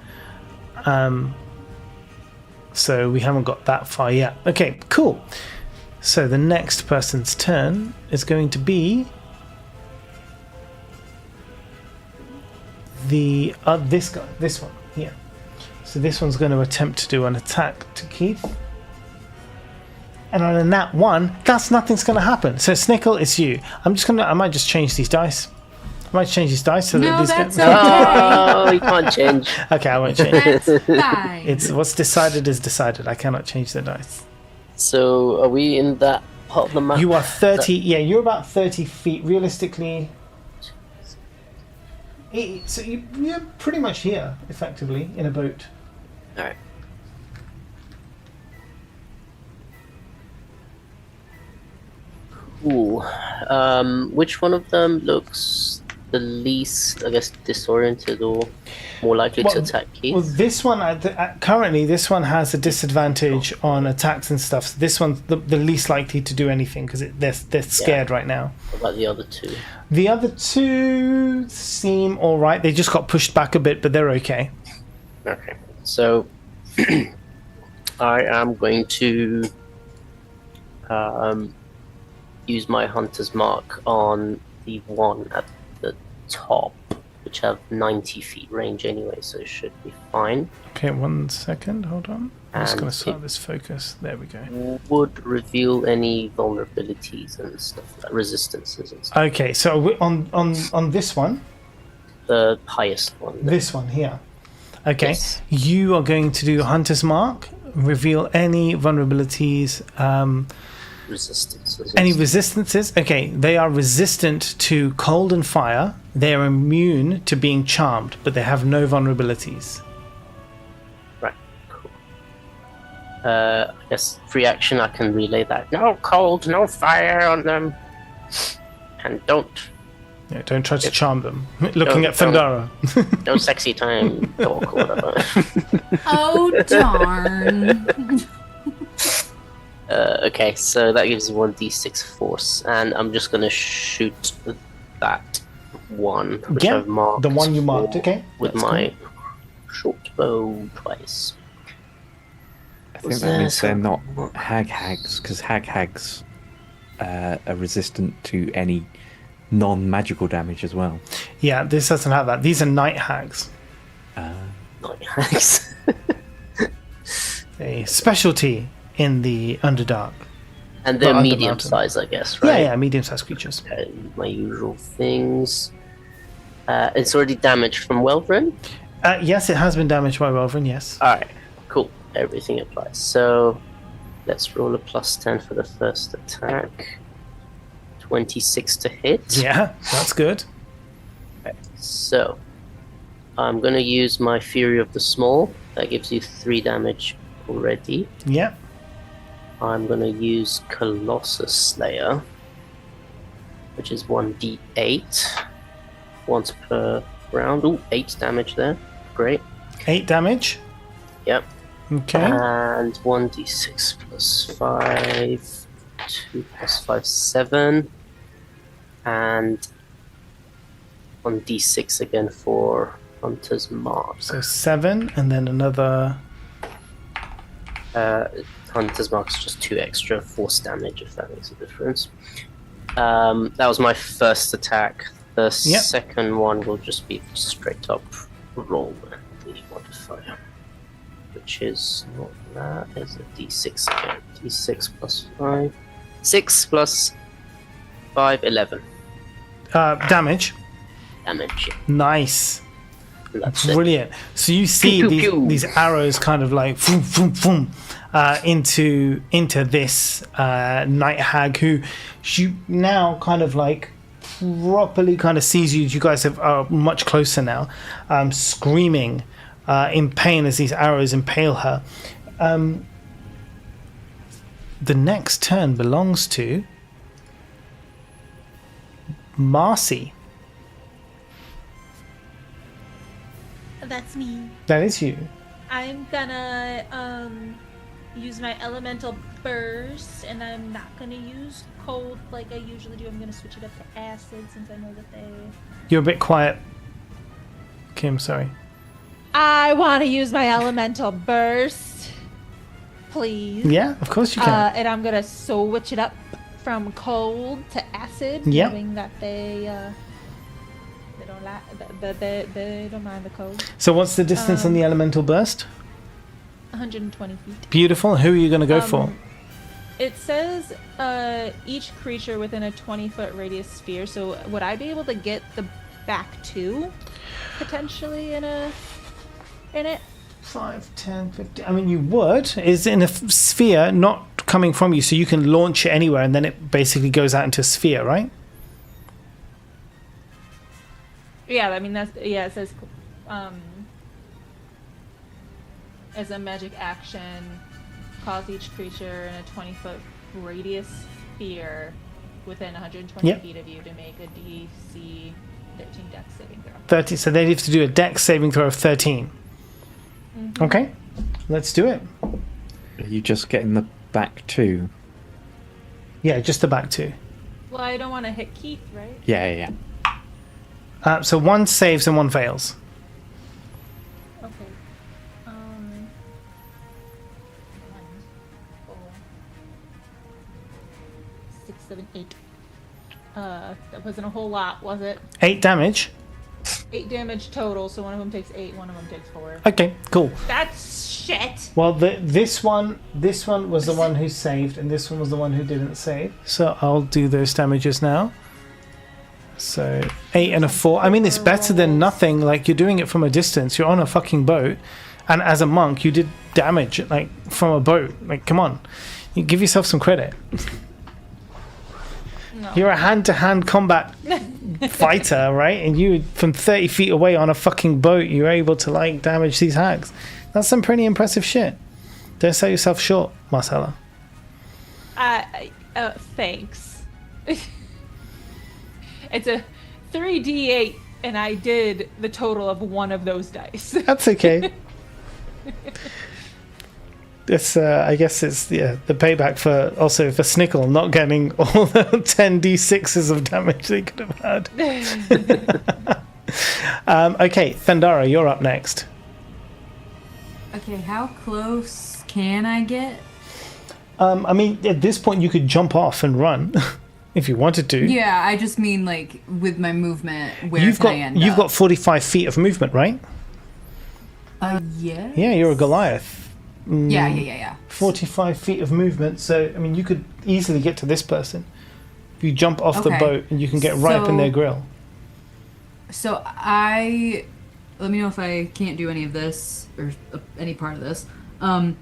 So we haven't got that far yet. Okay, cool. So the next person's turn is going to be this guy, this one here. So this one's going to attempt to do an attack to Keith. And on a nat 1, nothing's going to happen. So Snickle, it's you. I might just change these dice. I might change these dice so that these that's No, Oh, you can't change. Okay, I won't change. That's fine. It's what's decided is decided. I cannot change the dice. So, are we in that part of the map? You are 30. Yeah, you're about 30 feet. Realistically, so you're pretty much here, effectively, in a boat. Alright. Cool. Which one of them looks the least, I guess, disoriented or more likely to attack Keith? Well, this one, currently, this one has a disadvantage on attacks and stuff. So this one's the least likely to do anything because they're scared right now. What about the other two? The other two seem all right. They just got pushed back a bit, but they're okay. Okay. So, I am going to use my Hunter's Mark on the one at the top, which have 90 feet range anyway, so it should be fine. Okay, 1 second, hold on. I'm just And going to start this focus. There we go. Would reveal any vulnerabilities and stuff, like resistances and stuff. Okay, so on this one, The highest one. this one here. Okay, Yes. you are going to do Hunter's Mark, reveal any vulnerabilities, Resistances. any resistances. Okay, they are resistant to cold and fire. They are immune to being charmed, but they have no vulnerabilities. Right, cool. I guess free action, I can relay that. No cold, no fire on them. And don't. Yeah, don't try to charm them. Looking at don't. Thundara. No sexy time talk or whatever. Oh, darn. Okay, so that gives 1d6 force, and I'm just gonna shoot that one, which Yeah, I've marked. the one you marked, for- okay, With that's my short bow twice. I think that means they're not hags, because hags are resistant to any non-magical damage as well. Yeah, this doesn't have that. These are night hags. Not hags. A specialty in the Underdark. And they're Well, medium Undermountain. size, I guess, right? Yeah, medium-sized creatures. Okay, my usual things. It's already damaged from Welvrin. Yes, it has been damaged by Welvrin, yes. Alright, cool. Everything applies. So let's roll a +10 for the first attack. 26 to hit. Yeah, that's good. Okay, so I'm gonna use my Fury of the Small. That gives you 3 damage already. Yeah. I'm gonna use Colossus Slayer, which is 1d8 once per round. Ooh, 8 damage there. Great. 8 damage. Yep. Okay. And 1d6 plus 5, 2 plus 5, 7. And 1d6 again for Hunter's Mark. So 7, and then another... Hunter's Mark is just 2 extra force damage, if that makes a difference. That was my first attack. The Yep. second one will just be straight up roll the modifier, which which is not that. Is a d6 again. D6 plus 5. 6 plus 5, 11 Damage. damage. Nice. That's it. Brilliant. So you see Pew, pew, pew. these arrows kind of like boom, boom, boom, into this night hag who she now kind of like properly kind of sees you. You guys are much closer now, screaming in pain as these arrows impale her. The next turn belongs to Marcy. That's me. That is you. I'm gonna use my elemental burst, and I'm not gonna use cold like I usually do. I'm gonna switch it up to acid since I know that they. You're a bit quiet, Kim. Sorry. I want to use my elemental burst, please. Yeah, of course you can. And I'm gonna switch it up from cold to acid, Yep. knowing that they don't they don't mind the cold. So what's the distance on the elemental burst? 120 feet. Beautiful. Who are you going to go for? It says each creature within a 20-foot radius sphere. So would I be able to get the back two potentially in it? 5, 10, 15. I mean, you would. It's in a sphere, not coming from you, so you can launch it anywhere, and then it basically goes out into a sphere, right? Yeah, I mean that's It says as a magic action, cause each creature in a 20-foot radius sphere within 120 Yep. feet of you to make a DC 13 Dex saving throw. 30. So they have to do a dex saving throw of 13. Mm-hmm. Okay, let's do it. Are you just getting the back two? Yeah, just the back two. Well, I don't want to hit Keith, right? Yeah. So one saves and one fails. Okay. 1, 4, 6, 7, 8. That wasn't a whole lot, was it? 8 damage. 8 damage total, so one of them takes 8, one of them takes 4. Okay, cool. That's shit! Well, this one was the one who saved, and this one was the one who didn't save. So I'll do those damages now. So 8 and a 4. I mean, it's better than nothing. Like, you're doing it from a distance. You're on a fucking boat, and as a monk, you did damage like from a boat. Like, come on, you give yourself some credit. No. You're a hand-to-hand combat fighter, right? And you, from 30 feet away on a fucking boat, you're able to like damage these hags. That's some pretty impressive shit. Don't sell yourself short, Marcella. Thanks. It's a 3d8, and I did the total of one of those dice. That's okay. It's I guess it's the payback for Snickle not getting all the 10d6s of damage they could have had. Okay, Thandara, you're up next. Okay, how close can I get? I mean, at this point, you could jump off and run if you wanted to. Yeah, I just mean like with my movement, where You've can I end got up? 45 feet of movement, right? Yeah. Yeah, you're a Goliath. Yeah. 45 feet of movement, so I mean, you could easily get to this person. If you jump off the Okay. boat, and you can get right up in their grill. So let me know if I can't do any of this or any part of this. I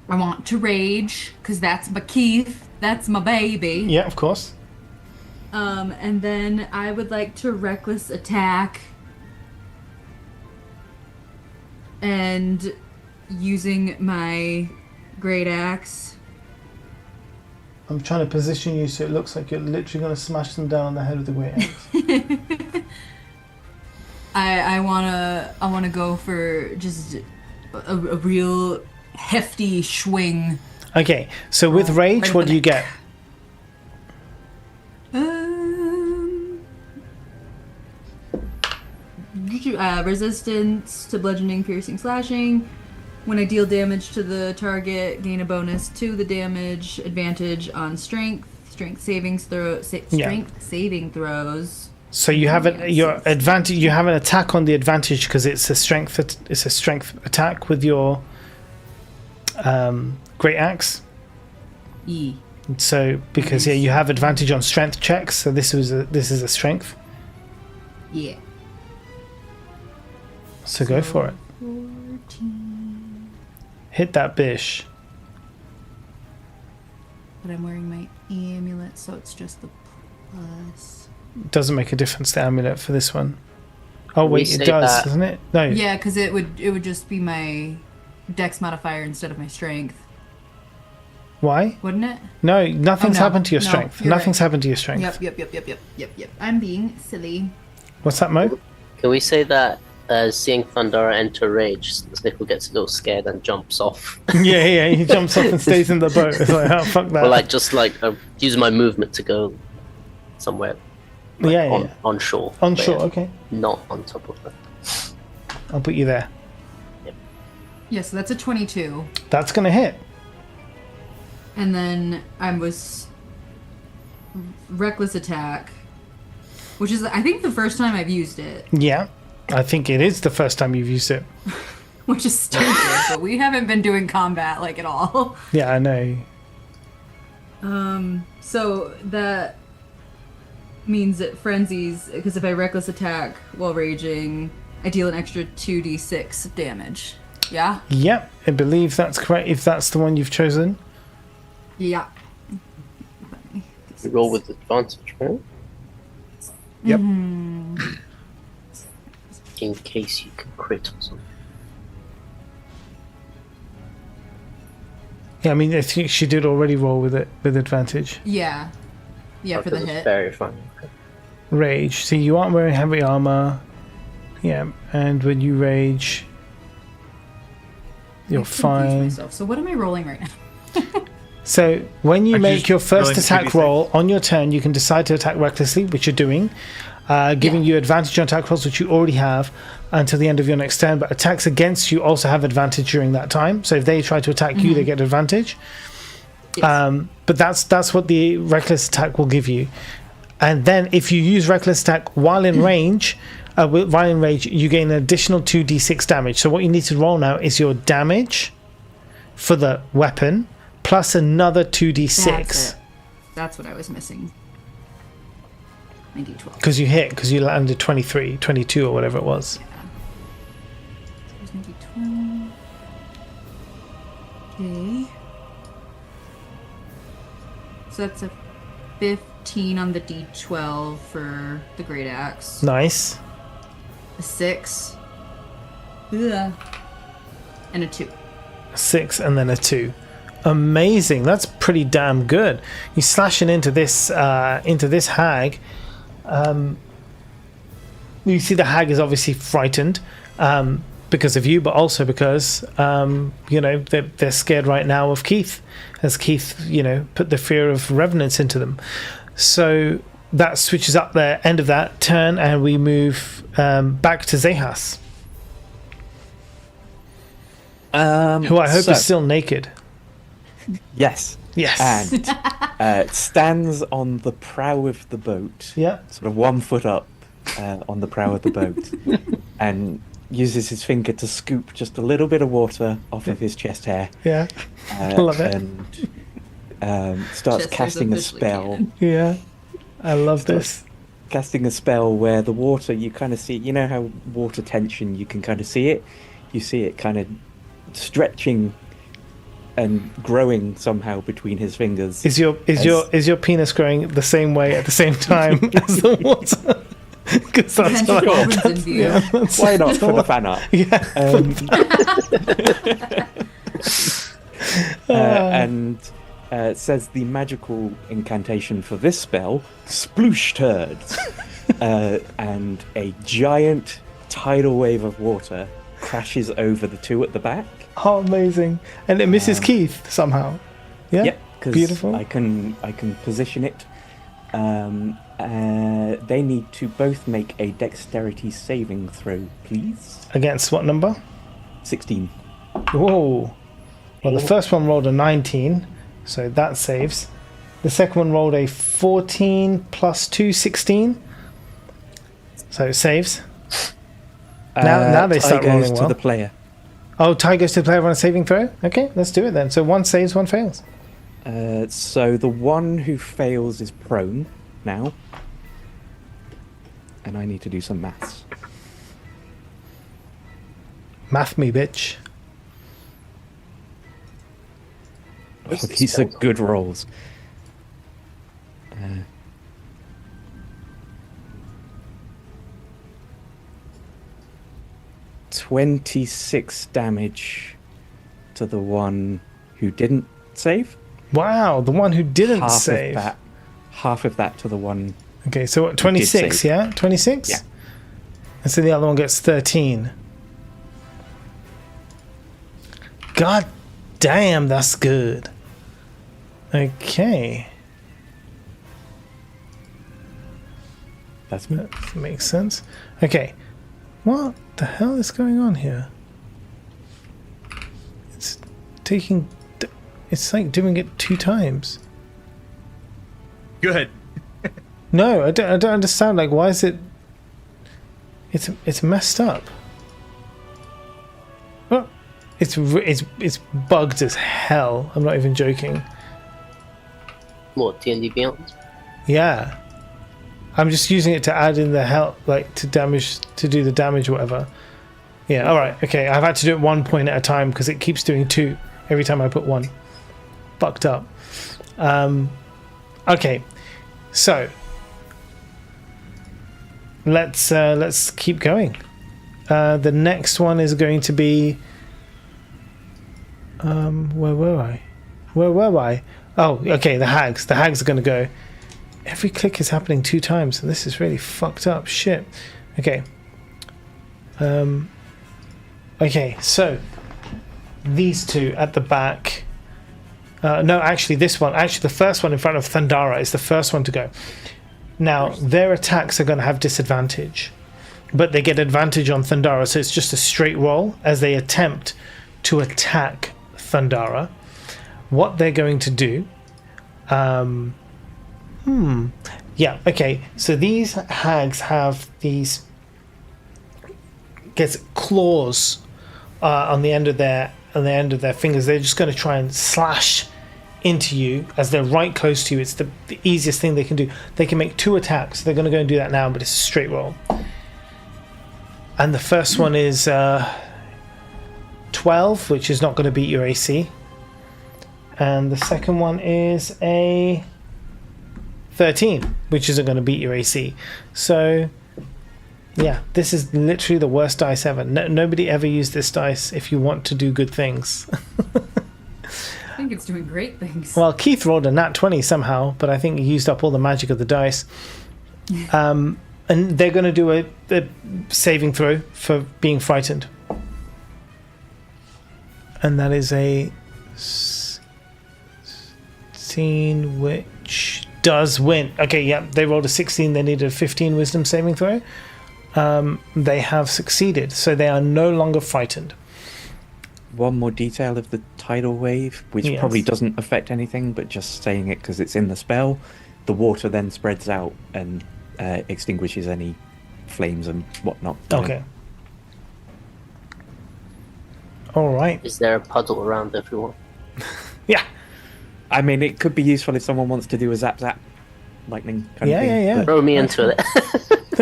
want to rage because that's my Keith, that's my baby. Yeah, of course. And then I would like to reckless attack and using my great axe. I'm trying to position you so it looks like you're literally going to smash them down on the head with the great axe. I wanna go for just a real hefty swing. Okay, so with rage, right what in do the you get? Resistance to bludgeoning, piercing, slashing. When I deal damage to the target, gain a bonus to the damage. Advantage on strength saving throws. So you have your advantage. You have an attack on the advantage because it's a strength. It's a strength attack with your great axe. E. So because you have advantage on strength checks, so this is a strength. Yeah. So go for it. 14. Hit that bish. But I'm wearing my amulet, so it's just the plus. Doesn't make a difference, the amulet for this one. Oh We wait, it say does, that- doesn't it? No. Yeah, because it would just be my dex modifier instead of my strength, Why? wouldn't it? No, nothing's Oh, no. happened to your No, strength. you're Nothing's right. happened to your strength. Yep. I'm being silly. What's that, Mo? Can we say that seeing Thundara enter rage, Snickle gets a little scared and jumps off? yeah, he jumps off and stays in the boat. It's like, oh, fuck that. Or like just like use my movement to go somewhere on shore. On but shore, yeah, okay. not on top of her. I'll put you there. Yeah, so that's a 22. That's going to hit. And then I was reckless attack, which is I think the first time I've used it, Yeah. I think it is the first time you've used it. which is stupid, but we haven't been doing combat like at all. Yeah, I know. So that means it frenzies because if I reckless attack while raging, I deal an extra 2d6 damage. Yeah? Yep, I believe that's correct if that's the one you've chosen. Yeah. We roll with advantage, right? Yep. In case you can crit or something. Yeah, I mean, I think she did already roll with it with advantage. Yeah. Yeah, for the Because it's hit. very fun. Okay. Rage. See, you aren't wearing heavy armor. Yeah, and when you rage, you're I confused fine. myself. So what am I rolling right now? So when you Are you make just your first rolling attack 2d6? roll on your turn, you can decide to attack recklessly, which you're doing, giving you advantage on attack rolls, which you already have until the end of your next turn. But attacks against you also have advantage during that time. So if they try to attack you, they get advantage. Yes. But that's what the reckless attack will give you. And then if you use reckless attack while in range, while in rage, you gain an additional 2d6 damage. So what you need to roll now is your damage for the weapon plus another 2d6. That's it. That's what I was missing. 9d12. Because you hit, because you landed 23, 22 or whatever it was. There's 9d12. Okay. So that's a 15 on the d12 for the great axe. Nice. A 6. Ugh. And a 2. 6 and then a 2. Amazing. That's pretty damn good. You slashing into this hag. You see the hag is obviously frightened because of you, but also because they're scared right now of Keith, as Keith put the fear of revenants into them. So that switches up the end of that turn, and we move back to Zehas, who I hope is still naked. Yes. Yes. And stands on the prow of the boat, Yeah. sort of 1 foot up on the prow of the boat, and uses his finger to scoop just a little bit of water off of his chest hair. Yeah. Love it. And starts Chester's casting a officially spell. canon. Yeah. I love this. Casting a spell where the water, you kind of see, you know how water tension, you can kind of see it? You see it kind of stretching and growing somehow between his fingers. Is your penis growing the same way at the same time as the water? Because that's Potential what organs in view. Why not for the fan art? Yeah. And it says the magical incantation for this spell, sploosh turds, and a giant tidal wave of water crashes over the two at the back. Oh, amazing! And it misses Keith somehow. Yeah. Yep, because Beautiful. I can position it. They need to both make a dexterity saving throw, please. Against what number? 16. Whoa. Well, the first one rolled a 19, so that saves. The second one rolled a 14 plus 2, 16. So it saves. Now they start Tie goes rolling to well. the player. Oh, tie goes to the player on a saving throw? Okay, let's do it then. So one saves, one fails. So the one who fails is prone now. And I need to do some maths. Math me, bitch. Oh, these are good rolls. 26 damage to the one who didn't save. Wow, the one who didn't save. Half of that to the one. Okay, so what, 26, yeah? 26? Yeah. And so the other one gets 13. God damn, that's good. Okay. That's me. That makes sense. Okay. What the hell is going on here? It's taking... It's like doing it 2 times. Good. No, I don't understand. Like, why is it... It's messed up. Oh, it's bugged as hell. I'm not even joking. What, D&D Beyond? Yeah. I'm just using it to add in the help, like to do the damage or whatever. Yeah, alright, okay. I've had to do it 1 point at a time because it keeps doing 2 every time I put 1. Fucked up. Okay, so let's keep going. The next one is going to be where were I? Oh, okay, the hags. The hags are going to go. Every click is happening 2 times, and this is really fucked up. Shit. Okay. Okay, so these 2 at the back. No, actually, this one. Actually, the first one in front of Thundara is the first one to go. Now, their attacks are going to have disadvantage, but they get advantage on Thundara, so it's just a straight roll as they attempt to attack Thundara. What they're going to do... Yeah, okay. So these hags have these... gets claws on the end of their fingers. They're just going to try and slash into you as they're right close to you. It's the easiest thing they can do. They can make 2 attacks. They're going to go and do that now, but it's a straight roll. And the first one is 12, which is not going to beat your AC. And the second one is a 13, which isn't going to beat your AC. So, yeah, this is literally the worst dice ever. Nobody ever used this dice if you want to do good things. I think it's doing great things. Well, Keith rolled a nat 20 somehow, but I think he used up all the magic of the dice. And they're going to do a saving throw for being frightened. And that is a 16, which does win. Okay, yeah, they rolled a 16. They needed a 15 wisdom saving throw. They have succeeded, so they are no longer frightened. One more detail of the tidal wave, which probably doesn't affect anything, but just saying it because it's in the spell. The water then spreads out and extinguishes any flames and whatnot. Okay. All right. Is there a puddle around everyone? Yeah. I mean, it could be useful if someone wants to do a zap zap lightning kind of thing. Yeah. Throw me into it.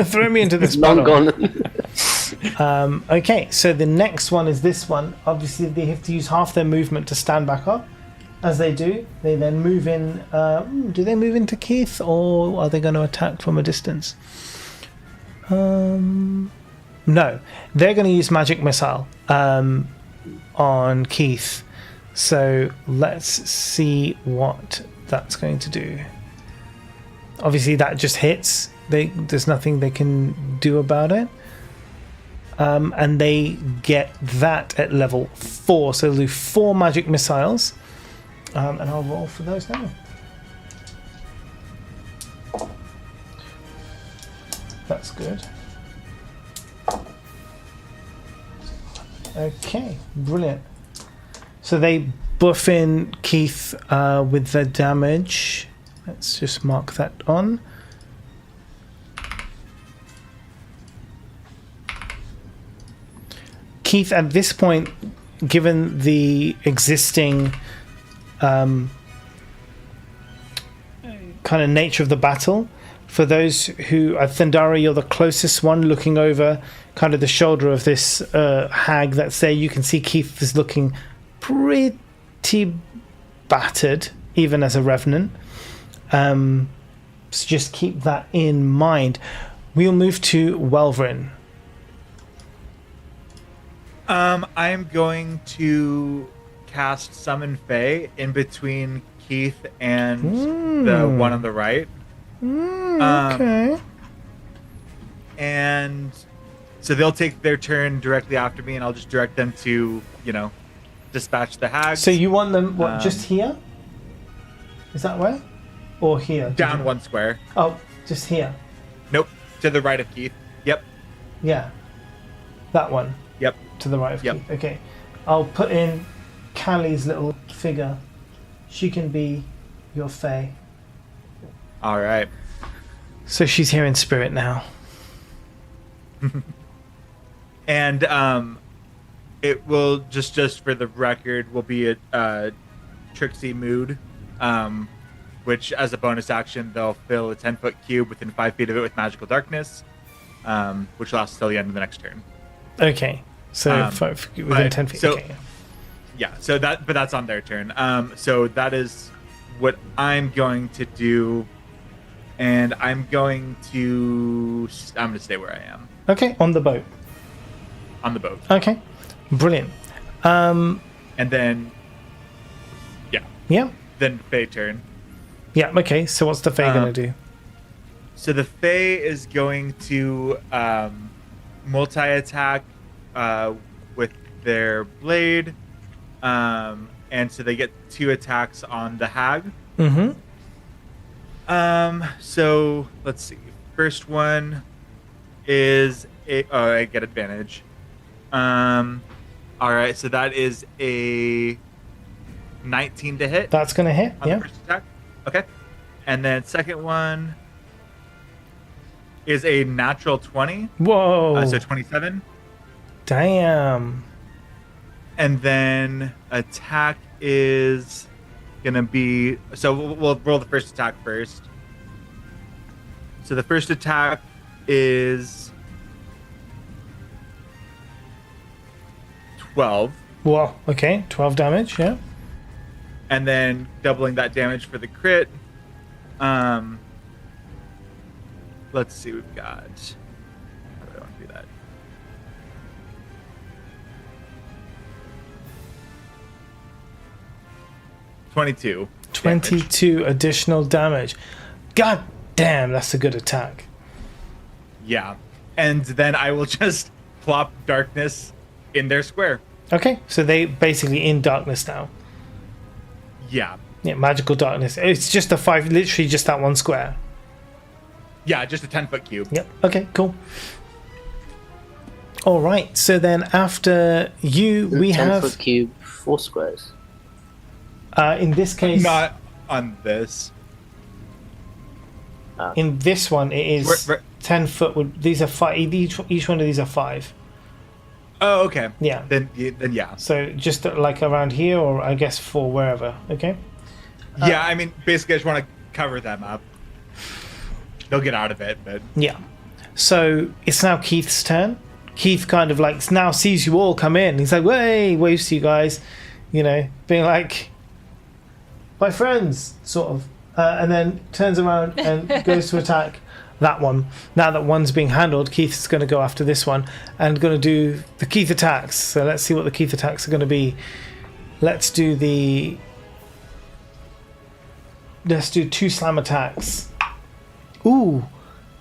Throw me into this Long puddle. gone. Okay, so the next one is this one. Obviously, they have to use half their movement to stand back up. As they do, they then move in. Do they move into Keith, or are they going to attack from a distance? No, they're going to use magic missile on Keith. So let's see what that's going to do. Obviously, that just hits. There's nothing they can do about it. And they get that at level 4. So they'll do 4 magic missiles. And I'll roll for those now. That's good. Okay, brilliant. So they buff in Keith with the damage. Let's just mark that on. Keith, at this point, given the existing kind of nature of the battle, for those who are Thundara, you're the closest one looking over kind of the shoulder of this hag that's there. You can see Keith is looking pretty battered, even as a revenant. So just keep that in mind. We'll move to Welvrin. I'm going to cast Summon Fae in between Keith and the one on the right. Okay. And so they'll take their turn directly after me, and I'll just direct them to, dispatch the hags. So you want them, just here? Is that way? Or here? Down one square. Oh, just here. Nope. To the right of Keith. Yep. Yeah. That one. Yep. To the right of Yep. Keith. Okay. I'll put in Callie's little figure. She can be your Fae. All right. So she's here in spirit now. And it will just for the record will be a Trixie mood, which as a bonus action they'll fill a 10-foot cube within 5 feet of it with magical darkness, which lasts till the end of the next turn. Okay. So within 10 feet. So, okay. Yeah. So that's on their turn. So that is what I'm going to do, and I'm going to stay where I am Okay. On the boat. on the boat, Okay. Brilliant. and then Yeah. then Fae turn. Yeah. Okay. So what's the Fae going to do? So the Fae is going to multi-attack with their blade, and so they get 2 attacks on the hag. Mm-hmm. So let's see. First one is I get advantage. All right. So that is a 19 to hit That's going to hit. on Yeah. the first attack. Okay. And then second one is a natural 20. Whoa. So 27. Damn. And then attack is gonna be, so we'll roll the first attack first. So the first attack is 12, Whoa. Okay. 12 damage. Yeah. and then doubling that damage for the crit. Let's see, we've got, how do I want to do that? $22. 22 additional damage. God damn, that's a good attack. Yeah. And then I will just plop darkness in their square. Okay, so they basically in darkness now. Yeah. Yeah, magical darkness. It's just a 5, literally just that one square. Yeah, just a 10-foot cube. Yep. Okay, cool. All right. So then after you, we 10-foot have cube, 4 squares. in this case, Not on this. in this one, it is We're- 10 foot. These are 5. Each one of these are 5. Oh, okay. Yeah. Then yeah. So just like around here, or I guess 4 wherever. Okay. Yeah, I mean, basically, I just want to cover them up. They'll get out of it, but Yeah. So it's now Keith's turn. Keith kind of like now sees you all come in. He's like, "Way!" Waves to you guys, being like, "My friends," sort of, and then turns around and goes to attack that one. Now that one's being handled, Keith's going to go after this one and going to do the Keith attacks. So let's see what the Keith attacks are going to be. Let's do 2 slam attacks. Ooh,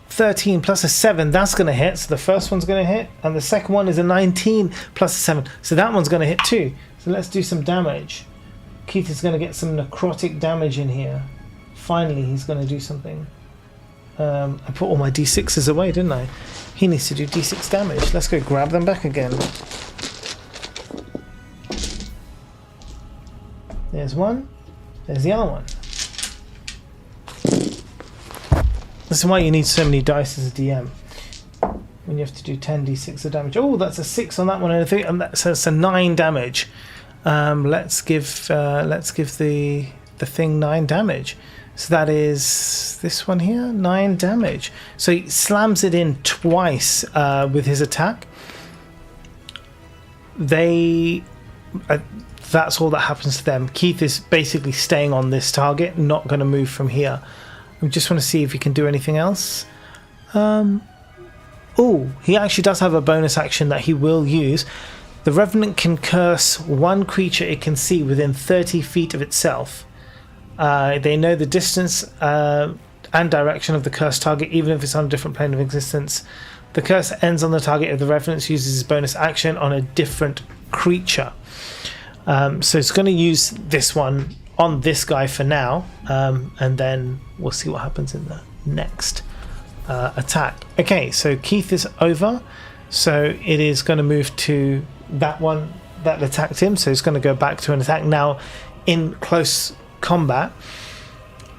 13 plus a 7. That's going to hit. So the first one's going to hit, and the second one is a 19 plus a 7. So that one's going to hit too. So let's do some damage. Keith is going to get some necrotic damage in here. Finally, he's going to do something. I put all my d6s away, didn't I? He needs to do d6 damage. Let's go grab them back again. There's one. There's the other one. This is why you need so many dice as a DM. when you have to do 10d6 of damage. Oh, that's a 6 on that one, and I think, and that's a 9 damage. Let's give the thing 9 damage. So that is this one here, 9 damage. So he slams it in twice with his attack. That's all that happens to them. Keith is basically staying on this target, not going to move from here. I just want to see if he can do anything else. Oh, he actually does have a bonus action that he will use. The Revenant can curse one creature it can see within 30 feet of itself. They know the distance and direction of the cursed target, even if it's on a different plane of existence. The curse ends on the target if the Revenant uses his bonus action on a different creature. So it's going to use this one on this guy for now, and then we'll see what happens in the next attack. Okay, so Keith is over, so it is going to move to that one that attacked him, so it's going to go back to an attack now in close combat.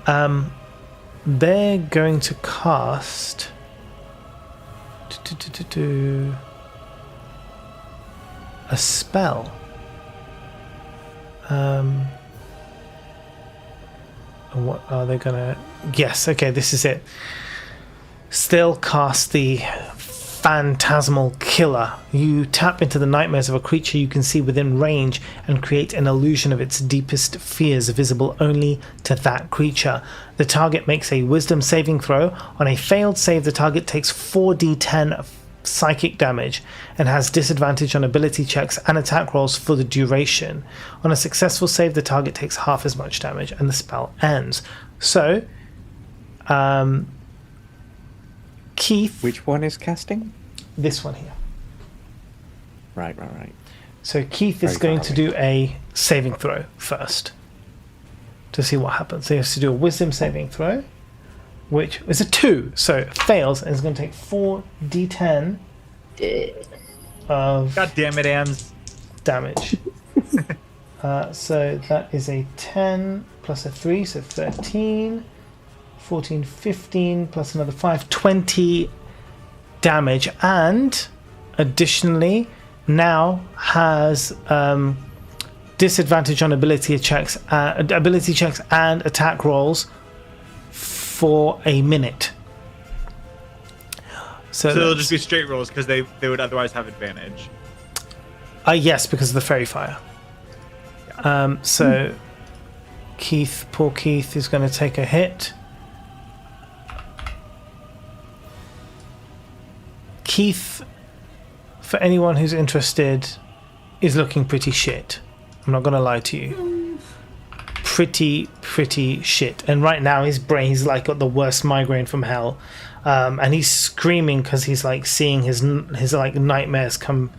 They're going to cast a spell. And what are they gonna... Yes, okay, this is it. Still cast the Phantasmal Killer. You tap into the nightmares of a creature you can see within range and create an illusion of its deepest fears visible only to that creature. The target makes a wisdom saving throw. On a failed save, the target takes 4d10 psychic damage and has disadvantage on ability checks and attack rolls for the duration. On a successful save, the target takes half as much damage and the spell ends. So, Keith... Which one is casting? This one here. Right. So Keith is going to do a saving throw first to see what happens. So he has to do a wisdom saving throw, which is a 2, so it fails, and it's going to take 4d10 of... God damn it, Ams. Damage. So that is a 10 plus a 3, so 13, 14, 15, plus another 5, 20 damage, and additionally now has disadvantage on ability checks and attack rolls for a minute. So it'll just be straight rolls because they would otherwise have advantage. Yes, because of the fairy fire. So poor Keith is going to take a hit. Keith, for anyone who's interested, is looking pretty shit. I'm not going to lie to you. Pretty shit. And right now his brain's like got the worst migraine from hell. And he's screaming because he's like seeing his like nightmares come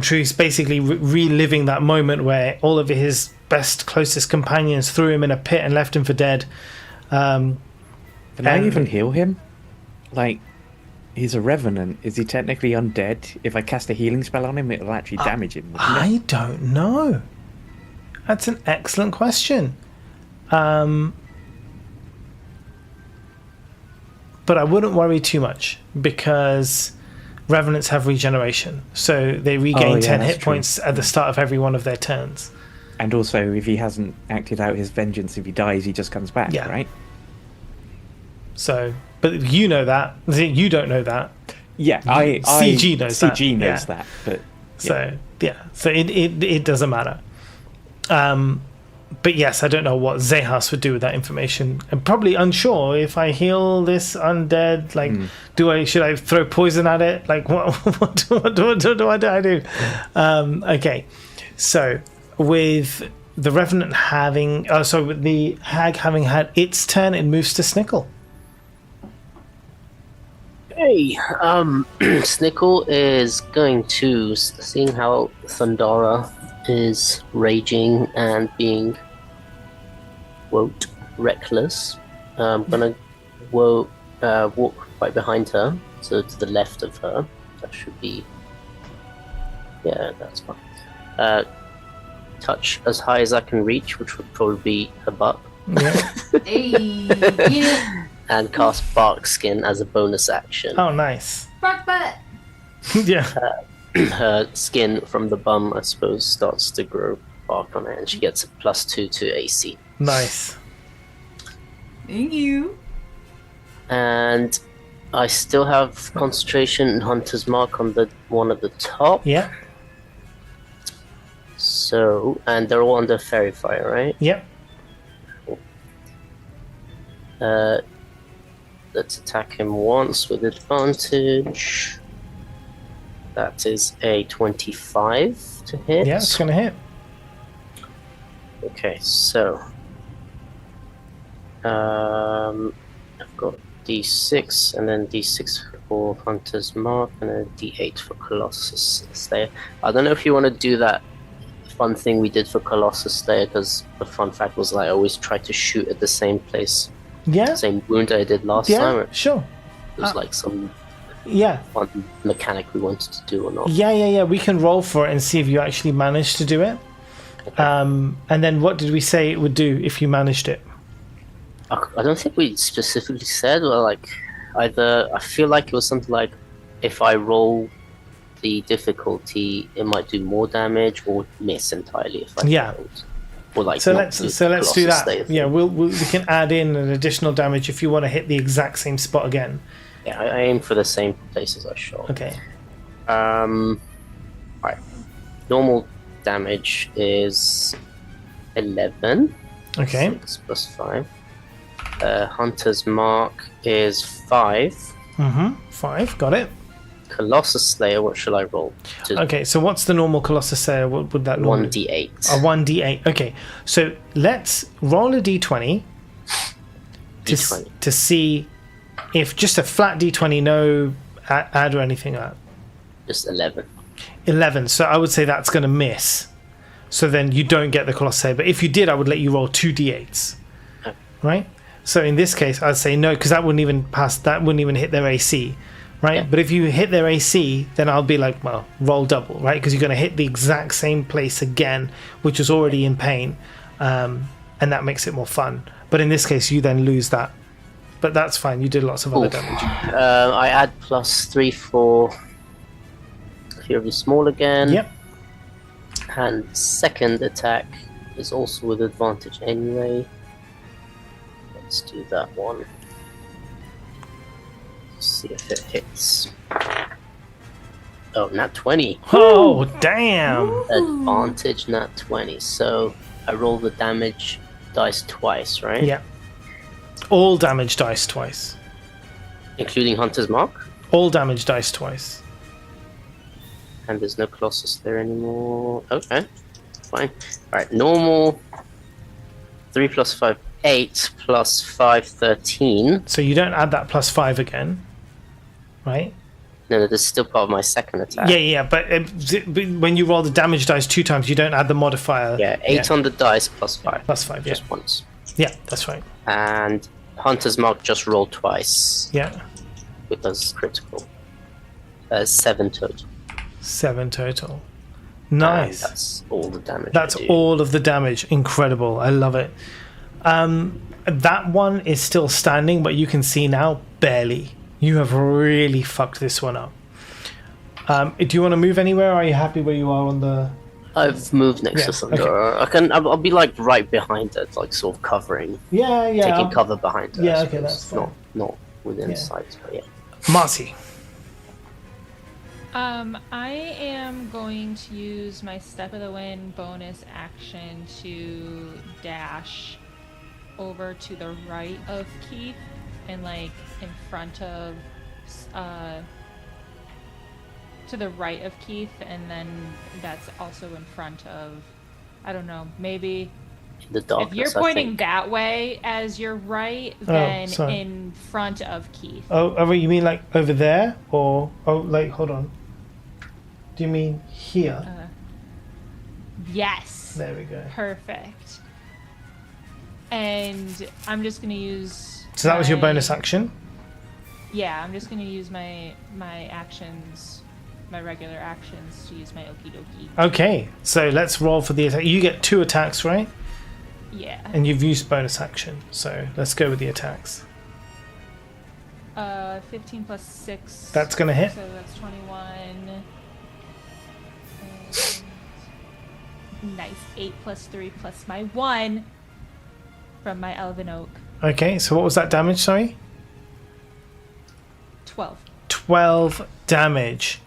true. He's basically reliving that moment where all of his closest companions threw him in a pit and left him for dead. Can I even heal him? Like, he's a revenant. Is he technically undead? If I cast a healing spell on him, it'll actually damage him. I don't know. That's an excellent question. But I wouldn't worry too much because revenants have regeneration, so they regain 10 hit points at the start of every one of their turns. And also, if he hasn't acted out his vengeance, if he dies, he just comes back, right? So, but you know that. You don't know that. Yeah, CG knows that. CG knows that, but... So it doesn't matter. But yes, I don't know what Zehas would do with that information. I'm probably unsure if I heal this undead. Like, should I throw poison at it? Like, what do I do? Okay, so with the Revenant with the Hag having had its turn, it moves to Snickle. Hey, Snickle is going to, seeing how Thundara is raging and being reckless. I'm gonna walk right behind her, so to the left of her. That should be, that's fine. Touch as high as I can reach, which would probably be her butt. Yeah. Hey, and cast Bark Skin as a bonus action. Oh, nice. Bark butt. Yeah. Her skin from the bum, I suppose, starts to grow bark on it, and she gets a +2 to AC. Nice. Thank you. And I still have concentration and Hunter's Mark on the one at the top. Yeah. So, and they're all under Fairy Fire, right? Yep. Let's attack him once with advantage. That is a 25 to hit. Yeah, it's gonna hit. Okay, so I've got D6 and then D6 for Hunter's Mark and then D8 for Colossus Slayer. I don't know if you want to do that fun thing we did for Colossus Slayer, because the fun fact was I always try to shoot at the same place, Yeah. same wound I did last Yeah. time. Sure. It was like some Yeah. fun mechanic we wanted to do or not. Yeah. We can roll for it and see if you actually managed to do it. And then what did we say it would do if you managed it? I don't think we specifically said, or like either. I feel like it was something like if I roll the difficulty, it might do more damage or miss entirely if I failed. Or like So not let's do Colossus Slayer that. thing. Yeah, we can add in an additional damage if you want to hit the exact same spot again. Yeah, I aim for the same places I shot. Okay. Right. Normal damage is 11. Okay. 6 plus 5. Hunter's Mark is 5. 5. Got it. Colossus Slayer, what shall I roll? Okay. So what's the normal Colossus Slayer? What would that normally? 1d8. A 1d8. Okay. So let's roll a d20 D20. to see if just a flat d20, no add or anything like that. Just 11. 11. So I would say that's going to miss. So then you don't get the Colossus Slayer. But if you did, I would let you roll 2 d8s. Okay. Right? So in this case, I'd say no, because that wouldn't even pass. That wouldn't even hit their AC. Right? Yeah. But if you hit their AC, then I'll be like, well, roll double, right? Because you're going to hit the exact same place again, which was already in pain. And that makes it more fun. But in this case, you then lose that. But that's fine. You did lots of other damage. I add +3 for Fury Small again. Yep. And second attack is also with advantage anyway. Let's do that one. See if it hits. Oh, nat 20. Oh, damn. Advantage nat 20. So I roll the damage dice twice, right? Yeah. All damage dice twice. Including Hunter's Mark. All damage dice twice. And there's no Colossus there anymore. Okay, fine. Alright, normal. 3 plus 5, 8 plus 5, 13. So you don't add that +5 again, right? No, this is still part of my second attack. Yeah. But when you roll the damage dice 2 times, you don't add the modifier. Yeah, 8 on the dice plus 5. +5, yeah. Just once. Yeah, that's right. And Hunter's Mark just rolled twice. Yeah. With us critical. 7 total. 7 total. And Nice. that's all the damage. That's I do. all of the damage. Incredible. I love it. That one is still standing, but you can see now, barely. You have really fucked this one up. Do you want to move anywhere, or are you happy where you are on the... I've moved next Yeah, to Thunder. I'll be like right behind it, like sort of covering, Yeah. taking cover behind it. Yeah, I okay, suppose. that's fine. Not within Yeah. sight, but yeah. Marcy. I am going to use my Step of the Wind bonus action to dash over to the right of Keith and like in front of to the right of Keith, and then that's also in front of, I don't know, maybe The darkness, if you're I pointing think. that way as your right, then sorry. in front of Keith. Oh, you mean like over there? Or... Oh, like, hold on. Do you mean here? Yes. There we go. Perfect. And I'm just gonna use. So that was your my- bonus action? Yeah, I'm just gonna use my actions, my regular actions to use my okie dokie. Okay, so let's roll for the attack. You get 2 attacks, right? Yeah. And you've used bonus action, so let's go with the attacks. 15 plus 6. That's gonna hit. So that's 21. And nice. 8 plus 3 plus my 1 from my Elven Oak. Okay, so what was that damage, sorry? 12. 12 damage.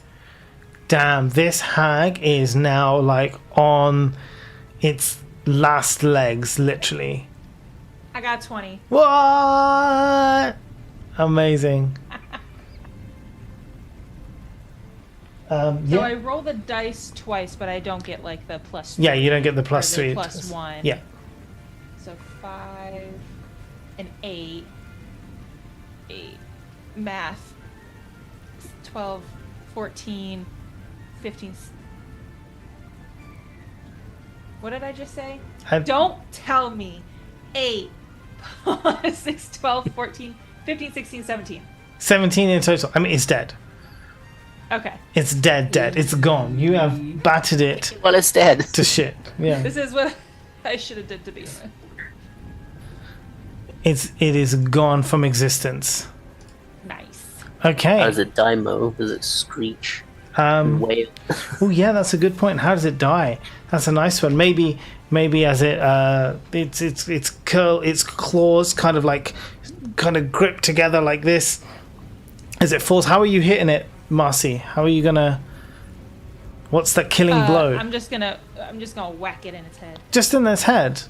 Damn, this hag is now like on its last legs, literally. I got 20. What? Amazing. So Yeah. I roll the dice twice, but I don't get like the plus 3. Yeah, you don't get the or plus 3. plus 1. Yeah. So 5 and 8. 8. Math. 12, 14, 15. What did I just say? Don't tell me. 8 plus 6, 12, 14, 15, 16, 17. 17 in total. I mean, it's dead. Okay. It's dead. It's gone. You have battered it Well, it's dead. to shit. Yeah. This is what I should have did to begin with. It is gone from existence. Nice. Okay. How does it die, Mo? Does it screech? Um, Wail? oh yeah, that's a good point. How does it die? That's a nice one. Maybe as it its claws kind of grip together like this as it falls. How are you hitting it, Marcy? How are you gonna? What's that killing blow? I'm just gonna whack it in its head. Just in its head.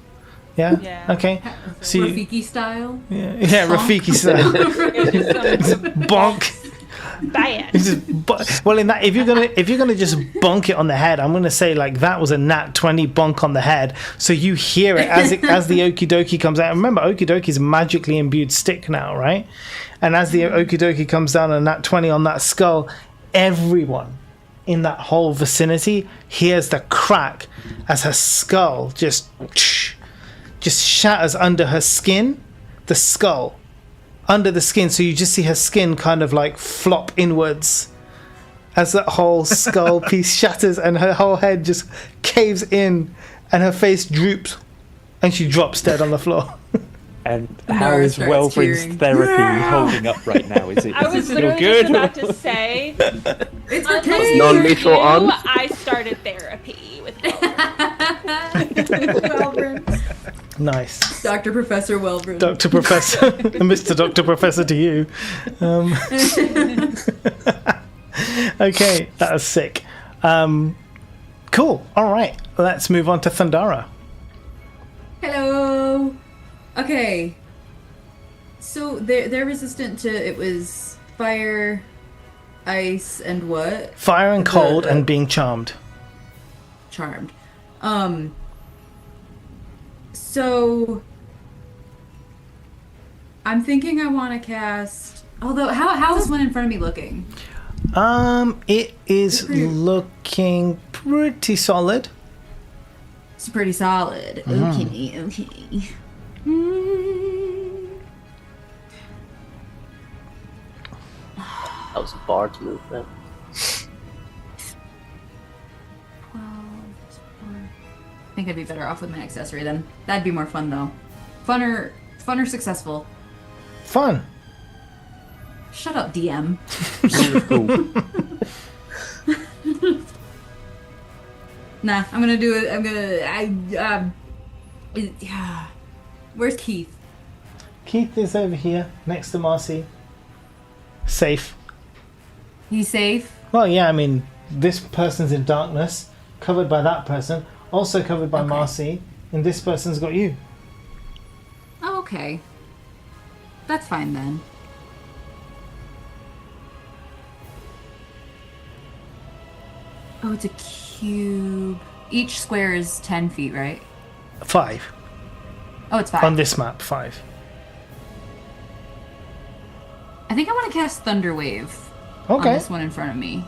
Yeah. Yeah. Okay. So you, Rafiki style. yeah, Rafiki style. Bonk. Bad. Well, in that, if you're gonna just bonk it on the head, I'm gonna say like that was a nat 20 bonk on the head, so you hear it as the okie dokie comes out. Remember, okie dokie is a magically imbued stick now, right? And as the okie dokie comes down on nat 20 on that skull, everyone in that whole vicinity hears the crack as her skull just shatters under her skin, the skull. Under the skin, so you just see her skin kind of like flop inwards as that whole skull piece shatters and her whole head just caves in and her face droops and she drops dead on the floor. And Nora how is starts Welbrin's cheering. therapy holding up right now? Is it I was still literally good? just about to say, It's unlike okay. Non-lethal you, on? I started therapy with Nice. Dr. Professor Welbrin. Dr. Professor, Mr. Dr. Professor to you. Okay, that was sick. Cool. All right, let's move on to Thundara. Hello. Okay. So they're resistant to, it was fire, ice, and what? Fire and cold and being charmed. Charmed. So I'm thinking I want to cast. Although, how is one in front of me looking? It is looking pretty solid. It's pretty solid. Okay. That was a bard move, then. 12. I think I'd be better off with my accessory then. That'd be more fun though. Funner, successful. Fun. Shut up, DM. Nah, I'm gonna do it. Where's Keith? Keith is over here next to Marcy. Safe. He's safe. Well, yeah, I mean, this person's in darkness, covered by that person, also covered by Okay. Marcy, and this person's got you. Oh, okay. That's fine then. Oh, it's a cube. Each square is 10 feet, right? 5. Oh, it's 5. On this map, 5. I think I want to cast Thunder Wave Okay. on this one in front of me.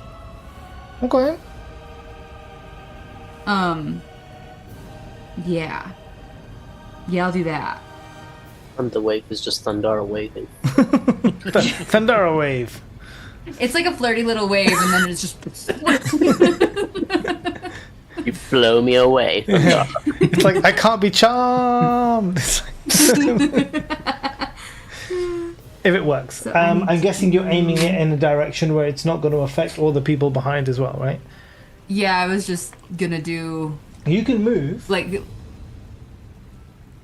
Okay. Yeah. Yeah, I'll do that. Thunder wave is just Thundara waving. Thundara Wave. It's like a flirty little wave, and then it's just. You blow me away, Thundara. It's like, I can't be charmed. It's If it works. So I need I'm guessing you're to- aiming it in a direction where it's not going to affect all the people behind as well, right? Yeah, I was just gonna do You can move like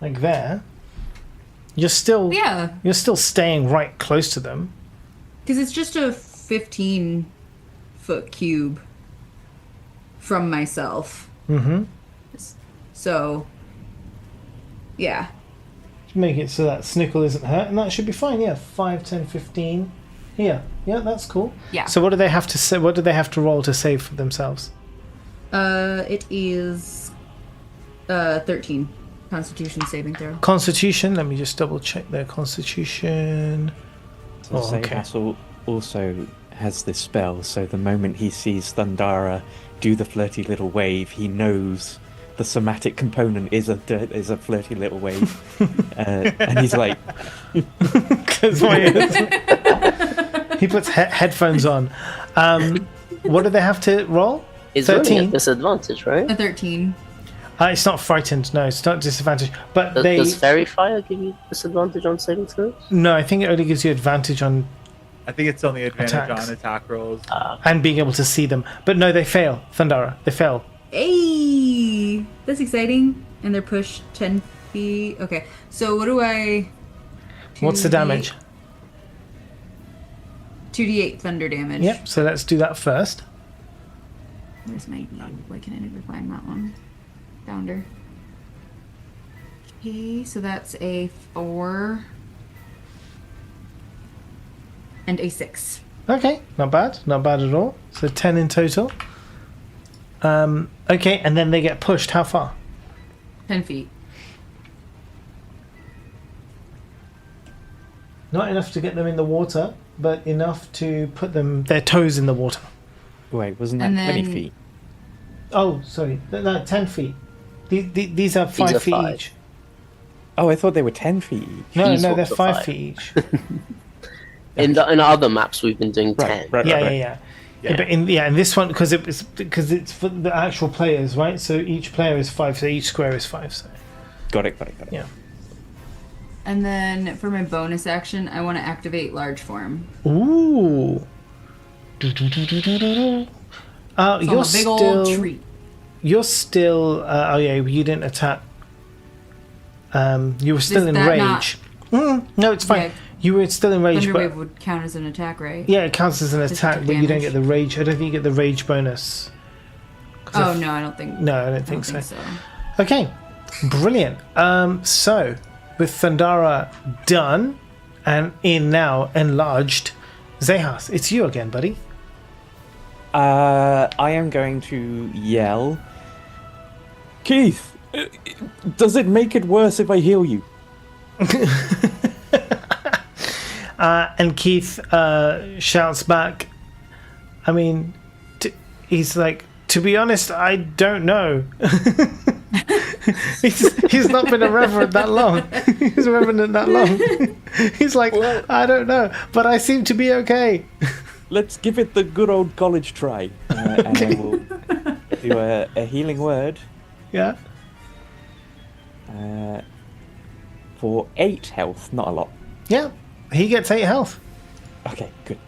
there. You're still yeah, you're still staying right close to them. because it's just a 15-foot cube from myself. Mm-hmm. So yeah, Make it so that Snickle isn't hurt, and that should be fine. Yeah, 5, 10, 15. Yeah, that's cool. yeah. So what do they have to say? What do they have to roll to save for themselves? It is 13 Constitution saving throw. Constitution. Let me just double check their Constitution. So Oh, okay. Zayhas also has this spell, so the moment he sees Thundara do the flirty little wave, he knows the somatic component is a flirty little wave. And he's like, Because he puts headphones on. What do they have to roll? It's running 13. at disadvantage, right? A 13. It's not frightened. No, it's not disadvantage. But they Does Fairy Fire give you disadvantage on saving throws? no. I think it only gives you advantage on I think it's only advantage Attacks. on attack rolls. and being able to see them. But no, they fail. Thundara, they fail. Hey, that's exciting. And they're pushed 10 feet. Okay, so what do I? What's the 2d8 damage? 2d8 thunder damage. Yep. So let's do that first. Where's my? Why can I never find that one? Founder. Okay, so that's a 4 and a 6. Okay, not bad at all. So 10 in total. Okay, and then they get pushed. How far? 10 feet. Not enough to get them in the water, but enough to put their toes in the water. wait, wasn't that And 20 then- feet? Oh, sorry, no, 10 feet. These are 5 are feet 5. each. Oh, I thought they were 10 feet each. No, These they're ones are 5 5. feet each. In other maps, we've been doing 10. Right. Yeah. But in this one, because it's for the actual players, right? So each player is 5, so each square is 5. So Got it. yeah. And then for my bonus action, I want to activate large form. Ooh. So You're I'm a big old still. tree. You're still. Oh yeah, you didn't attack. You were still in that rage. No, it's fine. Yeah. You were still in rage, Thunder wave but would count as an attack, right? yeah, it counts as an Just attack, took but you don't damage. get the rage. I don't think you get the rage bonus. 'Cause Oh if- no, I don't think. No, I don't I think don't so. think so. Okay, brilliant. So with Thundara done and in now enlarged, Zayhas, it's you again, buddy. I am going to yell, Keith, does it make it worse if I heal you? And Keith shouts back. I mean, he's like, to be honest, I don't know. he's not been a reverend that long. He's a reverend that long. He's like, I don't know, but I seem to be okay. Let's give it the good old college try. And I will do a healing word Yeah. for 8 health, not a lot. Yeah. He gets 8 health. Okay, good.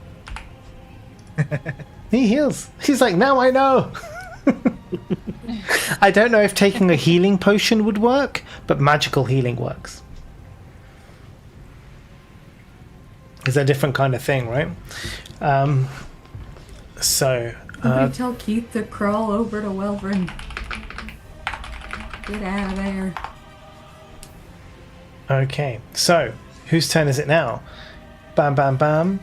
He heals. He's like, now I know. I don't know if taking a healing potion would work, but magical healing works. It's a different kind of thing, right? So, Somebody tell Keith to crawl over to Welvrin. Get out of there. okay. So, whose turn is it now? Bam, bam, bam.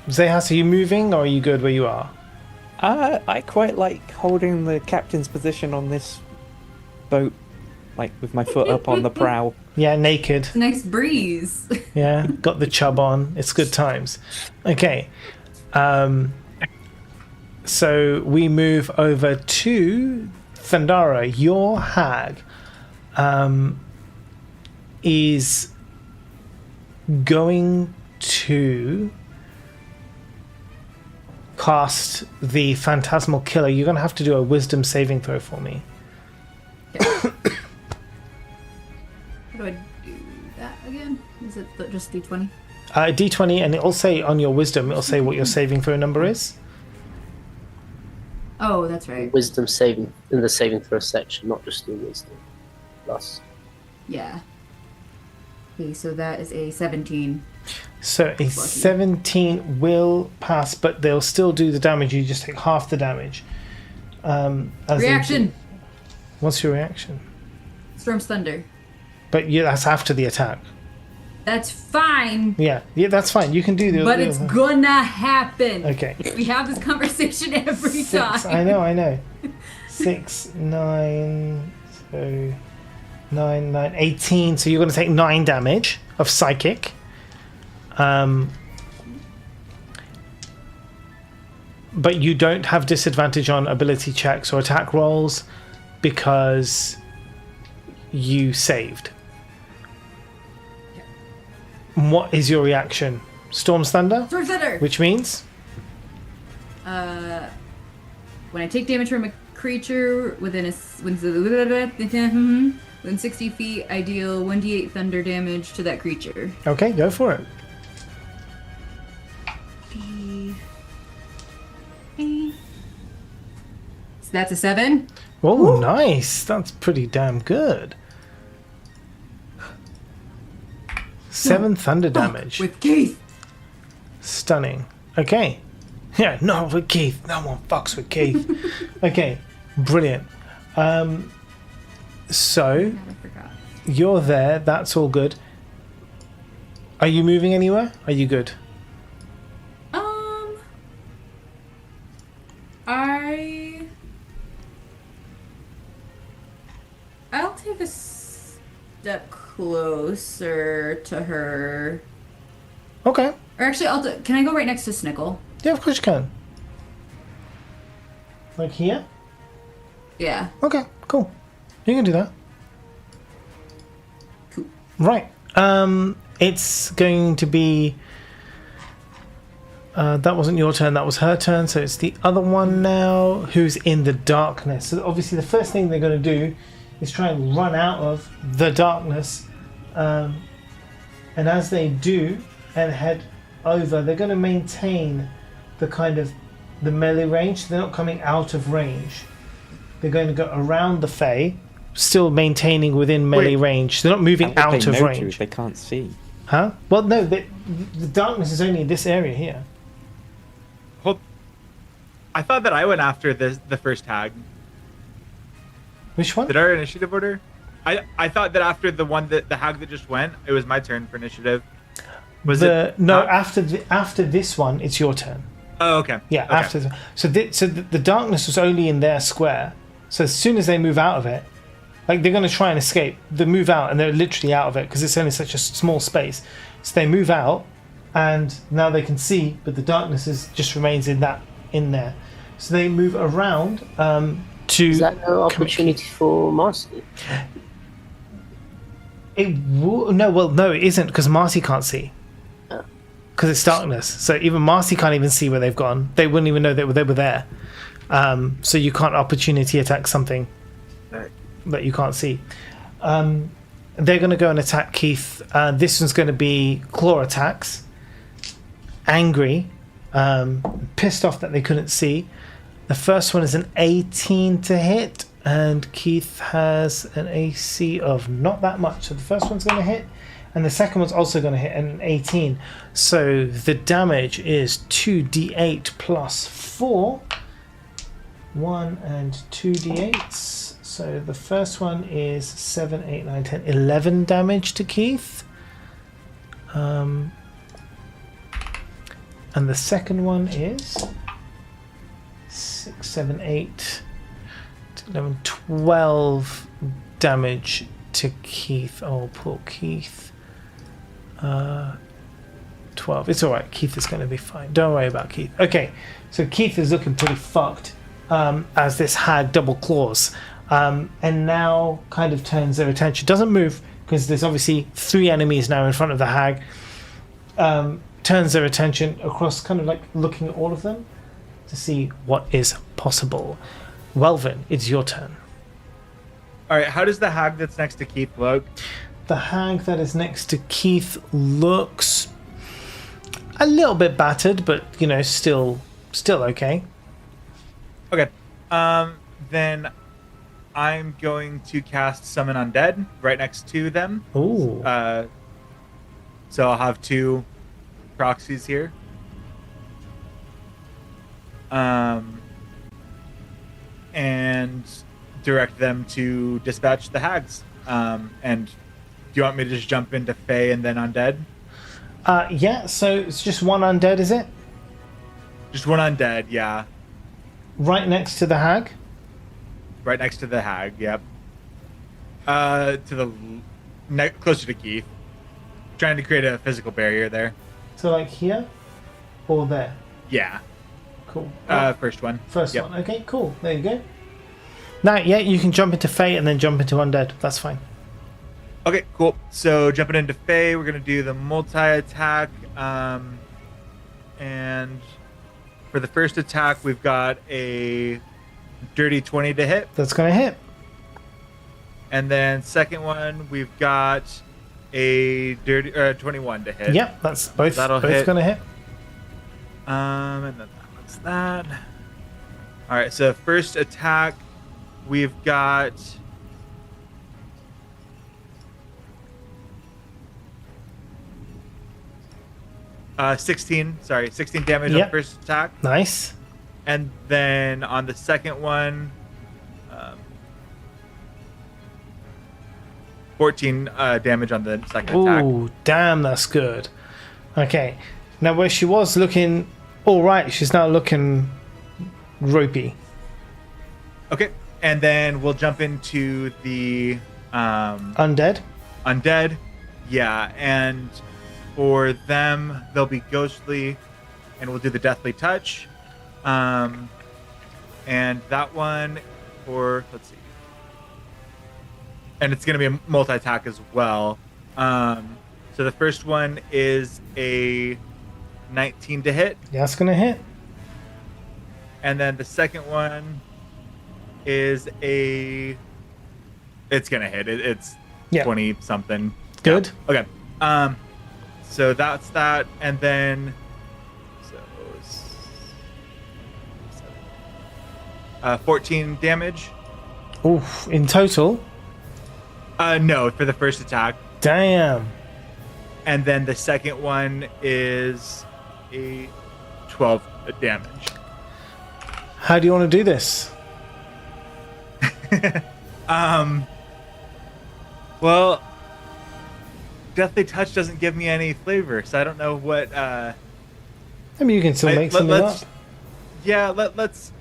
Zayhas, are you moving or are you good where you are? I quite like holding the captain's position on this boat, like with my foot up on the prow. Yeah, naked. Nice breeze. Yeah, got the chub on. It's good times. Okay. So we move over to Thundara. Your hag is going to cast the Phantasmal Killer. You're going to have to do a wisdom saving throw for me. How do I do that again? Is it just D20? D20, and it'll say on your wisdom, it'll say what your saving throw number is. Oh, that's right. Wisdom saving in the saving throw section, not just the wisdom. Plus. Yeah. Okay, so that is a 17. So a 17 will pass, but they'll still do the damage. You just take half the damage. As they Reaction! do. What's your reaction? Storm's Thunder. But that's after the attack. That's fine, Yeah, that's fine. You can do the. but it's gonna happen. Okay. We have this conversation every 6. time. I know. 6, 9, so 9, 18. So you're going to take 9 damage of psychic. But you don't have disadvantage on ability checks or attack rolls because you saved. What is your reaction? Storm's Thunder? Storm's Thunder! Which means? When I take damage from a creature within 60 feet, I deal 1d8 thunder damage to that creature. Okay, go for it. So that's a 7. Oh, nice. That's pretty damn good. 7 thunder damage. With Keith! Stunning. Okay. Yeah, not with Keith. No one fucks with Keith. Okay, brilliant. So, I forgot. you're there. That's all good. Are you moving anywhere? Are you good? I'll take a step closer to her. Okay. Or actually, can I go right next to Snickle? Yeah, of course you can. Like here? Yeah. Okay, cool. You can do that. Cool. Right. It's going to be... that wasn't your turn, that was her turn, so it's the other one now who's in the darkness. So obviously the first thing they're going to do is try and run out of the darkness. And as they do and head over, they're going to maintain the kind of the melee range. They're not coming out of range. They're going to go around the Fae, still maintaining within melee range. They're not moving How would out they of know range. to? They can't see. Huh? Well, no, the darkness is only in this area here. Well, I thought that I went after the first hag. Which one? Did our initiative order? I thought that after the hag that just went, it was my turn for initiative. Was it no? not? After this one, it's your turn. Oh, okay. Yeah, Okay. after the darkness was only in their square. So as soon as they move out of it, like they're going to try and escape, they move out and they're literally out of it because it's only such a small space. So they move out, and now they can see, but the darkness just remains in there. So they move around to. Is that no opportunity for Marcy? No, it isn't because Marcy can't see. Because it's darkness, so even Marcy can't even see where they've gone. They wouldn't even know they were there. So you can't opportunity attack something that you can't see. They're going to go and attack Keith. This one's going to be claw attacks. Angry, pissed off that they couldn't see. The first one is an 18 to hit, and Keith has an AC of not that much. So the first one's going to hit. And the second one's also going to hit an 18. So the damage is 2d8 plus 4. 1 and 2d8s. So the first one is 7, 8, 9, 10, 11 damage to Keith. And the second one is 6, 7, 8, 11, 12 damage to Keith. Oh, poor Keith. 12. It's alright. Keith is going to be fine. Don't worry about Keith. Okay, so Keith is looking pretty fucked as this hag double claws. And now kind of turns their attention. Doesn't move because there's obviously 3 enemies now in front of the hag. Turns their attention across, kind of like looking at all of them to see what is possible. Welvin, it's your turn. All right. How does the hag that's next to Keith look? The hag that is next to Keith looks a little bit battered, but still okay. Okay. Then I'm going to cast Summon Undead right next to them. Ooh. So I'll have 2 proxies here. And direct them to dispatch the hags. And do you want me to just jump into Fae and then Undead? Yeah, so it's just one undead, is it? Just one Undead, yeah. Right next to the hag? Right next to the hag, yep. To the closer to Keith. Trying to create a physical barrier there. So like here? Or there? Yeah. Cool. First one. First Yep. one. Okay, cool. There you go. Now, yeah, you can jump into Fae and then jump into Undead. That's fine. Okay, cool. So jumping into Fae, we're gonna do the multi-attack. And for the first attack, we've got a dirty 20 to hit. That's going to hit. And then second one, we've got a dirty 21 to hit. Yep, that's both That'll hit. going to hit. And then that one's that. All right, so first attack, we've got 16 damage on the Yep. first attack. Nice. And then on the second one, 14 damage on the second attack. Ooh, damn, that's good. Okay. Now, where she was looking all right, she's now looking ropey. Okay, and then we'll jump into the Undead? undead. Yeah, and for them, they'll be ghostly, and we'll do the deathly touch. And that one for, let's see. And it's going to be a multi-attack as well. So the first one is a 19 to hit. Yeah, that's going to hit. And then the second one is it's going to hit. It's Yeah. 20 something. Good. Okay. So that's that. And then, so 14 damage. Oof, in total? No, for the first attack. Damn. And then the second one is a 12 damage. How do you want to do this? Well, Deathly Touch doesn't give me any flavor, so I don't know what. I mean, you can still make something up. Yeah, let's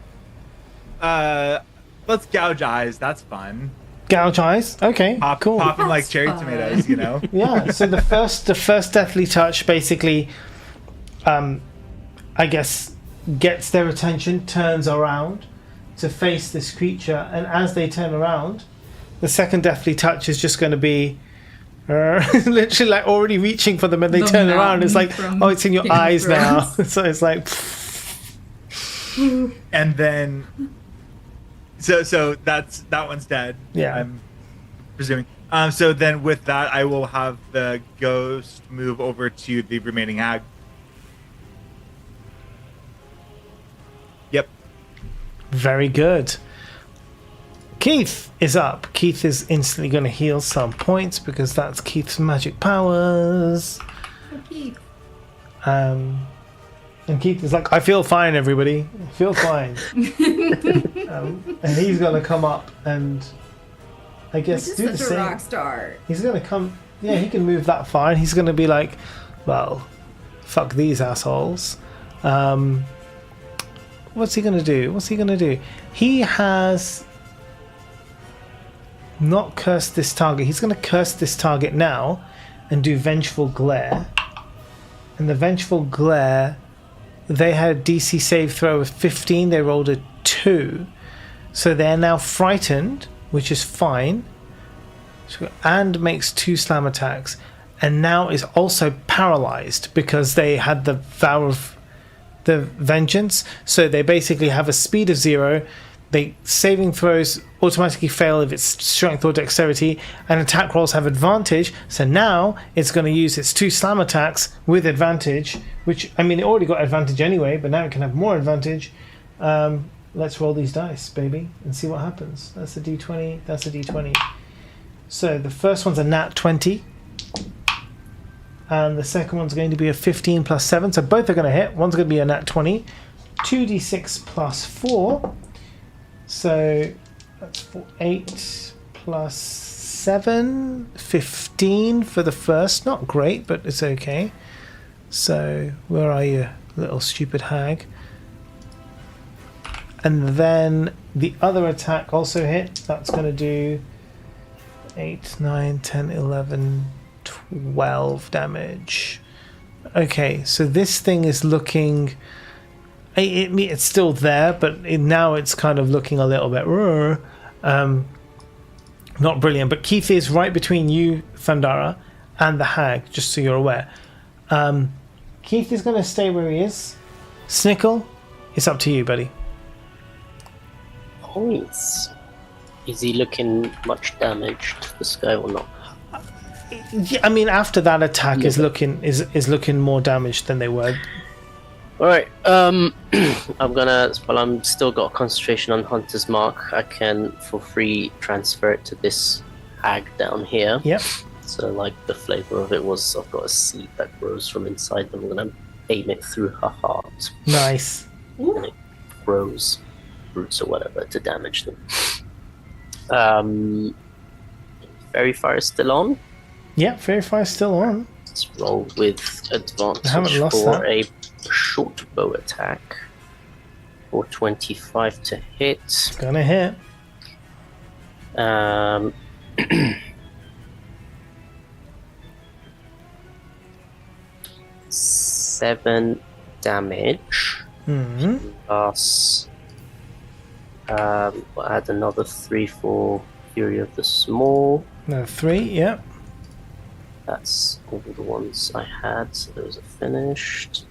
gouge eyes. That's fun. Gouge eyes. Okay, cool. Pop them like That's cherry fun. tomatoes, you know. Yeah. So the first deathly touch basically, I guess, gets their attention, turns around to face this creature, and as they turn around, the second deathly touch is just going to be. Literally, like already reaching for them, and they The turn around. It's like, mountain oh, it's in your from Game of eyes now. Thrones. So it's like, And then, so that one's dead. Yeah. I'm presuming. So then with that, I will have the ghost move over to the remaining hag. Yep. very good. Keith is up. Keith is instantly going to heal some points because that's Keith's magic powers. Okay. And Keith is like, I feel fine, everybody. I feel fine. And he's going to come up and, I guess, He's do the just such a same. rock star. He's going to come. Yeah, he can move that far, and he's going to be like, well, fuck these assholes. What's he going to do? What's he going to do? He has not cursed this target. He's going to curse this target now and do Vengeful Glare. And the Vengeful Glare, they had a DC save throw of 15. They rolled a 2. So they're now frightened, which is fine. And makes 2 slam attacks. And now is also paralyzed because they had the Vow of the Vengeance. So they basically have a speed of 0. saving throws automatically fail if it's strength or dexterity, and attack rolls have advantage. So now it's going to use its 2 slam attacks with advantage, which, I mean, it already got advantage anyway, but now it can have more advantage. Let's roll these dice, baby, and see what happens. That's a d20, that's a d20. So the first one's a nat 20, and the second one's going to be a 15 plus 7, so both are going to hit. One's going to be a nat 20, 2d6 plus 4, so that's 8 plus 7, 15 for the first. Not great, but it's okay. So where are you, little stupid hag? And then the other attack also hit. That's going to do 8, 9, 10, 11, 12 damage. Okay, so this thing is looking... it's still there, but now it's kind of looking a little bit... not brilliant, but Keith is right between you, Thundara, and the hag, just so you're aware. Keith is going to stay where he is. Snickle, it's up to you, buddy. Points. Is he looking much damaged, this guy, or not? Yeah, I mean, after that attack is looking more damaged than they were. Alright, I'm gonna, while I'm still got concentration on Hunter's Mark, I can for free transfer it to this hag down here. Yep. So like the flavour of it was, I've got a seed that grows from inside them. I'm gonna aim it through her heart. Nice. And it grows roots or whatever to damage them. Fairy Fire is still on. Yeah, Fairy Fire's still on. Let's roll with advantage I haven't lost for that. a short bow attack. For 25 to hit. Gonna hit. 7 damage. Mm-hmm. Plus, we'll add another 3 for Fury of the Small. No, 3, yep. That's all the ones I had, so those are finished.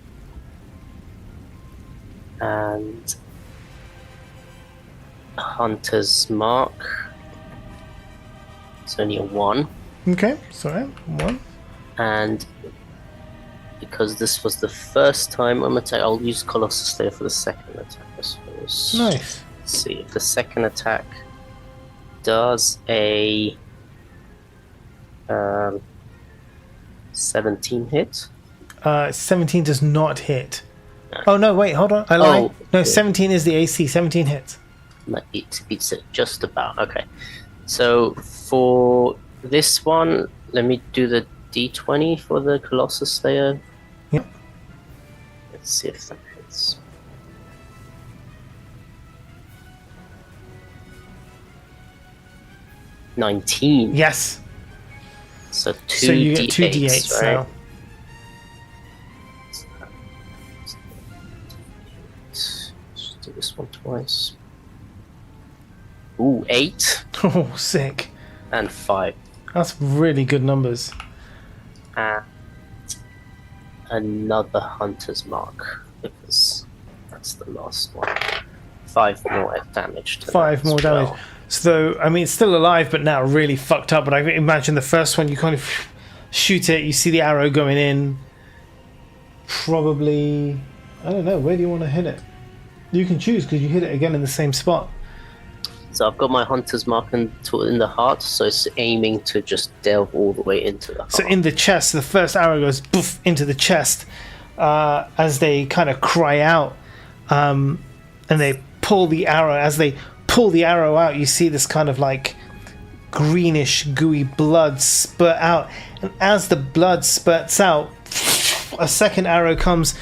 And Hunter's Mark. It's only a 1. Okay, sorry, 1. And because this was the first time I'm attacking, I'll use Colossus Slayer for the second attack, I suppose. Nice. Let's see if the second attack does a 17 hit. 17 does not hit. Oh no, wait, hold on. I lied. Oh, No, yeah. 17 is the AC. 17 hits. It beats it just about. Okay. So for this one, let me do the d20 for the Colossus Slayer. Yep. Let's see if that hits. $19. Yes. So So you get 2 2d8s, d8s right? now. Let's do this one twice. Ooh, 8 Oh, sick. and 5. That's really good numbers. And another Hunter's Mark, because that's the last one. 5 more damage to 5 that more as damage. well. So, I mean, it's still alive, but now really fucked up. But I imagine the first one, you kind of shoot it, you see the arrow going in. Probably, I don't know, where do you want to hit it? You can choose, because you hit it again in the same spot. So I've got my Hunter's Mark in the heart, so it's aiming to just delve all the way into the heart. So in the chest, the first arrow goes poof into the chest as they kind of cry out, and they pull the arrow. As they pull the arrow out, you see this kind of like greenish, gooey blood spurt out, and as the blood spurts out, a second arrow comes,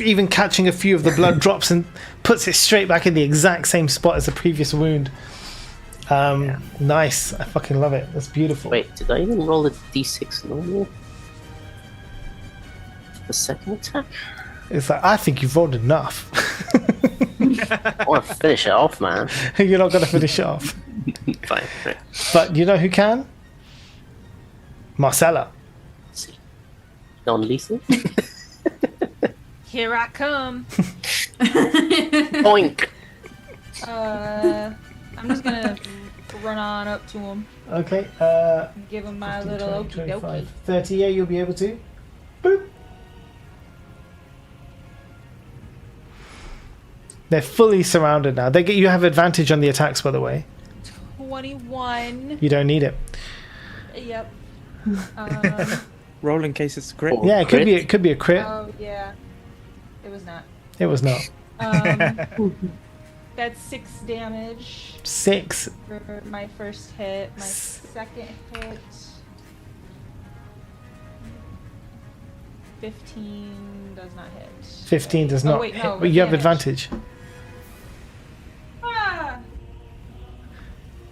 even catching a few of the blood drops and puts it straight back in the exact same spot as the previous wound. Nice. I fucking love it. That's beautiful. Wait, did I even roll a d6 normal? The second attack? It's like, I think you've rolled enough. I want to finish it off, man. You're not going to finish it off. Fine. Right. But you know who can? Marcella. Let's see. Non-lethal? Here I come. Boink! I'm just gonna run on up to him. Okay. And give him my 15, little 20, okey 25, dokey. 30. Yeah, you'll be able to. Boop. They're fully surrounded now. You have advantage on the attacks, by the way. 21. You don't need it. Yep. Roll in case it's a crit. Or Yeah, it crit. could be a crit. Oh yeah. It was not. It was not. That's 6 damage 6. for my first hit. My second hit. 15 does not hit. 15 does Oh, not wait, hit, no, but you have damage. advantage. Ah!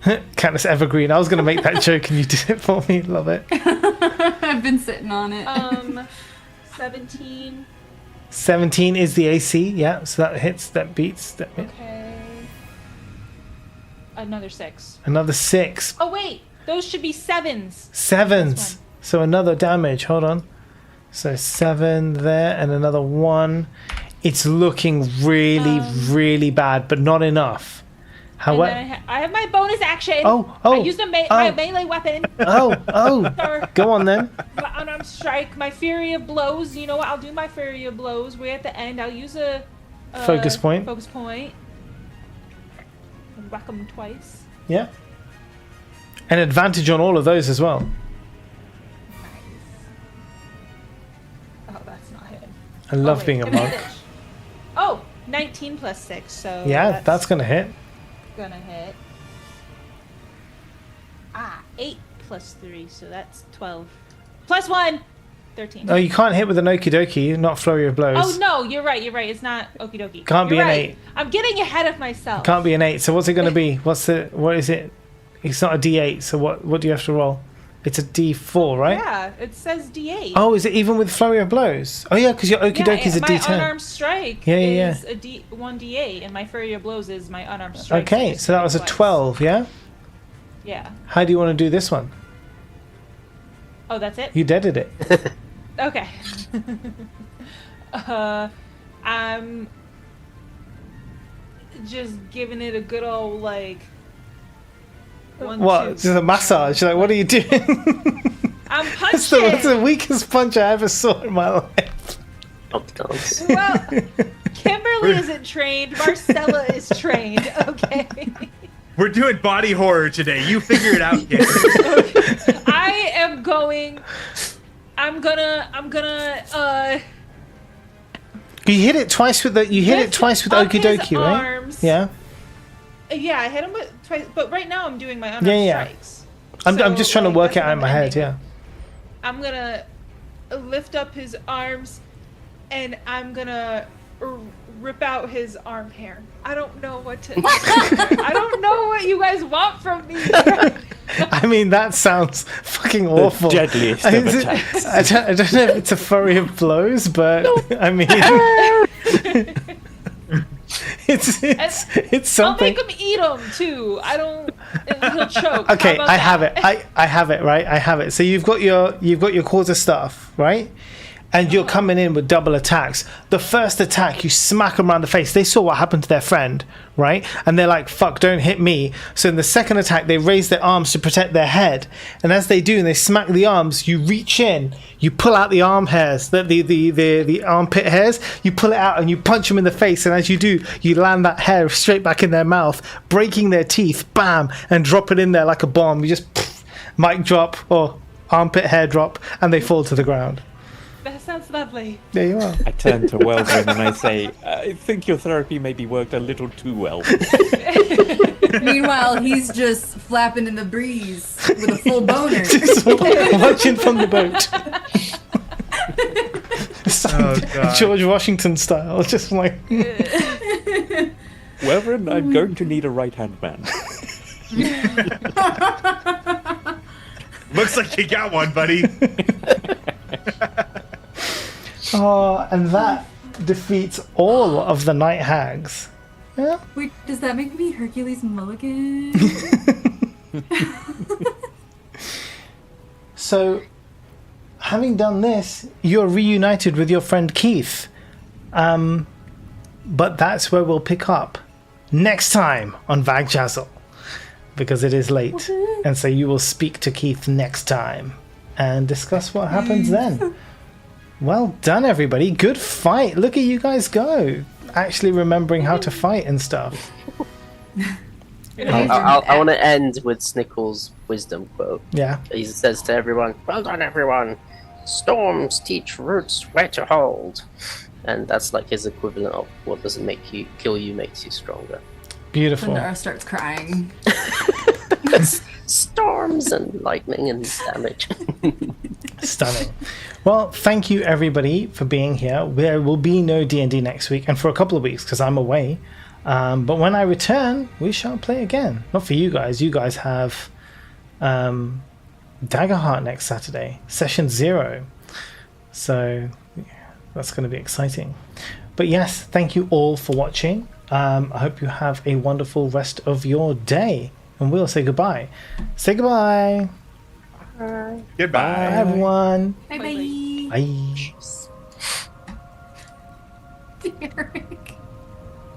Katniss Evergreen. I was going to make that joke and you did it for me. Love it. I've been sitting on it. 17. 17 is the AC. Yeah, so that hits, that beats. That hit. Okay. Another 6. Another 6. Oh wait, those should be 7s. 7s. So another damage. Hold on. So 7 there and another 1. It's looking really, really bad, but not enough. And However, then I have my bonus action. Oh, I oh, used my oh. melee weapon. For go on then. my unarmed strike, my fury of blows. You know what? I'll do my fury of blows. Way at the end, I'll use a Focus point. Focus point. And whack them twice. Yeah. And advantage on all of those as well. Nice. Oh, that's not hit. I love wait, being a monk. advantage. Oh, 19 plus 6. So Yeah, that's going to hit. gonna hit. 8 plus 3, so that's 12. Plus 1, 13. No, you can't hit with an okie dokie, not flurry of blows. Oh no, you're right. It's not okie dokie. Can't be You're an right. 8. I'm getting ahead of myself. Can't be an 8. So what's it going to be? What is it? It's not a D8. So what do you have to roll? It's a D4, right? Yeah, it says D8. Oh, is it even with flurry of blows? Oh yeah, because your okie dokie is a my D10. unarmed strike Yeah, yeah, is a 1d8, and my flurry of blows is my unarmed strike. Okay, just so that hit was a twice. 12, yeah? Yeah. How do you want to do this one? Oh, that's it? You deaded it. Okay. I'm just giving it a good old, like... 1, What? 2. Just a massage? Like, what are you doing? I'm That's punching! the weakest punch I ever saw in my life. Up dance. Well, Kimberly isn't trained. Marcella is trained. Okay. We're doing body horror today. You figure it out, kid. I am going. I'm gonna. You hit it twice with the. You hit it Lift twice with up okie his dokie, right? arms. Yeah. Yeah, I hit him with twice. But right now I'm doing my unarmed Yeah. strikes. I'm So, just trying to like, work it that's out in what my I'm head. ending. Yeah. I'm gonna lift up his arms, and I'm gonna rip out his arm hair. I don't know what to. I don't know what you guys want from me. I mean, that sounds fucking awful. deadliest I of mean, attacks. I don't know if it's a flurry of blows, but I mean, it's I'll something. make him eat them too. I don't. And he'll choke. Okay, How about I have that? it. I have it, right? I have it. So you've got your quarter staff, right? And you're coming in with double attacks. The first attack, you smack them around the face. They saw what happened to their friend, right? And they're like, fuck, don't hit me. So in the second attack, they raise their arms to protect their head. And as they do, and they smack the arms, you reach in, you pull out the arm hairs, the armpit hairs, you pull it out and you punch them in the face. And as you do, you land that hair straight back in their mouth, breaking their teeth, bam, and drop it in there like a bomb. You just, mic drop or armpit hair drop, and they fall to the ground. That sounds lovely. There you are. I turn to Welvin and I say, I think your therapy maybe worked a little too well. Meanwhile, he's just flapping in the breeze with a full boner. Just watching from the boat. Oh, God. George Washington style, just like Welvin, I'm going to need a right-hand man. Looks like you got one, buddy. oh, and that defeats all of the night hags. Yeah. Wait, does that make me Hercules Mulligan? So, having done this, you're reunited with your friend Keith. But that's where we'll pick up next time on Vagjazzle, because it is late, and so you will speak to Keith next time and discuss what happens then. Well done, everybody. Good fight. Look at you guys go. Actually remembering how to fight and stuff. I want to end with Snickle's wisdom quote. Yeah. He says to everyone, "Well done, everyone. Storms teach roots where to hold." And that's like his equivalent of what doesn't make you kill you makes you stronger. Beautiful. Pandora starts crying. Storms and lightning and damage. Stunning. Well, thank you everybody for being here. There will be no D&D next week, and for a couple of weeks because I'm away. But when I return, we shall play again. Not for you guys. You guys have Daggerheart next Saturday, session 0. So yeah, that's going to be exciting. But yes, thank you all for watching. I hope you have a wonderful rest of your day, and we'll say goodbye. Say goodbye. Goodbye. Bye, everyone. Bye bye. Bye. Derek.